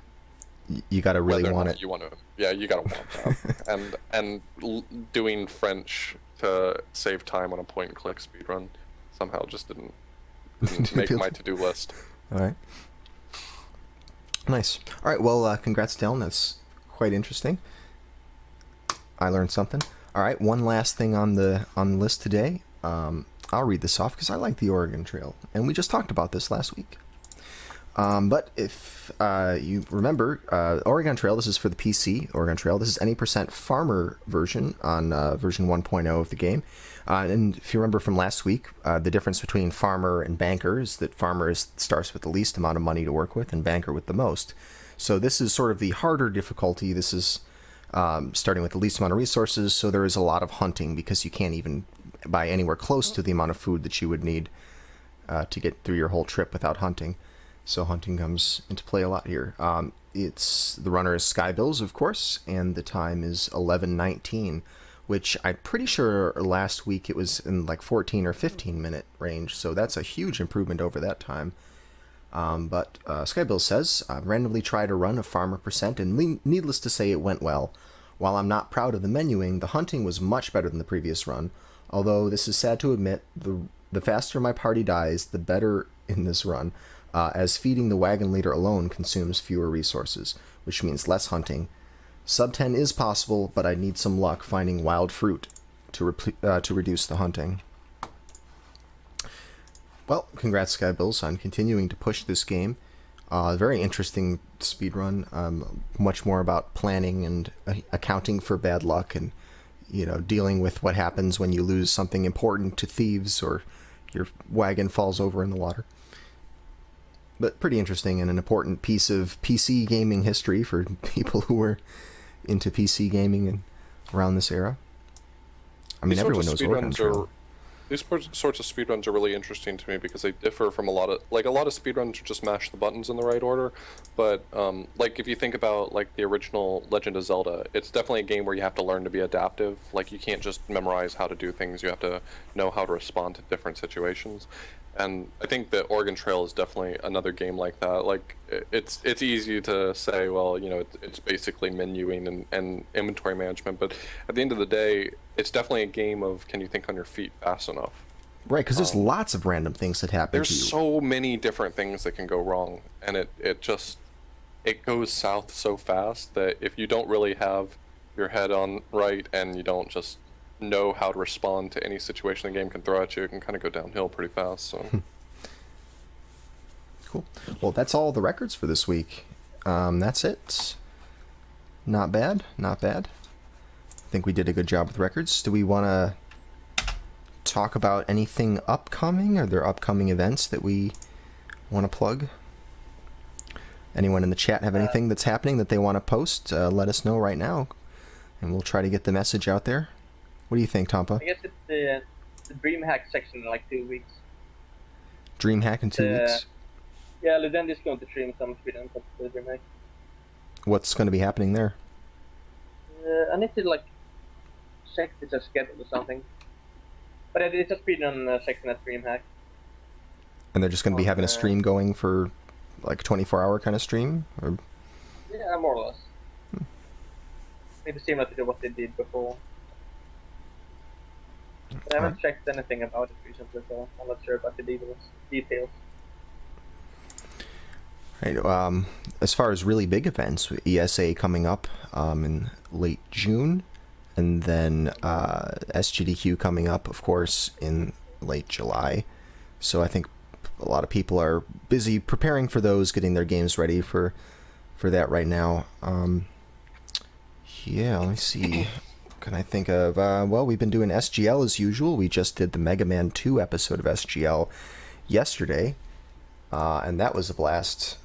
you got to really want it. You want to, yeah, you got to want that. and doing French to save time on a point and click speedrun somehow just didn't make my to-do list. All right. Nice. All right. Well, congrats, Dylan. That's quite interesting. I learned something. All right. One last thing on the list today. I'll read this off because I like the Oregon Trail, and we just talked about this last week. But if you remember, Oregon Trail, this is for the PC, Oregon Trail. This is any % farmer version on version 1.0 of the game. And if you remember from last week, the difference between farmer and banker is that farmer starts with the least amount of money to work with and banker with the most. So this is sort of the harder difficulty. This is starting with the least amount of resources, so there is a lot of hunting because you can't even buy anywhere close to the amount of food that you would need to get through your whole trip without hunting. So hunting comes into play a lot here. The runner is Skybills, of course, and the time is 11:19, which I'm pretty sure last week it was in like 14 or 15 minute range. So that's a huge improvement over that time. But Skybills says, randomly try to run a farmer %, and needless to say, it went well. While I'm not proud of the menuing, the hunting was much better than the previous run. Although this is sad to admit, the faster my party dies, the better in this run. As feeding the wagon leader alone consumes fewer resources, which means less hunting. Sub 10 is possible, but I need some luck finding wild fruit to reduce the hunting. Well, congrats, Skybills, on continuing to push this game. Very interesting speedrun. Much more about planning and accounting for bad luck and, dealing with what happens when you lose something important to thieves or your wagon falls over in the water. But pretty interesting and an important piece of PC gaming history for people who were into PC gaming and around this era. I mean, everyone knows Oregon Trail. These sorts of speedruns are really interesting to me because they differ from a lot of speedruns are just mash the buttons in the right order, but like if you think about like the original Legend of Zelda, it's definitely a game where you have to learn to be adaptive. Like you can't just memorize how to do things, you have to know how to respond to different situations. And I think that Oregon Trail is definitely another game like that. Like it's easy to say, well, it's basically menuing and inventory management, but at the end of the day, it's definitely a game of can you think on your feet fast enough? Right, because there's lots of random things that happen to you. There's so many different things that can go wrong, and it goes south so fast that if you don't really have your head on right and you don't just know how to respond to any situation the game can throw at you, it can kind of go downhill pretty fast. So cool. Well, that's all the records for this week. That's it. Not bad. I think we did a good job with records. Do we want to talk about anything upcoming? Are there upcoming events that we want to plug? Anyone in the chat have anything that's happening that they want to post? Let us know right now, and we'll try to get the message out there. What do you think, Tompa? I guess it's the DreamHack section in like 2 weeks. DreamHack in 2 weeks? Yeah, Ludend is going to stream some speedruns of the DreamHack. What's going to be happening there? I need to check if it's a schedule or something. But it's a speedrun section at DreamHack. And they're just going to be having a stream going for like a 24-hour kind of stream? Or? Yeah, more or less. Maybe similar to what they did before. I haven't checked anything about it recently, so I'm not sure about the details. Right, as far as really big events, ESA coming up in late June, and then SGDQ coming up, of course, in late July. So I think a lot of people are busy preparing for those, getting their games ready for that right now. Yeah, let me see. Can I think of, well, we've been doing SGL as usual. We just did the Mega Man 2 episode of SGL yesterday, and that was a blast.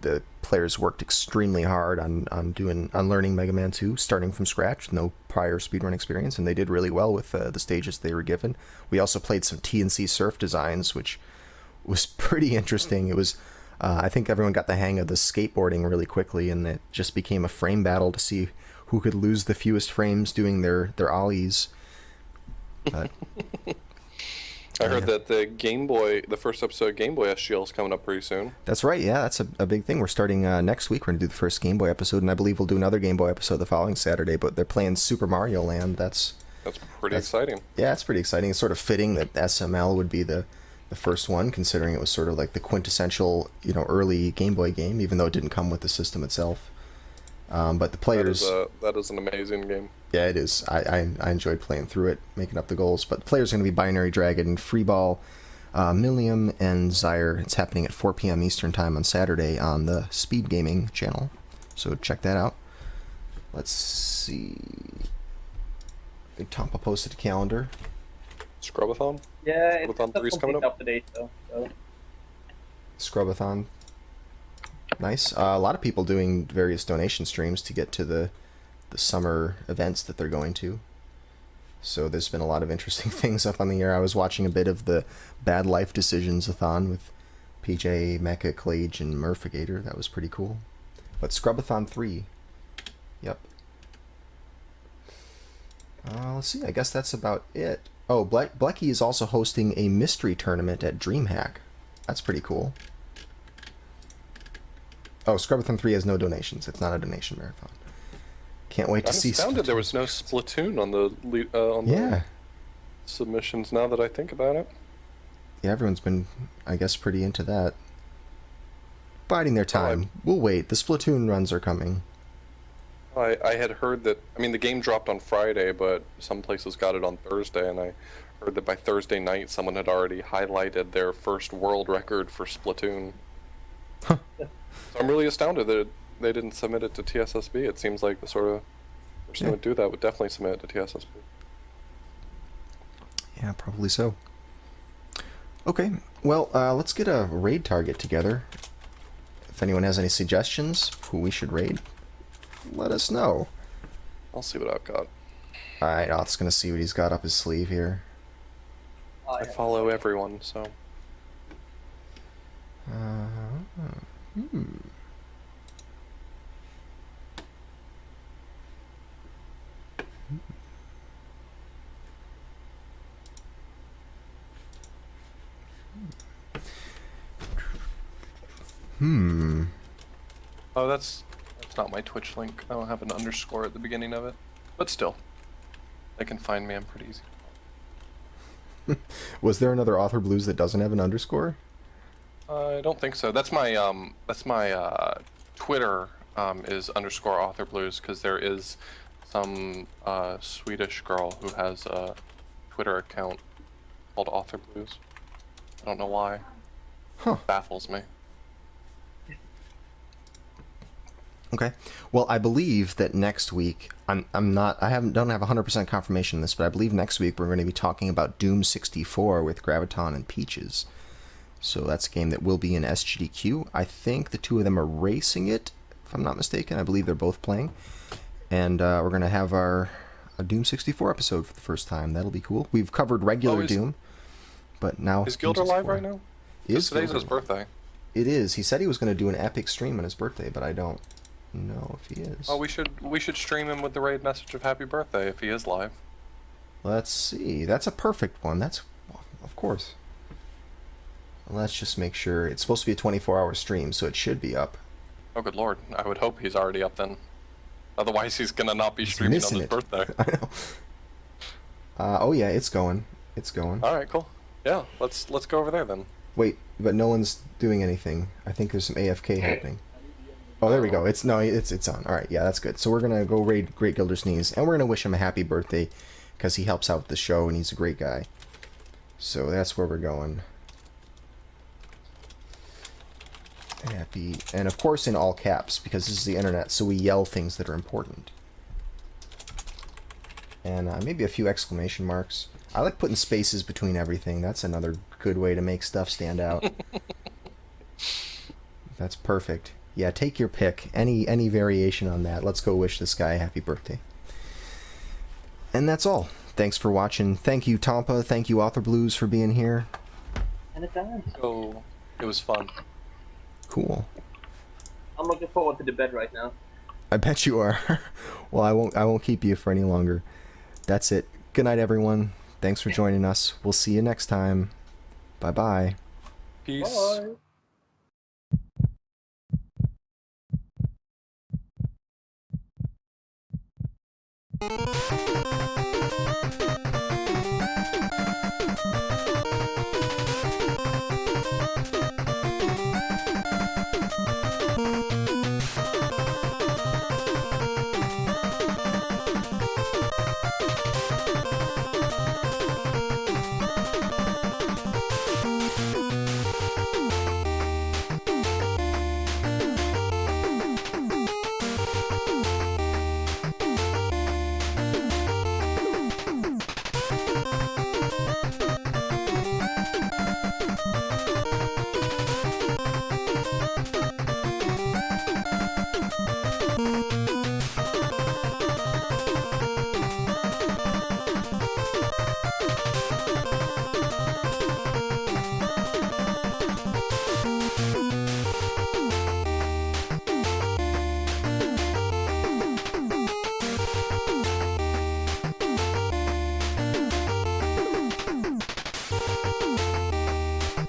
The players worked extremely hard on learning Mega Man 2, starting from scratch, no prior speedrun experience, and they did really well with the stages they were given. We also played some TNC Surf designs, which was pretty interesting. It was I think everyone got the hang of the skateboarding really quickly, and it just became a frame battle to see who could lose the fewest frames doing their ollies. But, I heard that the first episode of Game Boy SGL is coming up pretty soon. That's right, yeah, that's a big thing. We're starting next week. We're going to do the first Game Boy episode, and I believe we'll do another Game Boy episode the following Saturday, but they're playing Super Mario Land. That's pretty exciting. Yeah, it's pretty exciting. It's sort of fitting that SML would be the first one, considering it was sort of like the quintessential, early Game Boy game, even though it didn't come with the system itself. But the players... That is an amazing game. Yeah, it is. I enjoyed playing through it, making up the goals. But the players are going to be Binary Dragon, Freeball, Millium, and Zyre. It's happening at 4 p.m. Eastern Time on Saturday on the Speed Gaming channel. So check that out. Let's see... Big Tompa posted a calendar. Scrubathon? Yeah, it's Scrubathon 3 is coming up. to date though. So. Scrubathon. Nice. A lot of people doing various donation streams to get to the summer events that they're going to. So there's been a lot of interesting things up on the air. I was watching a bit of the Bad Life Decisions-a-thon with PJ, Mecha, Clage, and Murphigator. That was pretty cool. But Scrubathon 3. Yep. Let's see. I guess that's about it. Oh, Blecky is also hosting a mystery tournament at DreamHack. That's pretty cool. Oh, Scrubathon 3 has no donations. It's not a donation marathon. Can't wait to see. I'm astounded there was no Splatoon on the submissions. Now that I think about it. Yeah, everyone's been, I guess, pretty into that. Biding their time. We'll wait. The Splatoon runs are coming. I had heard that, the game dropped on Friday, but some places got it on Thursday, and I heard that by Thursday night someone had already highlighted their first world record for Splatoon. Huh. So I'm really astounded that they didn't submit it to TSSB. It seems like the sort of person who would do that would definitely submit it to TSSB. Yeah, probably so. Okay, well, let's get a raid target together. If anyone has any suggestions who we should raid, let us know. I'll see what I've got. Alright, Oth's gonna see what he's got up his sleeve here. I follow everyone, so... Oh, that's not my Twitch link. I don't have an underscore at the beginning of it. But still, they can find me. I'm pretty easy. Was there another authorblues that doesn't have an underscore? I don't think so. That's my Twitter is underscore authorblues, because there is some Swedish girl who has a Twitter account called authorblues. I don't know why. Huh. Baffles me. Okay. Well, I believe that next week, don't have 100% confirmation on this, but I believe next week we're going to be talking about Doom 64 with Graviton and Peaches. So that's a game that will be in SGDQ. I think the two of them are racing it, if I'm not mistaken. I believe they're both playing. And we're going to have a Doom 64 episode for the first time. That'll be cool. We've covered regular Doom, but now... Is Gilder live right now? Today's his birthday. It is. He said he was going to do an epic stream on his birthday, but I don't know if he is. Oh, we should stream him with the raid message of happy birthday if he is live. Let's see. That's a perfect one. That's, of course. Let's just make sure. It's supposed to be a 24-hour stream, so it should be up. Oh, good lord. I would hope he's already up then. Otherwise, he's gonna not be streaming on his birthday. I know. Oh yeah, it's going. It's going. All right, cool. Yeah, let's go over there then. Wait, but no one's doing anything. I think there's some AFK happening. Oh, there we go. It's on. All right, yeah, that's good. So we're gonna go raid Great Gilder's Knees, and we're gonna wish him a happy birthday, because he helps out with the show and he's a great guy. So that's where we're going. Happy, and of course in all caps, because this is the internet, so we yell things that are important. And maybe a few exclamation marks. I like putting spaces between everything. That's another good way to make stuff stand out. That's perfect. Yeah, take your pick. Any variation on that. Let's go wish this guy a happy birthday. And that's all. Thanks for watching. Thank you, Tompa. Thank you, authorblues, for being here. Anytime. So, it was fun. Cool. I'm looking forward to the bed right now. I bet you are. Well, I won't keep you for any longer. That's it. Good night, everyone. Thanks for joining us. We'll see you next time. Bye-bye. Peace. Bye.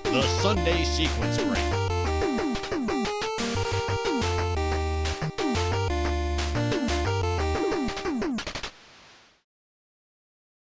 The Sunday sequence break.